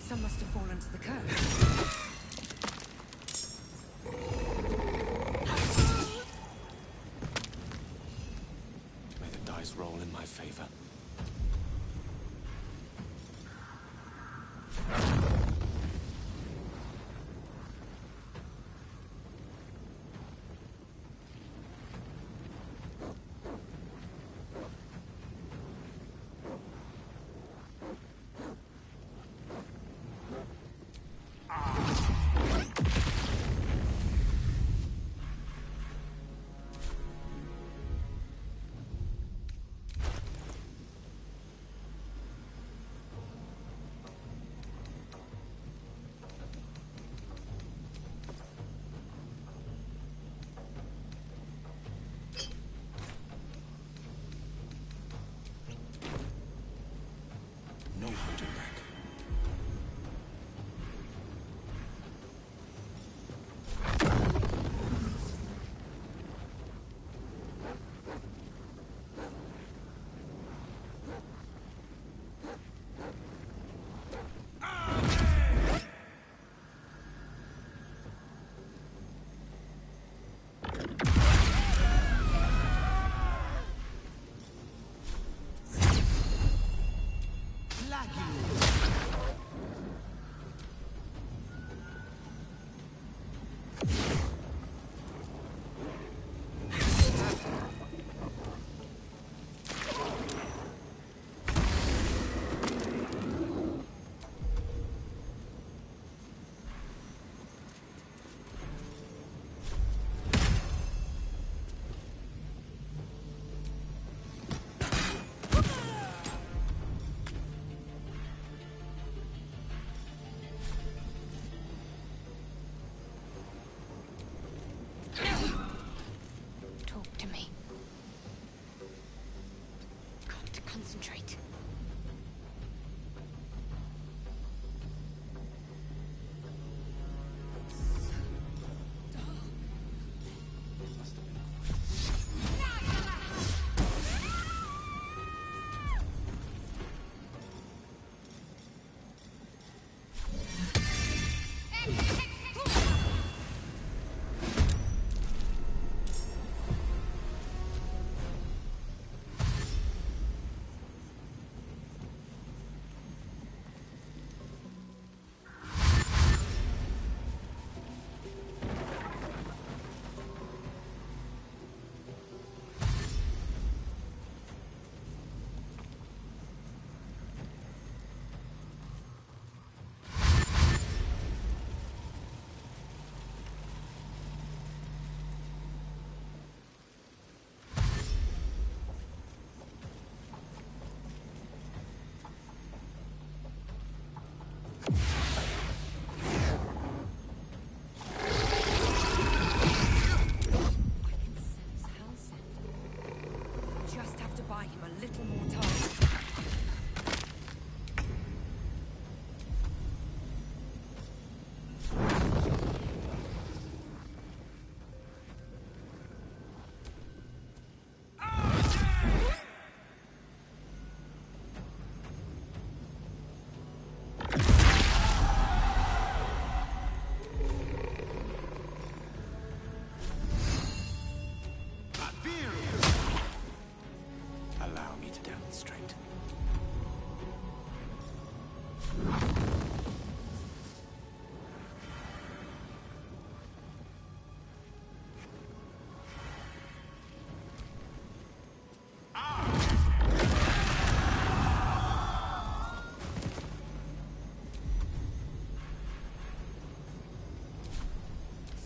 Some must have fallen to the curse. May the dice roll in my favor. No holding back.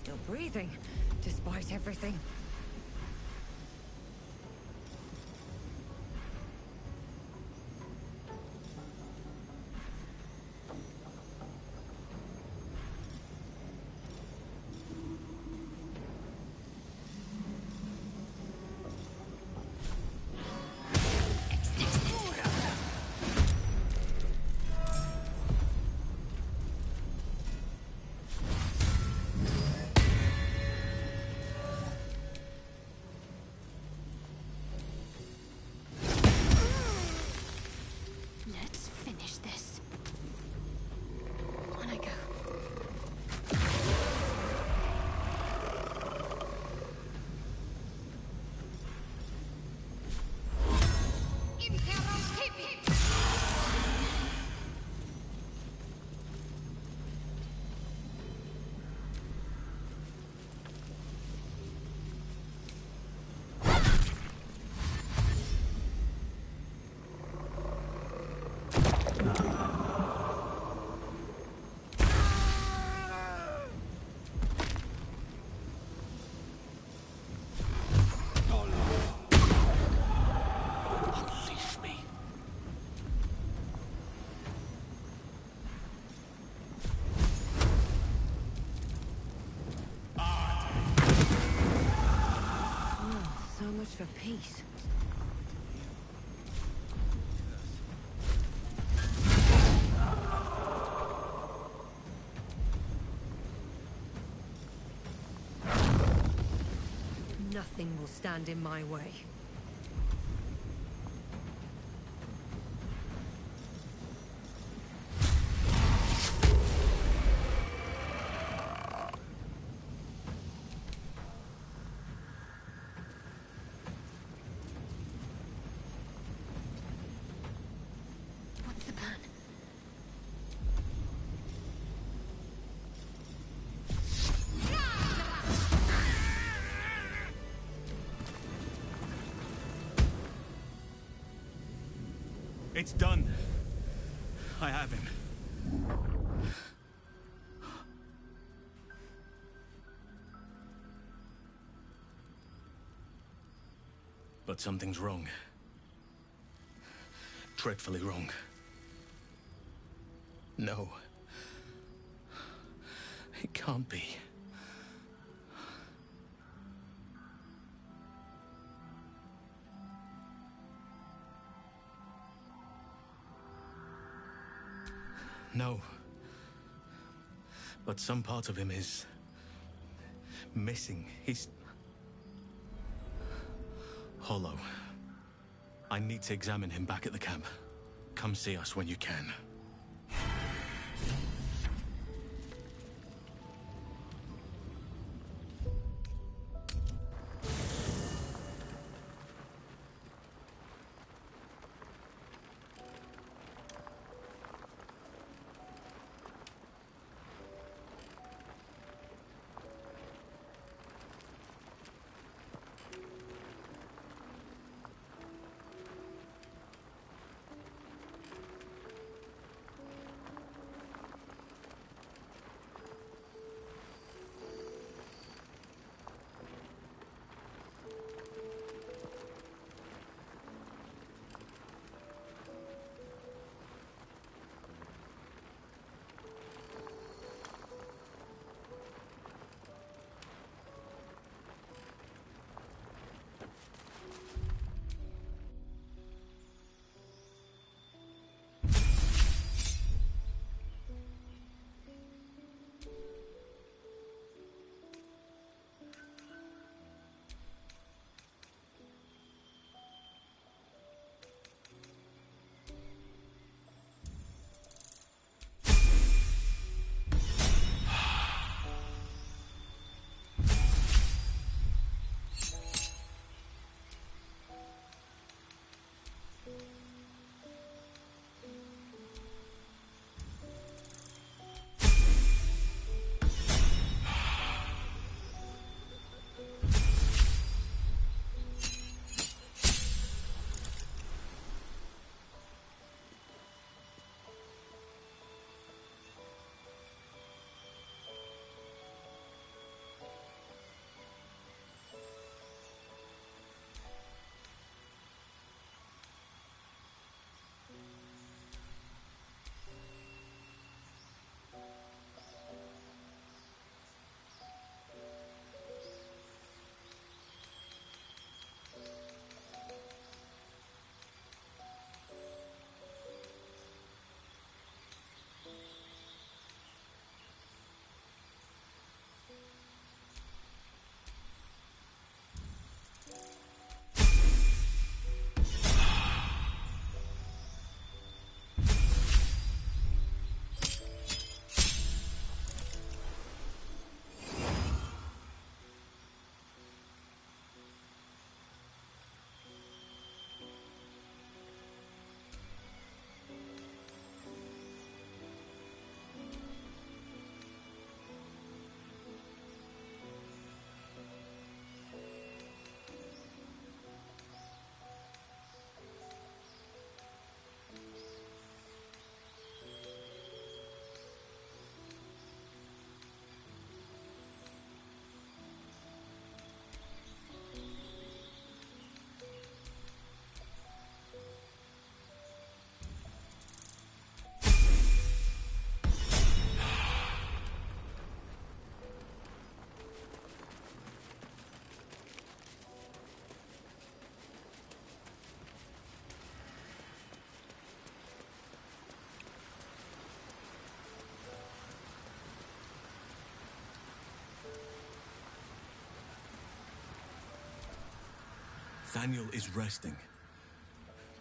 Still breathing, despite everything. Let's finish this. On I go. So much for peace. Nothing will stand in my way. What's the plan? It's done. I have him. But something's wrong. Dreadfully wrong. No. It can't be. No. But some part of him is missing. He's hollow. I need to examine him back at the camp. Come see us when you can. Thaniel is resting,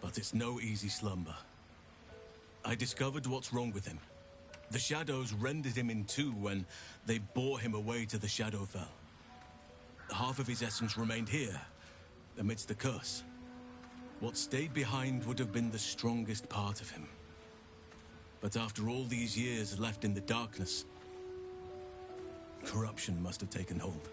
but it's no easy slumber. I discovered what's wrong with him. The shadows rendered him in two when they bore him away to the Shadowfell. Half of his essence remained here, amidst the curse. What stayed behind would have been the strongest part of him. But after all these years left in the darkness, corruption must have taken hold.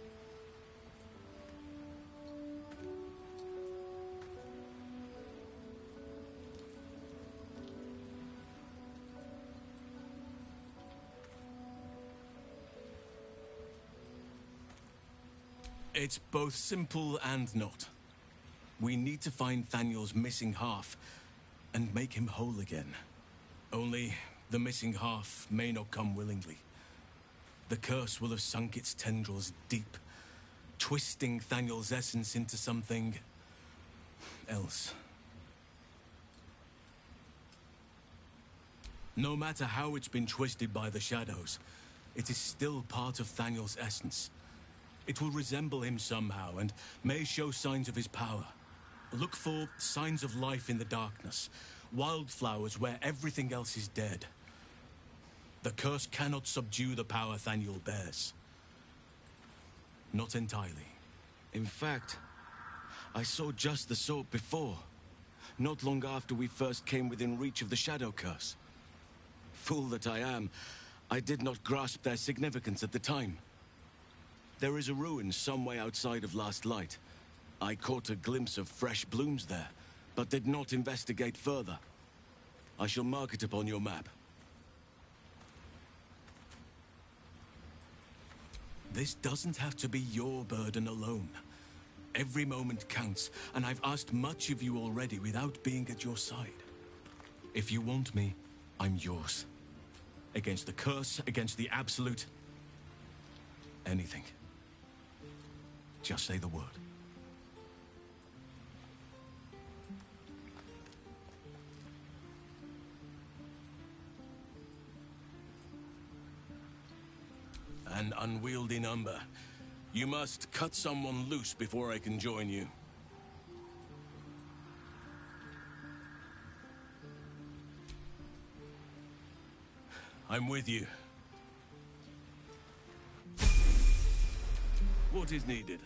It's both simple and not. We need to find Thaniel's missing half and make him whole again. Only the missing half may not come willingly. The curse will have sunk its tendrils deep, twisting Thaniel's essence into something else. No matter how it's been twisted by the shadows, it is still part of Thaniel's essence. It will resemble him somehow and may show signs of his power. Look for signs of life in the darkness, wildflowers where everything else is dead. The curse cannot subdue the power Thaniel bears. Not entirely. In fact, I saw just the sort before, not long after we first came within reach of the Shadow Curse. Fool that I am, I did not grasp their significance at the time. There is a ruin some way outside of Last Light. I caught a glimpse of fresh blooms there, but did not investigate further. I shall mark it upon your map. This doesn't have to be your burden alone. Every moment counts, and I've asked much of you already without being at your side. If you want me, I'm yours. Against the curse, against the Absolute. Anything. Just say the word. An unwieldy number. You must cut someone loose before I can join you. I'm with you. What is needed?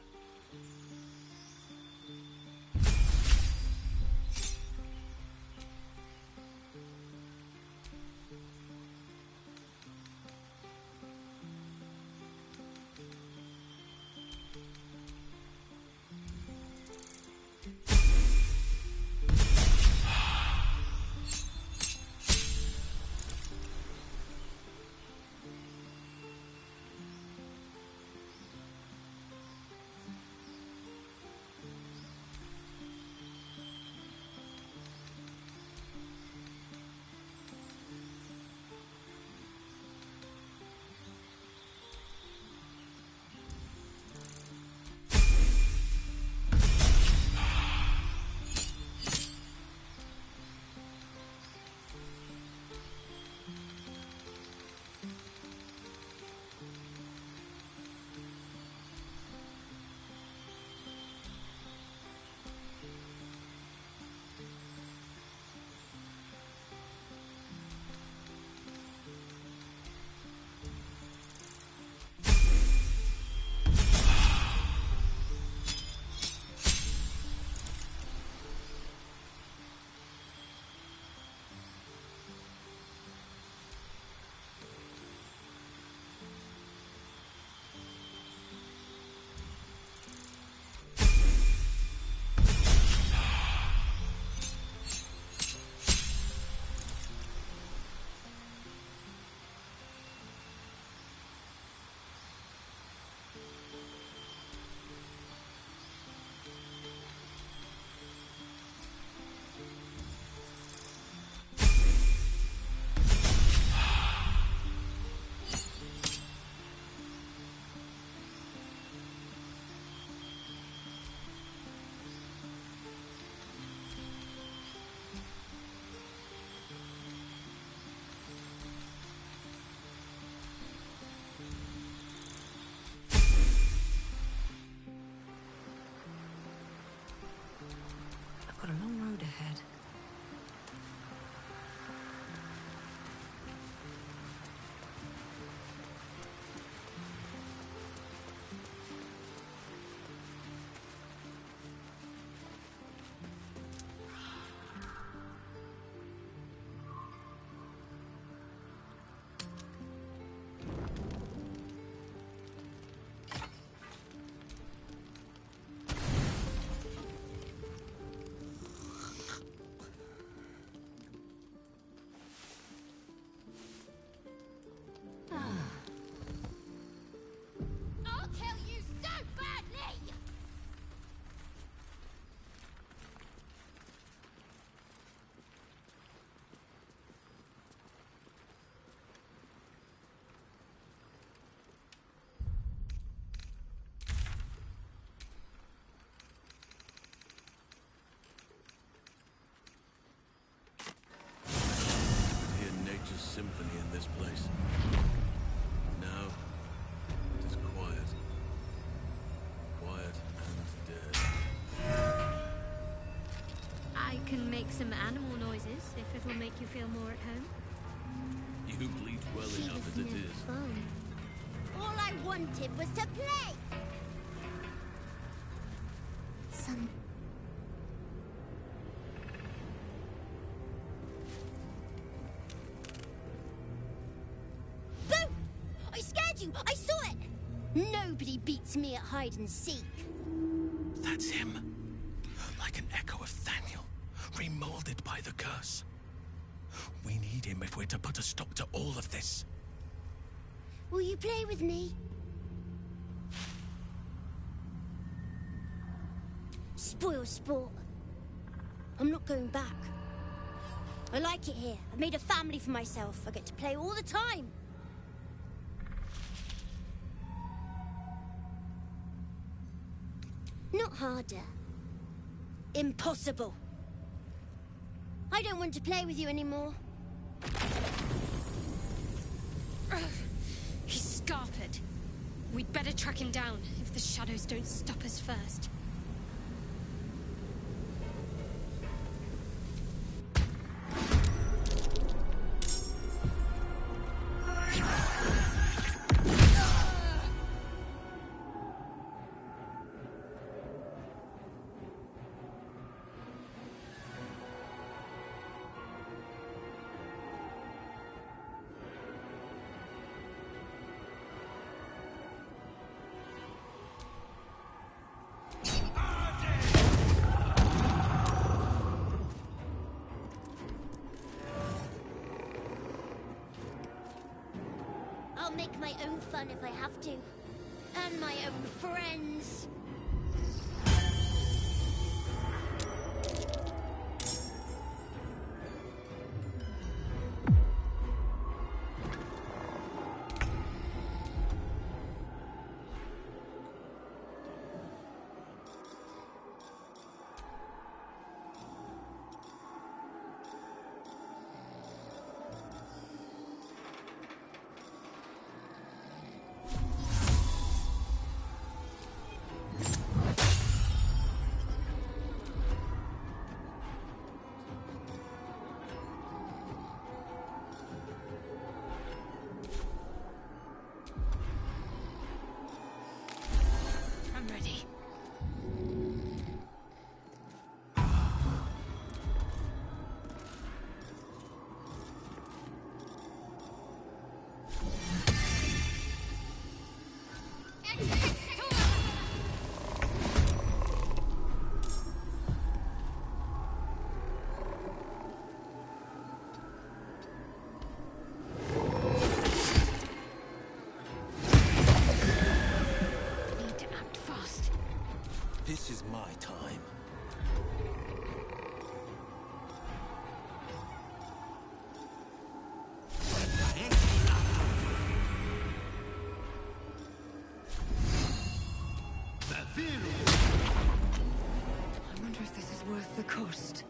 make some animal noises if it'll make you feel more at home. You bleed well She enough was as it never is. fun. All I wanted was to play! Some... Boo! I scared you! I saw it! Nobody beats me at hide and seek. That's him. Like an echo of Thaniel, remolded by the curse. We need him if we're to put a stop to all of this. Will you play with me? Spoil sport. I'm not going back. I like it here. I've made a family for myself. I get to play all the time. Not harder. Impossible. I don't want to play with you anymore. He's scarpered. We'd better track him down if the shadows don't stop us first. I'll make my own fun if I have to. And my own friends. I'm ready. Need to act fast. This is my time. I wonder if this is worth the cost.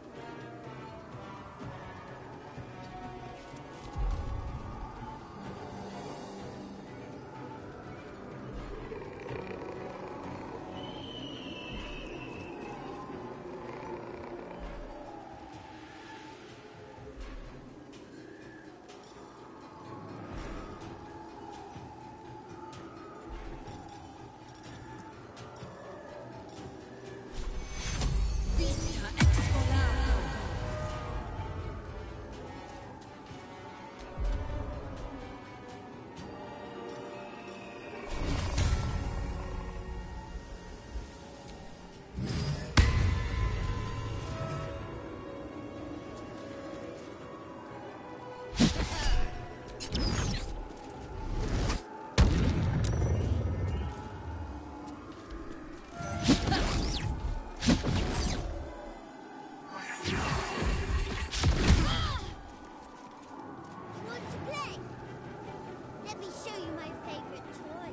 Want to play? Let me show you my favorite toy.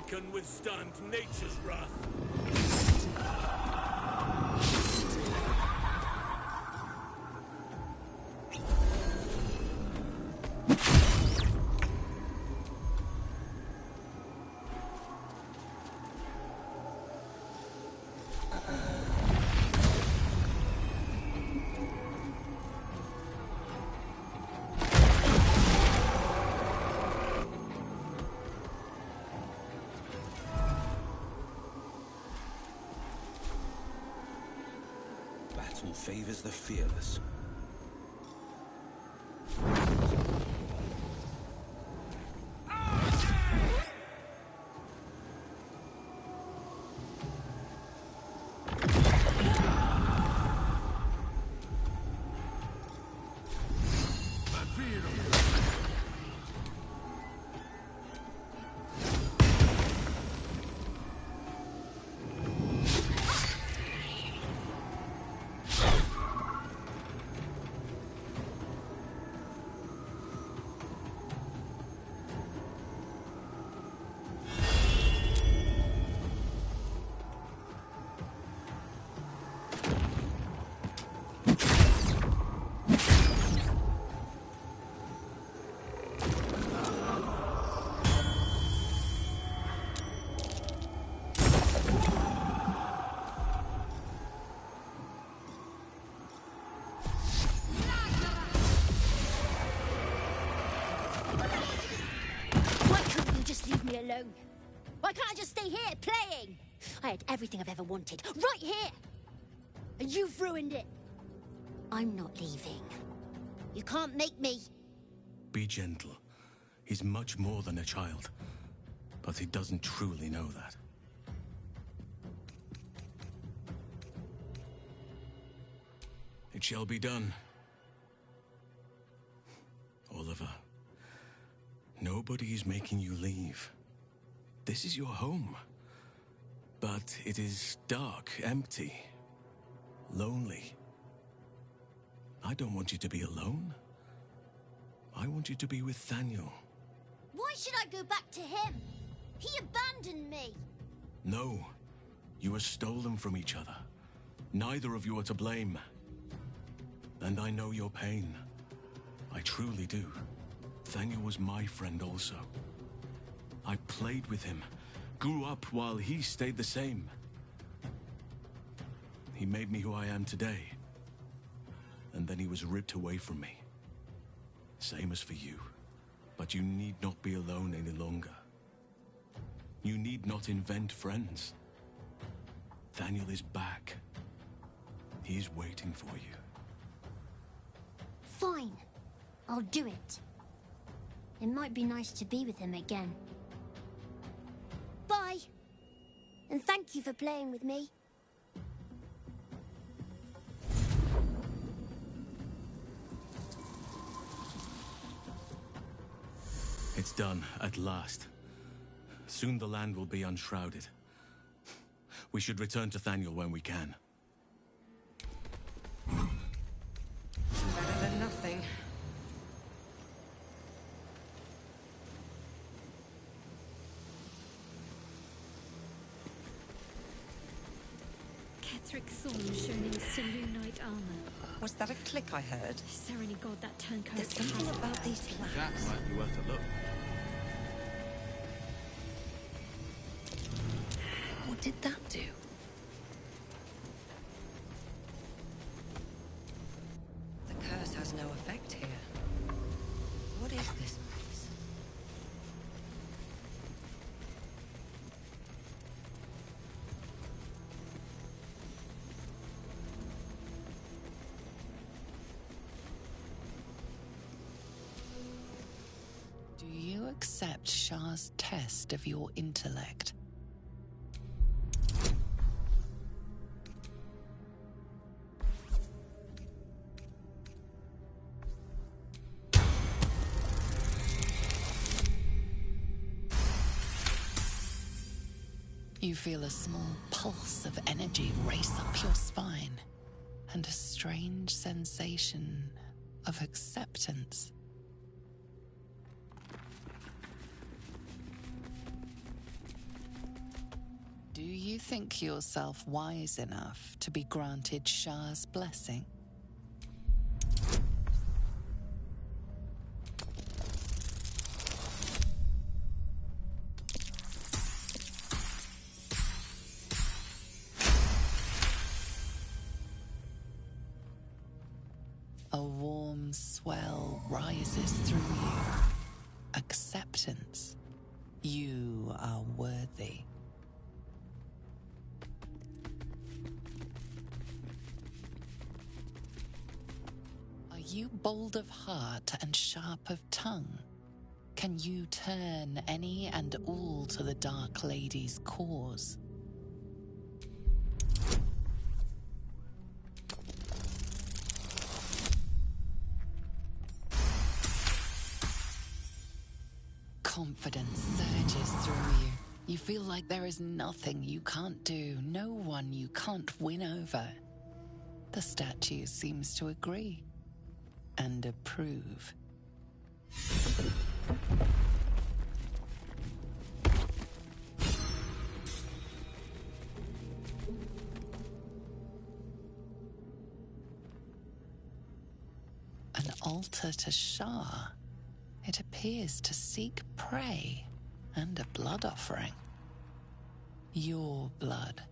Can withstand nature's wrath. Battle favors the fearless. Alone. Why can't I just stay here, playing? I had everything I've ever wanted, right here! And you've ruined it. I'm not leaving. You can't make me. Be gentle. He's much more than a child. But he doesn't truly know that. It shall be done. Oliver, nobody is making you leave. This is your home. But it is dark, empty, lonely. I don't want you to be alone. I want you to be with Thaniel. Why should I go back to him? He abandoned me. No. You were stolen from each other. Neither of you are to blame. And I know your pain. I truly do. Thaniel was my friend also. I played with him, grew up while he stayed the same. He made me who I am today. And then he was ripped away from me. Same as for you. But you need not be alone any longer. You need not invent friends. Thaniel is back. He's waiting for you. Fine. I'll do it. It might be nice to be with him again. Bye. And thank you for playing with me. It's done, at last. Soon the land will be unshrouded. We should return to Thaniel when we can. Better than nothing. Etheric thorn shown in Selûnite armor. Was that a click I heard? Is there any god that turned There's something about these flags. That might be worth a look. What did that do? The curse has no effect here. What is this place? Do you accept Shah's test of your intellect? You feel a small pulse of energy race up your spine, and a strange sensation of acceptance. Do you think yourself wise enough to be granted Shah's blessing? A warm swell rises through you. Acceptance. You are worthy. Are you bold of heart and sharp of tongue? Can you turn any and all to the Dark Lady's cause? Confidence surges through you. You feel like there is nothing you can't do, no one you can't win over. The statue seems to agree and approve. An altar to Shah. It appears to seek prey and a blood offering. Your blood.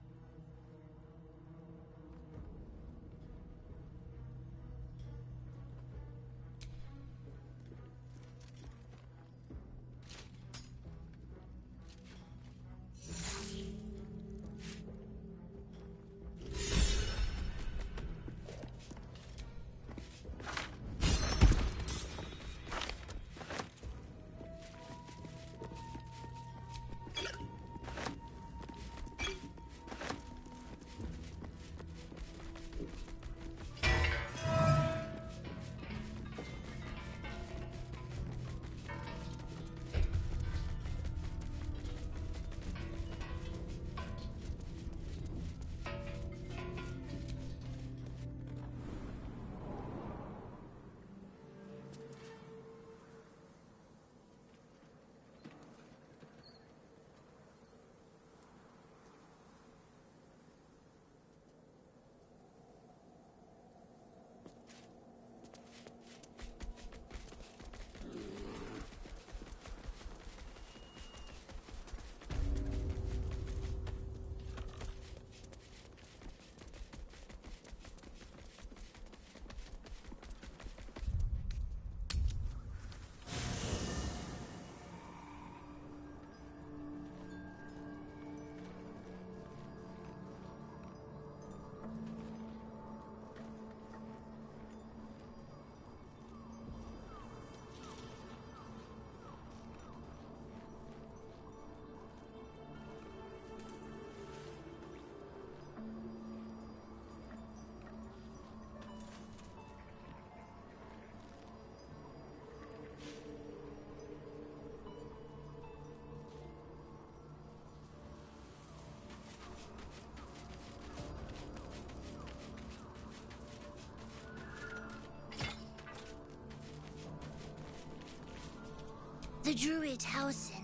The druid Halsin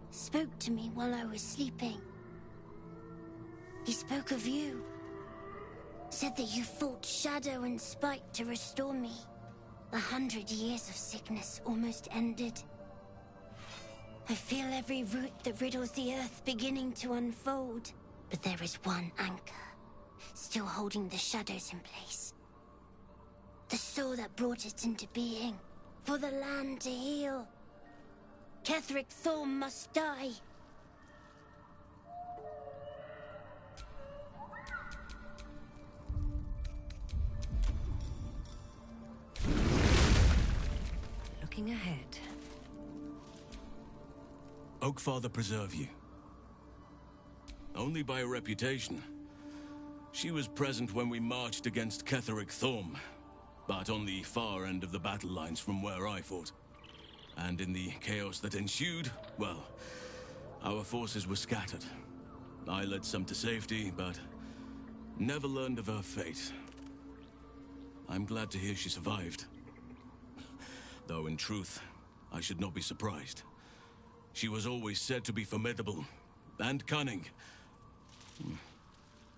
spoke to me while I was sleeping. He spoke of you. said that you fought shadow and spite to restore me. 100 years of sickness almost ended. I feel every root that riddles the earth beginning to unfold. But there is one anchor, still holding the shadows in place. The soul that brought it into being, for the land to heal. Ketheric Thorm must die. Looking ahead. Oakfather preserve you. Only by a reputation. She was present when we marched against Ketheric Thorm, but on the far end of the battle lines from where I fought. And in the chaos that ensued, well, our forces were scattered. I led some to safety, but never learned of her fate. I'm glad to hear she survived. Though in truth, I should not be surprised. She was always said to be formidable and cunning.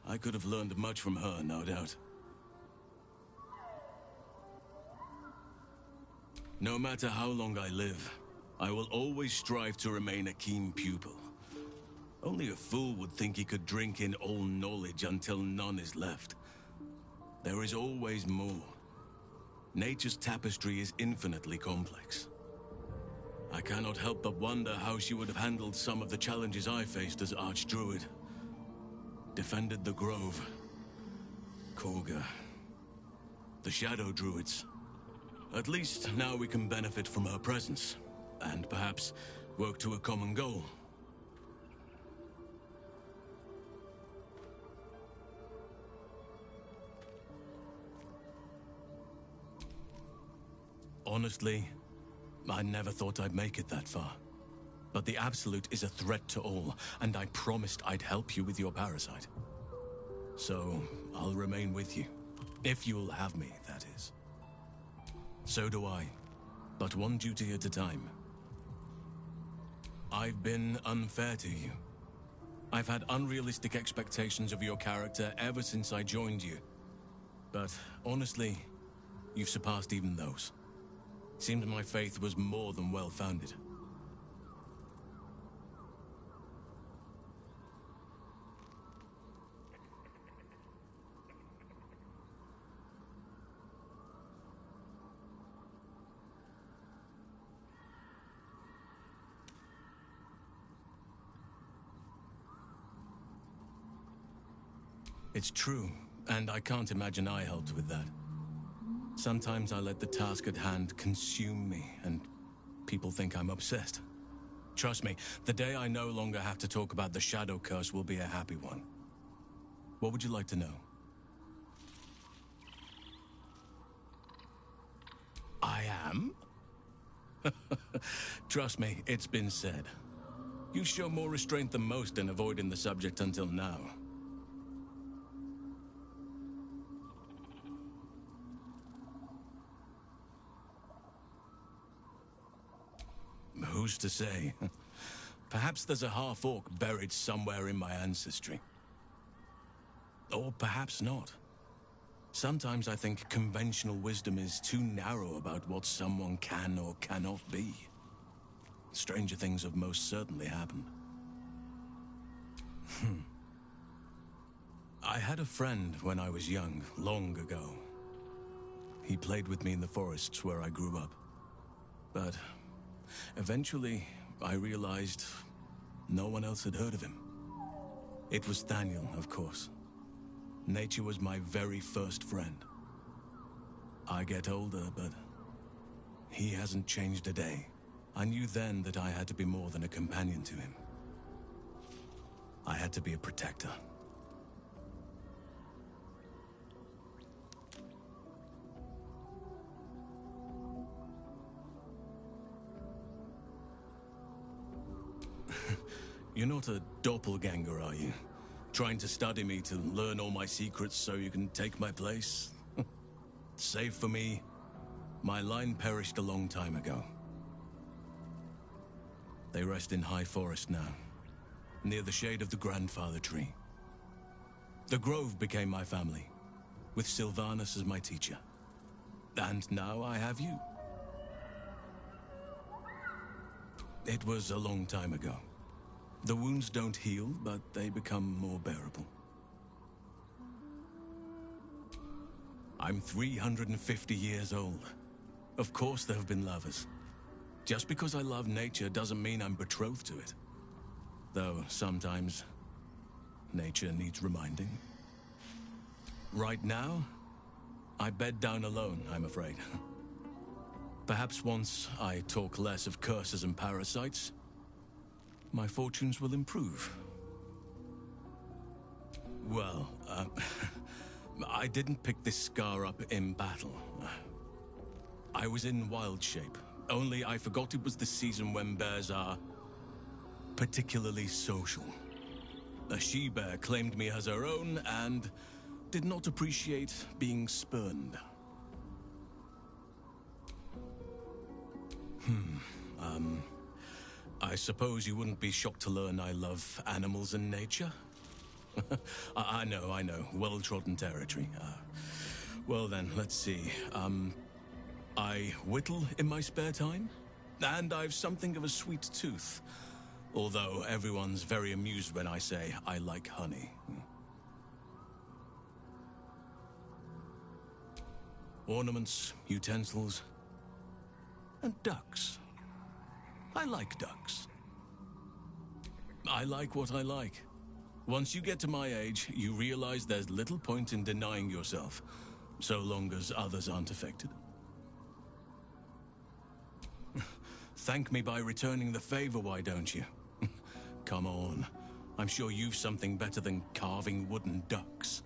I could have learned much from her, no doubt. No matter how long I live, I will always strive to remain a keen pupil. Only a fool would think he could drink in all knowledge until none is left. There is always more. Nature's tapestry is infinitely complex. I cannot help but wonder how she would have handled some of the challenges I faced as Archdruid. Defended the Grove, Korga, the Shadow Druids. At least now we can benefit from her presence, and perhaps work to a common goal. Honestly, I never thought I'd make it that far. But the Absolute is a threat to all, and I promised I'd help you with your parasite. So, I'll remain with you. If you'll have me, that is. So do I. But one duty at a time. I've been unfair to you. I've had unrealistic expectations of your character ever since I joined you. But honestly, you've surpassed even those. Seems my faith was more than well-founded. It's true, and I can't imagine I helped with that. Sometimes I let the task at hand consume me, and people think I'm obsessed. Trust me, the day I no longer have to talk about the Shadow Curse will be a happy one. What would you like to know? I am? Trust me, it's been said. You show more restraint than most in avoiding the subject until now. Who's to say? Perhaps there's a half-orc buried somewhere in my ancestry. Or perhaps not. Sometimes I think conventional wisdom is too narrow about what someone can or cannot be. Stranger things have most certainly happened. I had a friend when I was young, long ago. He played with me in the forests where I grew up. But eventually, I realized no one else had heard of him. It was Thaniel, of course. Nature was my very first friend. I get older, but he hasn't changed a day. I knew then that I had to be more than a companion to him. I had to be a protector. You're not a doppelganger, are you? Trying to study me to learn all my secrets so you can take my place? Save for me, my line perished a long time ago. They rest in High Forest now, near the shade of the grandfather tree. The Grove became my family, with Sylvanus as my teacher. And now I have you. It was a long time ago. The wounds don't heal, but they become more bearable. I'm 350 years old. Of course there have been lovers. Just because I love nature doesn't mean I'm betrothed to it. Though sometimes nature needs reminding. Right now, I bed down alone, I'm afraid. Perhaps once I talk less of curses and parasites, my fortunes will improve. Well, I didn't pick this scar up in battle. I was in wild shape, only I forgot it was the season when bears are particularly social. A she-bear claimed me as her own and did not appreciate being spurned. I suppose you wouldn't be shocked to learn I love animals and nature? I know. Well-trodden territory. Well then, let's see. I whittle in my spare time, and I've something of a sweet tooth. Although everyone's very amused when I say I like honey. Ornaments, utensils, and ducks. I like ducks. I like what I like. Once you get to my age, you realize there's little point in denying yourself, so long as others aren't affected. Thank me by returning the favor, why don't you? Come on. I'm sure you've something better than carving wooden ducks.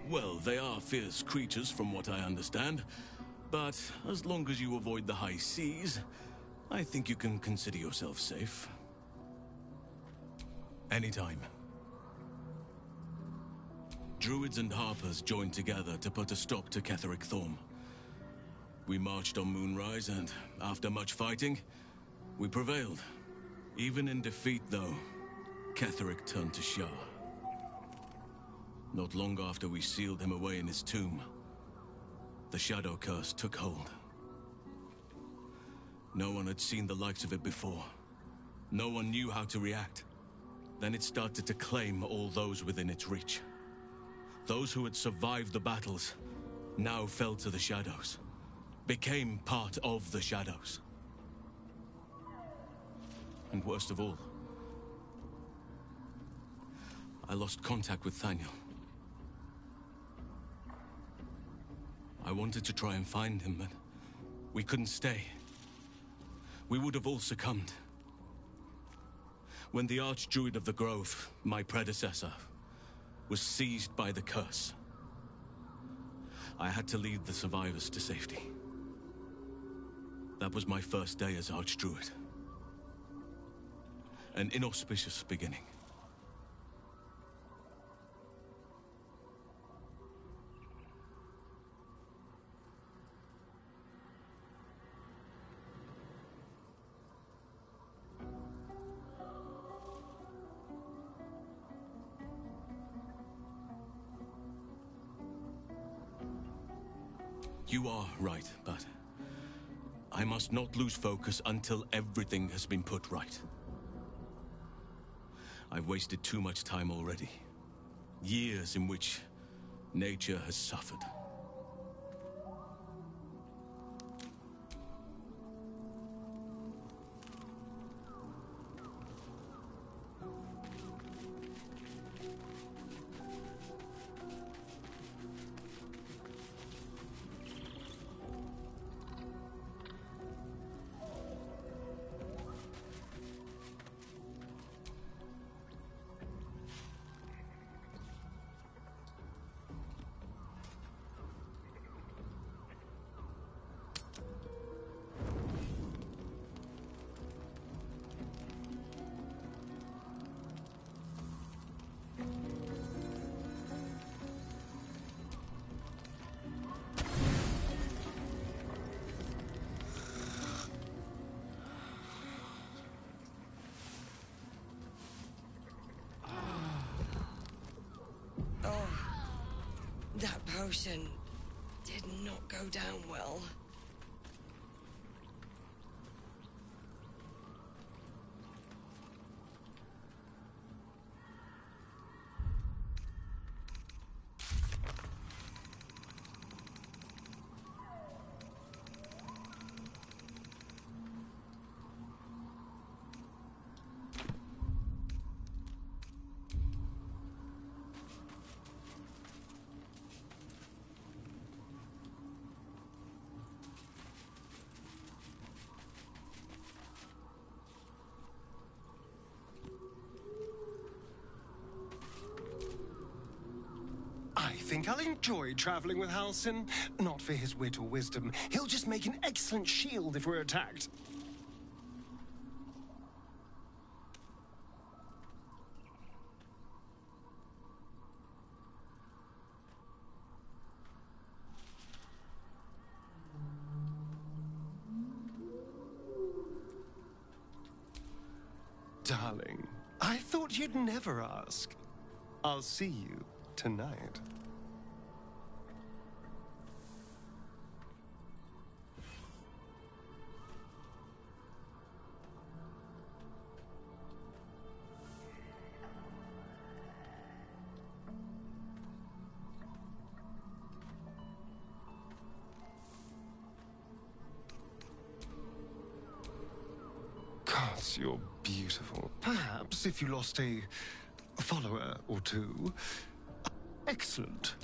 Well, they are fierce creatures from what I understand, but as long as you avoid the high seas, I think you can consider yourself safe. Anytime. Druids and Harpers joined together to put a stop to Ketheric Thorm. We marched on Moonrise, and after much fighting, we prevailed. Even in defeat, though, Ketheric turned to Shah. Not long after we sealed him away in his tomb, the Shadow Curse took hold. No one had seen the likes of it before. No one knew how to react. Then it started to claim all those within its reach. Those who had survived the battles now fell to the shadows, became part of the shadows. And worst of all, I lost contact with Thaniel. I wanted to try and find him, but we couldn't stay. We would have all succumbed. When the Archdruid of the Grove, my predecessor, was seized by the curse, I had to lead the survivors to safety. That was my first day as Archdruid. An inauspicious beginning. You are right, but I must not lose focus until everything has been put right. I've wasted too much time already. Years in which nature has suffered. That potion did not go down well. I think I'll enjoy traveling with Halsin. Not for his wit or wisdom. He'll just make an excellent shield if we're attacked. Darling, I thought you'd never ask. I'll see you tonight. Gods, you're beautiful. Perhaps if you lost a follower or two. Excellent.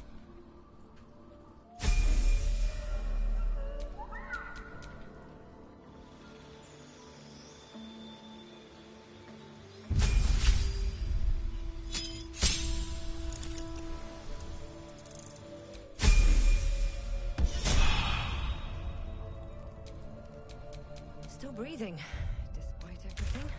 Still breathing, despite everything.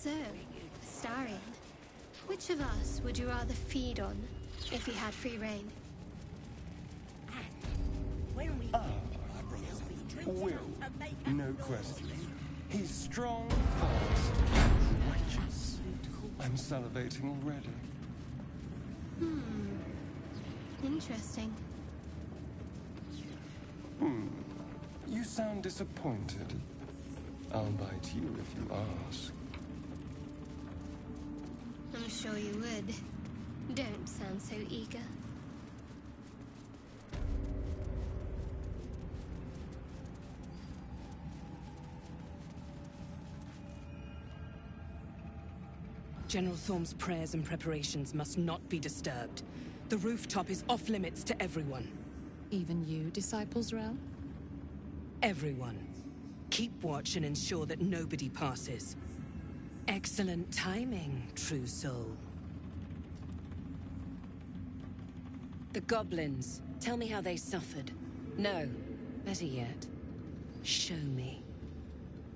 So, Starion, which of us would you rather feed on if you had free reign? Will, no question. He's strong, fast, and righteous. I'm salivating already. Interesting. You sound disappointed. I'll bite you if you ask. I'm sure you would. Don't sound so eager. General Thorm's prayers and preparations must not be disturbed. The rooftop is off limits to everyone. Even you, Disciples Realm? Everyone. Keep watch and ensure that nobody passes. Excellent timing, true soul. The goblins. Tell me how they suffered. No, better yet, show me.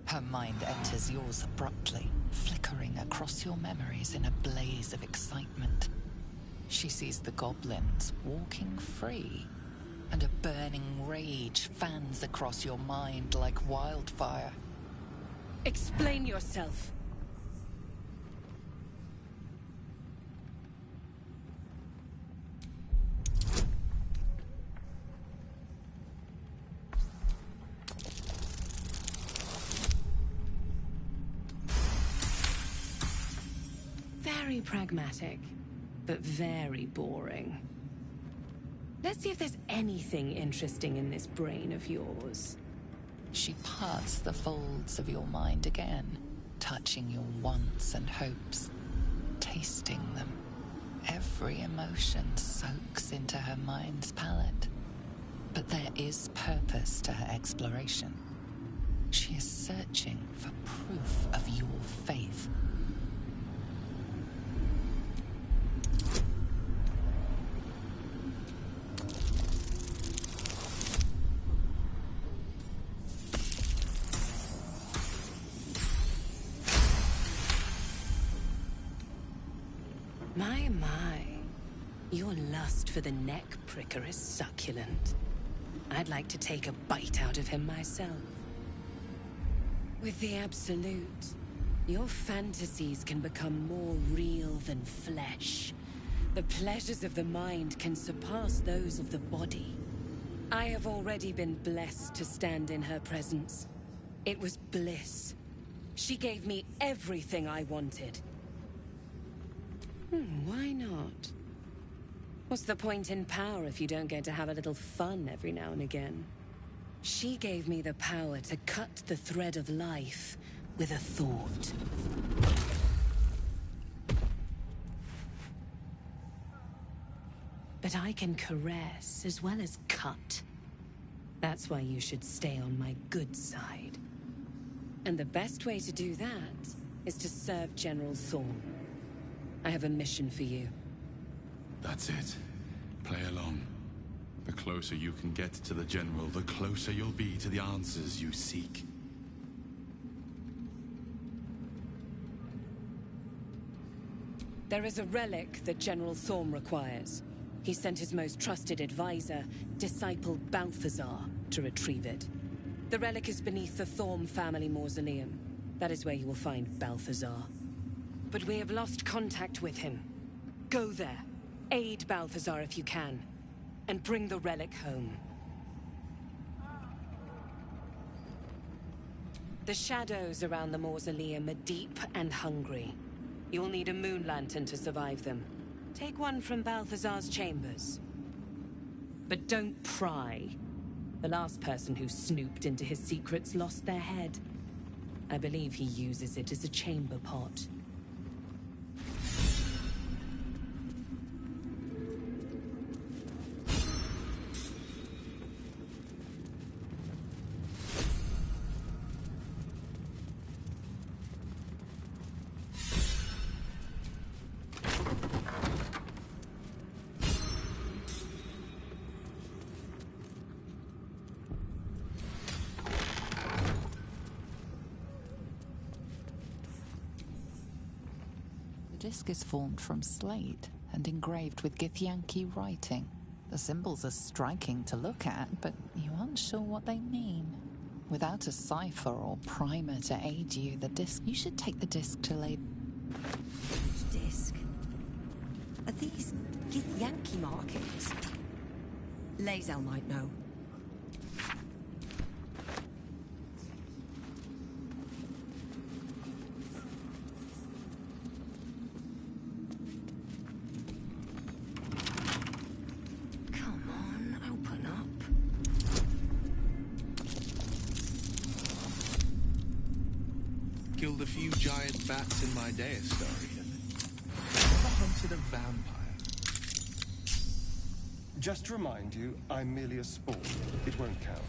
Her mind enters yours abruptly, flickering across your memories in a blaze of excitement. She sees the goblins walking free, and a burning rage fans across your mind like wildfire. Explain yourself. Very pragmatic, but very boring. Let's see if there's anything interesting in this brain of yours. She parts the folds of your mind again, touching your wants and hopes, tasting them. Every emotion soaks into her mind's palette. But there is purpose to her exploration. She is searching for proof of your faith. My. Your lust for the neck pricker is succulent. I'd like to take a bite out of him myself. With the Absolute, your fantasies can become more real than flesh. The pleasures of the mind can surpass those of the body. I have already been blessed to stand in her presence. It was bliss. She gave me everything I wanted. Why not? What's the point in power if you don't get to have a little fun every now and again? She gave me the power to cut the thread of life with a thought. But I can caress as well as cut. That's why you should stay on my good side. And the best way to do that is to serve General Thorm. I have a mission for you. That's it. Play along. The closer you can get to the General, the closer you'll be to the answers you seek. There is a relic that General Thorm requires. He sent his most trusted advisor, disciple Balthazar, to retrieve it. The relic is beneath the Thorm family mausoleum. That is where you will find Balthazar. But we have lost contact with him. Go there. Aid Balthazar if you can. And bring the relic home. The shadows around the mausoleum are deep and hungry. You'll need a moon lantern to survive them. Take one from Balthazar's chambers. But don't pry. The last person who snooped into his secrets lost their head. I believe he uses it as a chamber pot. The disc is formed from slate and engraved with Githyanki writing. The symbols are striking to look at, but you aren't sure what they mean. Without a cipher or primer to aid you, you should take the disc to lay... Which disc? Are these Githyanki markings? Lae'zel might know. Killed a few giant bats in my day, Astarion. Never hunted a vampire. Just to remind you, I'm merely a spawn. It won't count.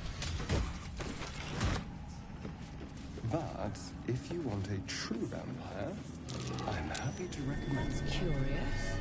But if you want a true vampire, I'm happy to recommend. Curious.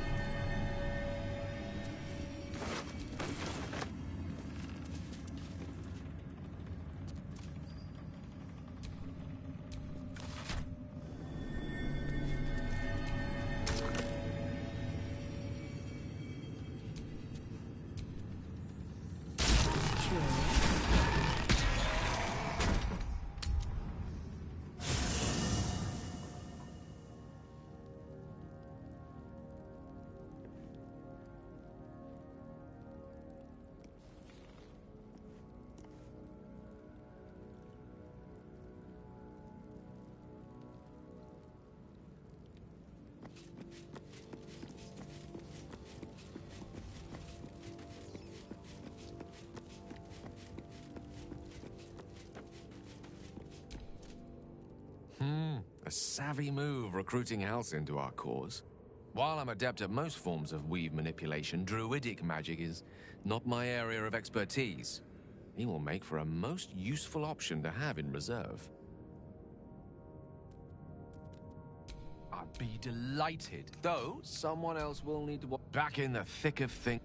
savvy move recruiting Halsin to our cause. While I'm adept at most forms of weave manipulation, druidic magic is not my area of expertise. He will make for a most useful option to have in reserve. I'd be delighted, though someone else will need to walk back in the thick of things.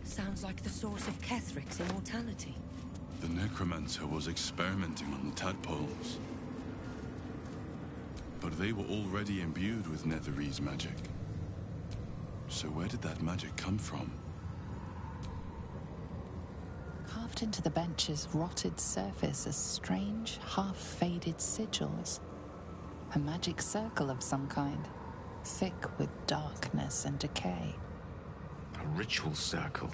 Sounds like the source of Kethric's immortality. The necromancer was experimenting on the tadpoles. But they were already imbued with Netherese magic. So where did that magic come from? Carved into the bench's rotted surface are strange, half-faded sigils. A magic circle of some kind, thick with darkness and decay. A ritual circle.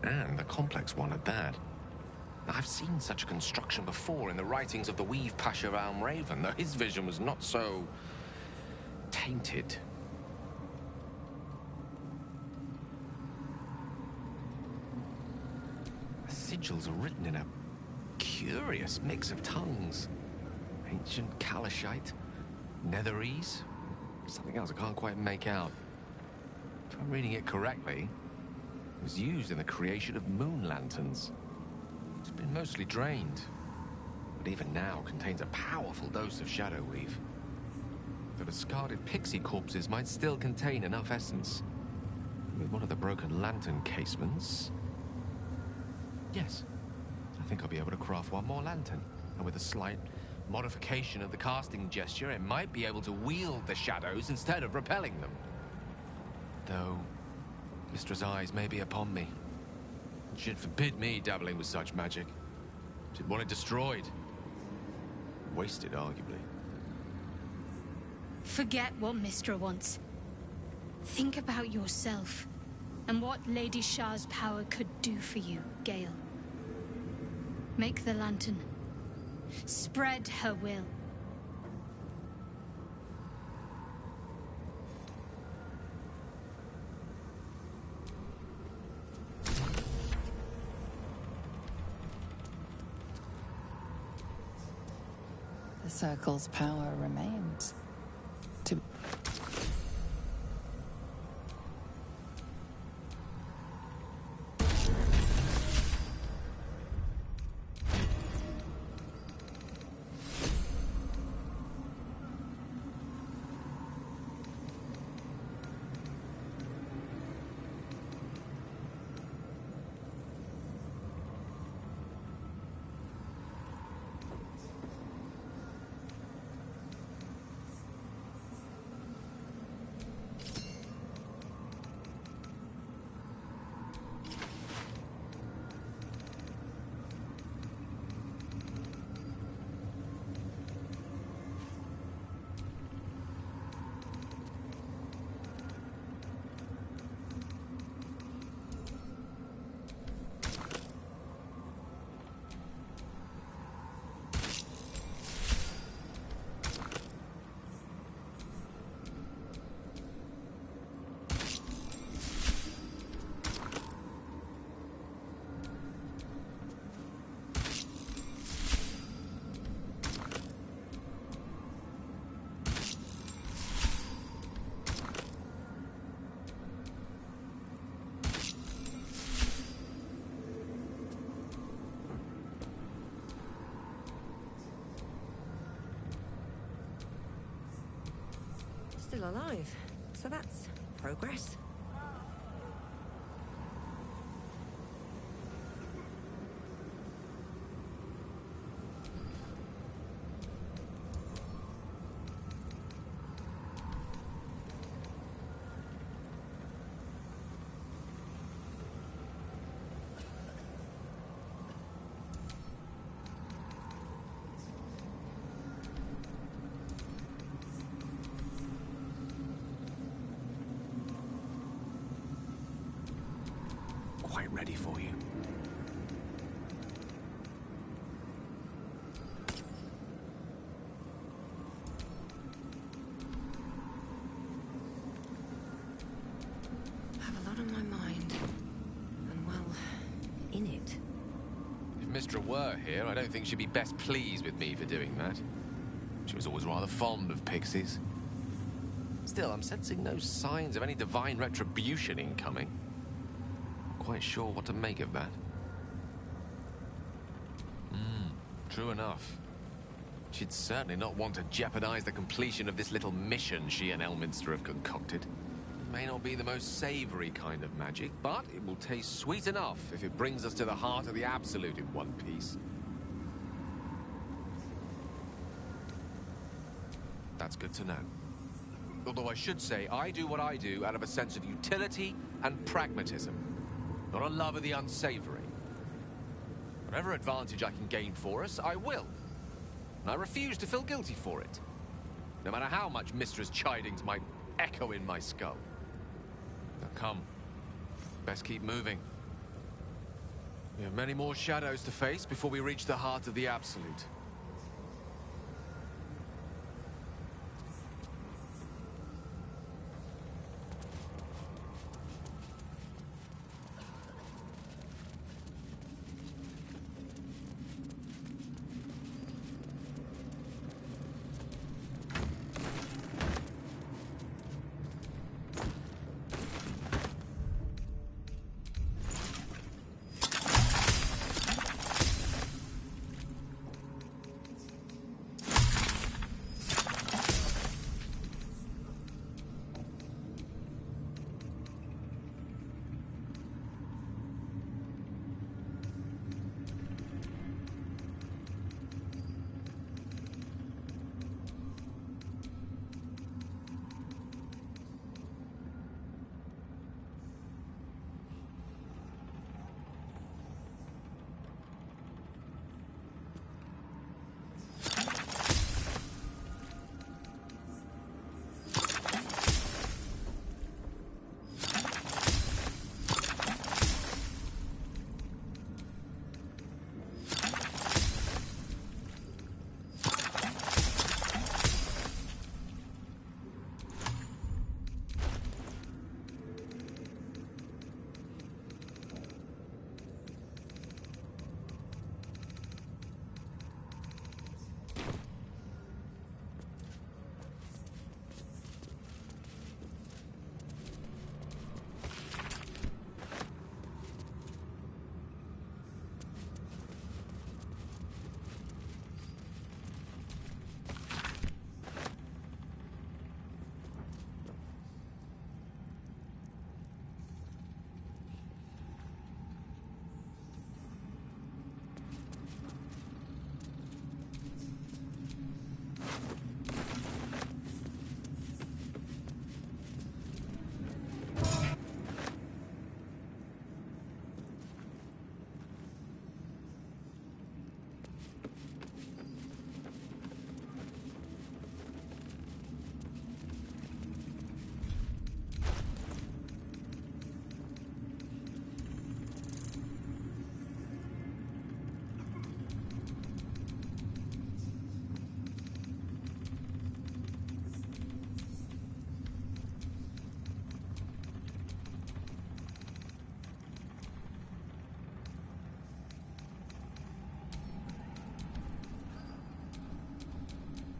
And a complex one at that. I've seen such a construction before in the writings of the Weave Pasha Raven, though his vision was not so tainted. The sigils are written in a curious mix of tongues. Ancient Kalashite, Netherese, something else I can't quite make out. If I'm reading it correctly, it was used in the creation of moon lanterns. It's been mostly drained, but even now contains a powerful dose of shadow weave. The discarded pixie corpses might still contain enough essence. With one of the broken lantern casements... Yes, I think I'll be able to craft one more lantern. And with a slight modification of the casting gesture, it might be able to wield the shadows instead of repelling them. Though, Mistra's eyes may be upon me. She'd forbid me dabbling with such magic. She'd want it destroyed. Wasted, arguably. Forget what Mistra wants. Think about yourself, and what Lady Shah's power could do for you, Gale. Make the lantern. Spread her will. The circle's power remains. To Still alive, so that's progress. quite ready for you. I have a lot on my mind. And, well, in it. If Miz'ri were here, I don't think she'd be best pleased with me for doing that. She was always rather fond of pixies. Still, I'm sensing no signs of any divine retribution incoming. Not quite sure what to make of that. True enough. She'd certainly not want to jeopardize the completion of this little mission she and Elminster have concocted. It may not be the most savory kind of magic, but it will taste sweet enough if it brings us to the heart of the Absolute in one piece. That's good to know. Although I should say, I do what I do out of a sense of utility and pragmatism, not a love of the unsavory. Whatever advantage I can gain for us, I will. And I refuse to feel guilty for it, no matter how much Mistra's chidings might echo in my skull. Now come, best keep moving. We have many more shadows to face before we reach the heart of the Absolute.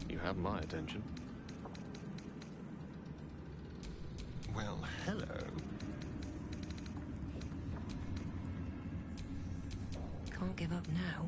You have my attention. Well, hello. Can't give up now.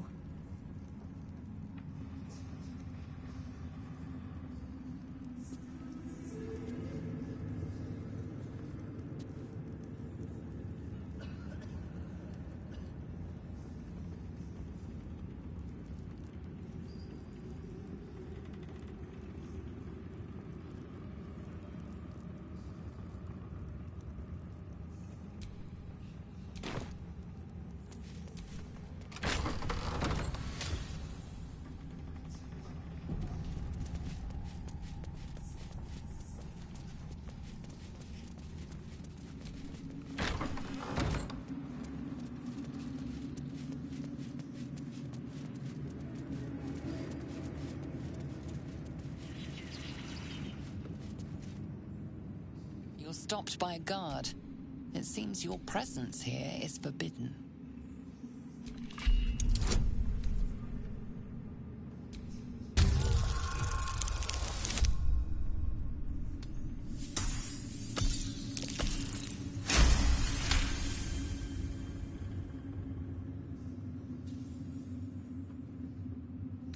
You're stopped by a guard. It seems your presence here is forbidden.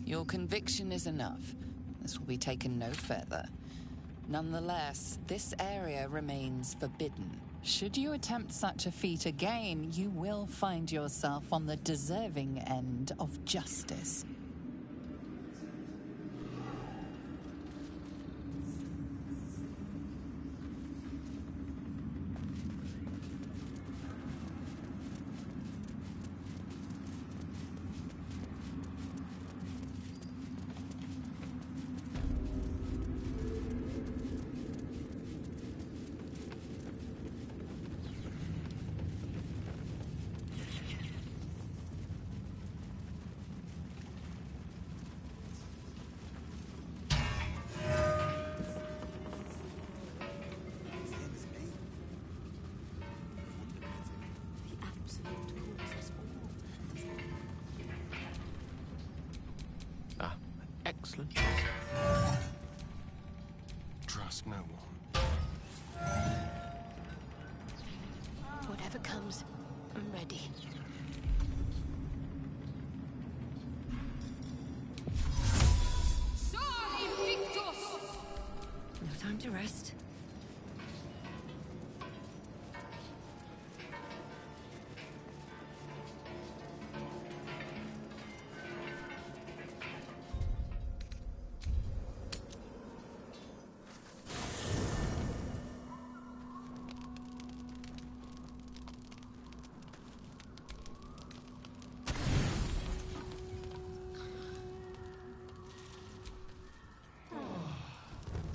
Your conviction is enough. This will be taken no further. Nonetheless, this area remains forbidden. Should you attempt such a feat again, you will find yourself on the deserving end of justice. Excellent. Trust no one. Whatever comes, I'm ready. No time to rest.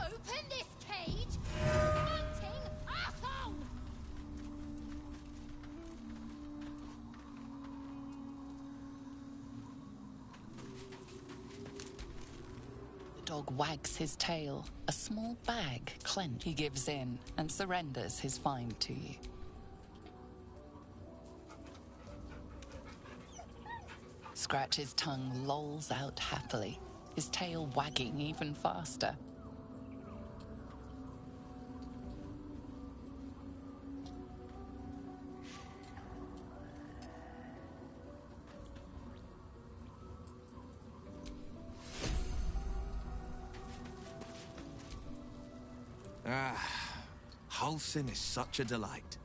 Open this cage! Hunting asshole! The dog wags his tail, a small bag clenched. He gives in and surrenders his find to you. Scratch's tongue lolls out happily, his tail wagging even faster. Halsin is such a delight.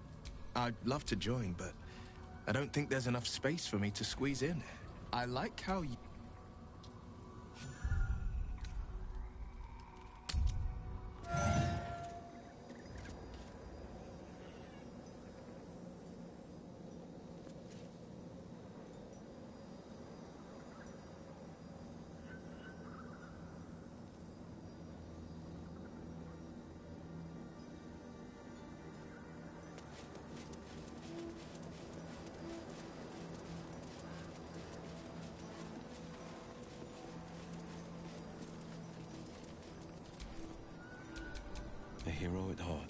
I'd love to join, but I don't think there's enough space for me to squeeze in. I like how you... A hero at heart.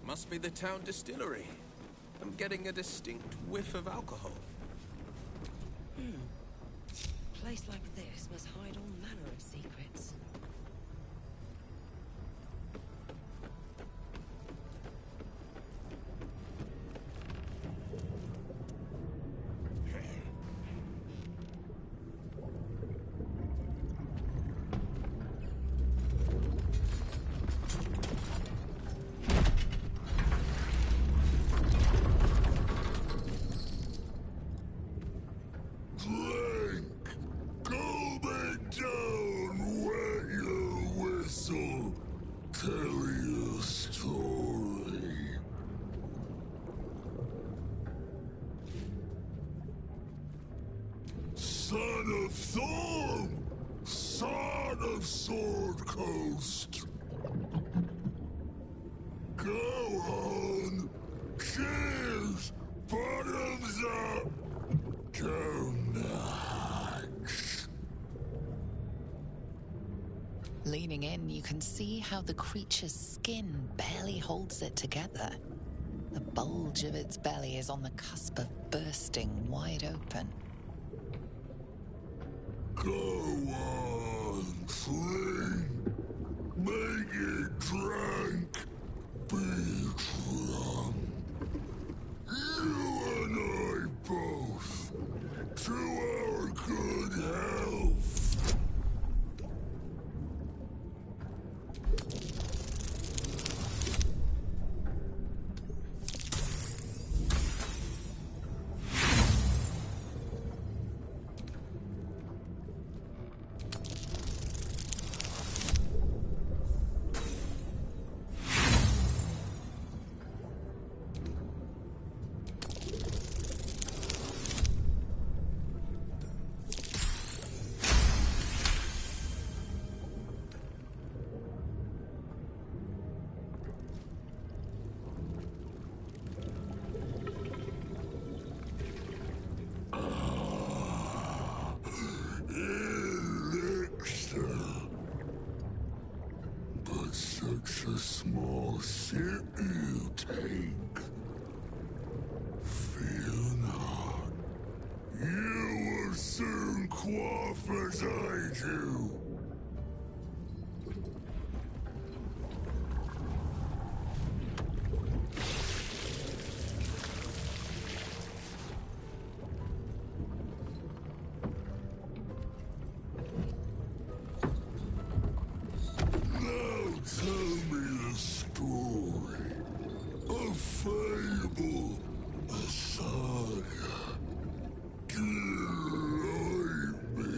Must be the town distillery. I'm getting a distinct whiff of alcohol. A place like this must hide all manner of secrets. Son of Thorn! Son of Sword Coast! Go on! Cheers! Bottoms up! Go nuts! Leaning in, you can see how the creature's skin barely holds it together. The bulge of its belly is on the cusp of bursting wide open. Go on, drink. Make it drink. Be drunk. You and I both. To our good health. Such a small sip you take. Fear not. You will soon quaff as I do. Tell me the story. A fable. A saga. Delight me.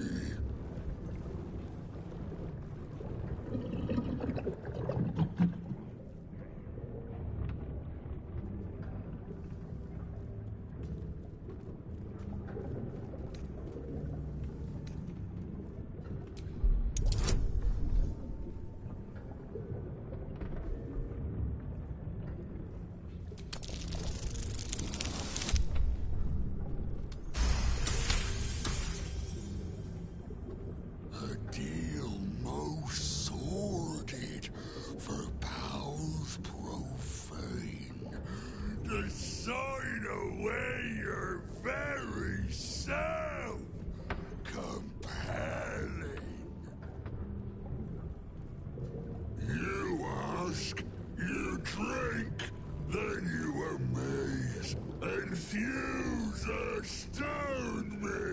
Sign away your very self. Compelling. You ask, you drink, then you amaze, infuse, astound me.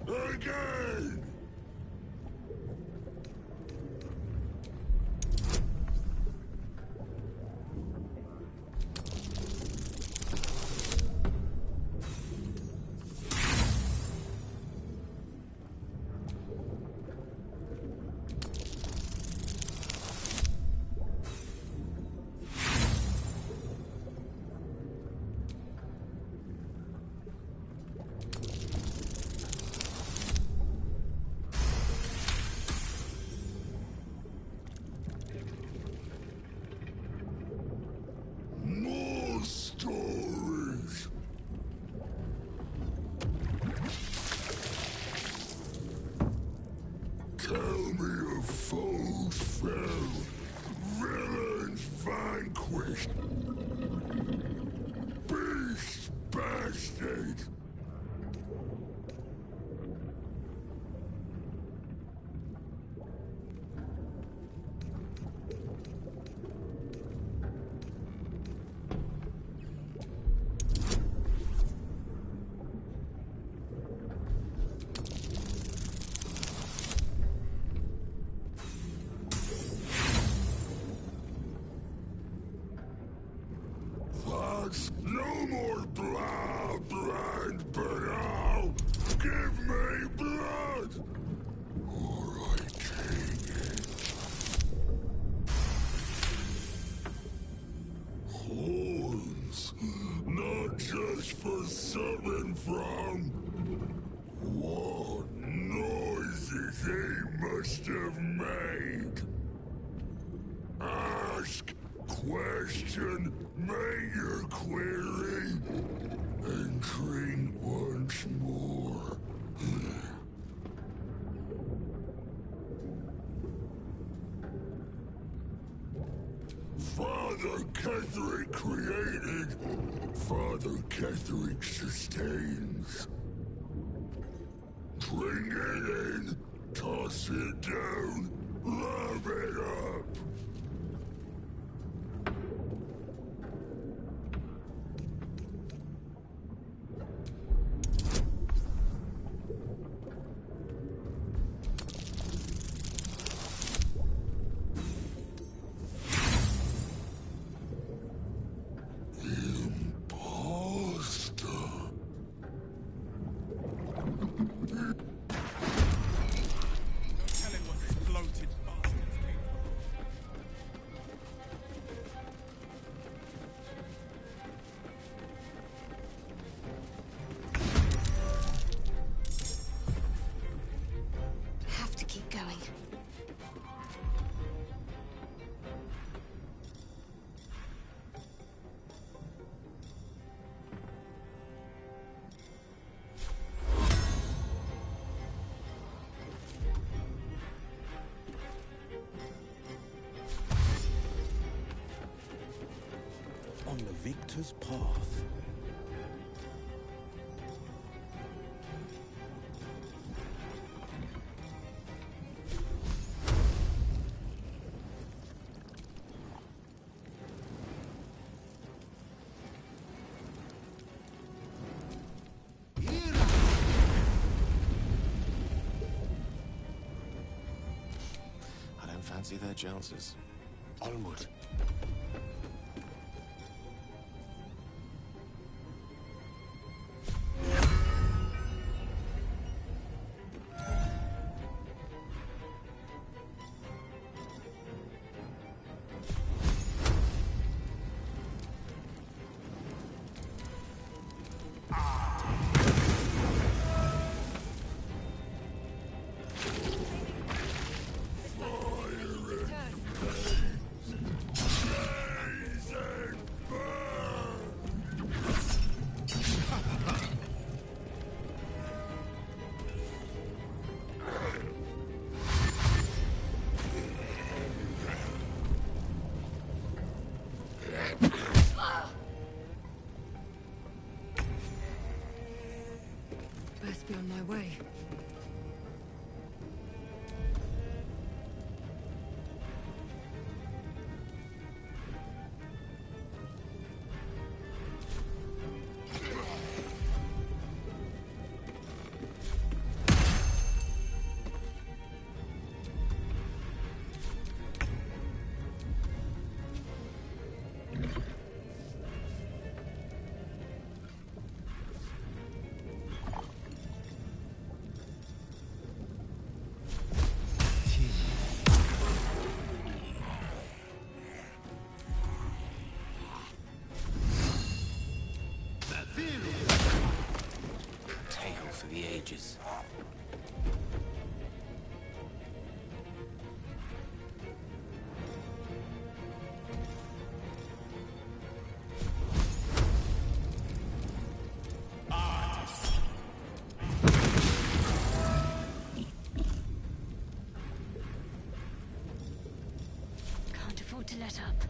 Again. More stories. Tell me of foes fell, villains vanquished, beasts bastard. No more blah, blood, but now give me blood, or I take it. Horns, not just for summon from. What noises they must have made. Ask, question, make your query, and drink once more. Ketherick created, Father Ketherick sustains. Bring it in, toss it down, love it up. On the victor's path. I don't fancy their chances. Onward. Best be on my way. Tale for the ages. Can't afford to let up.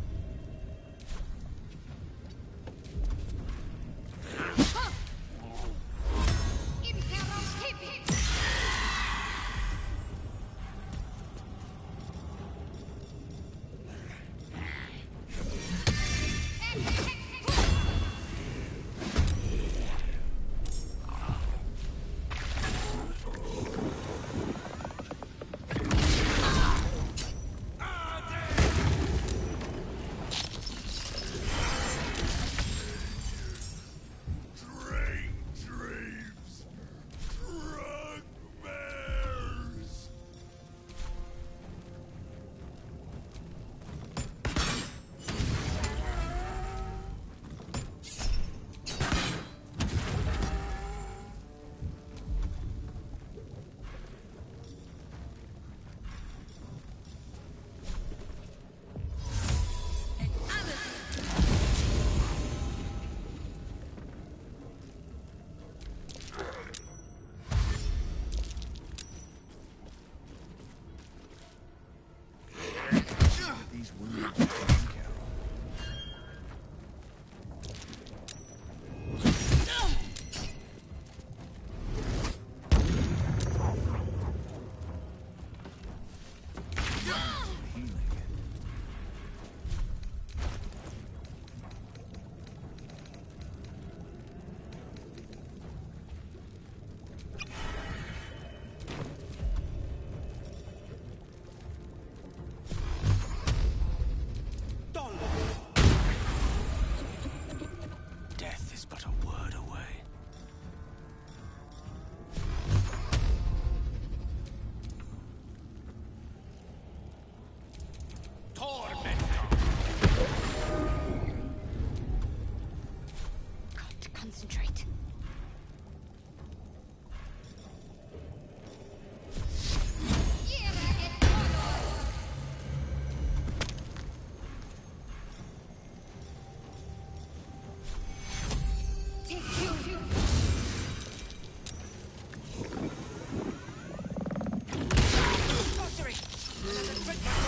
But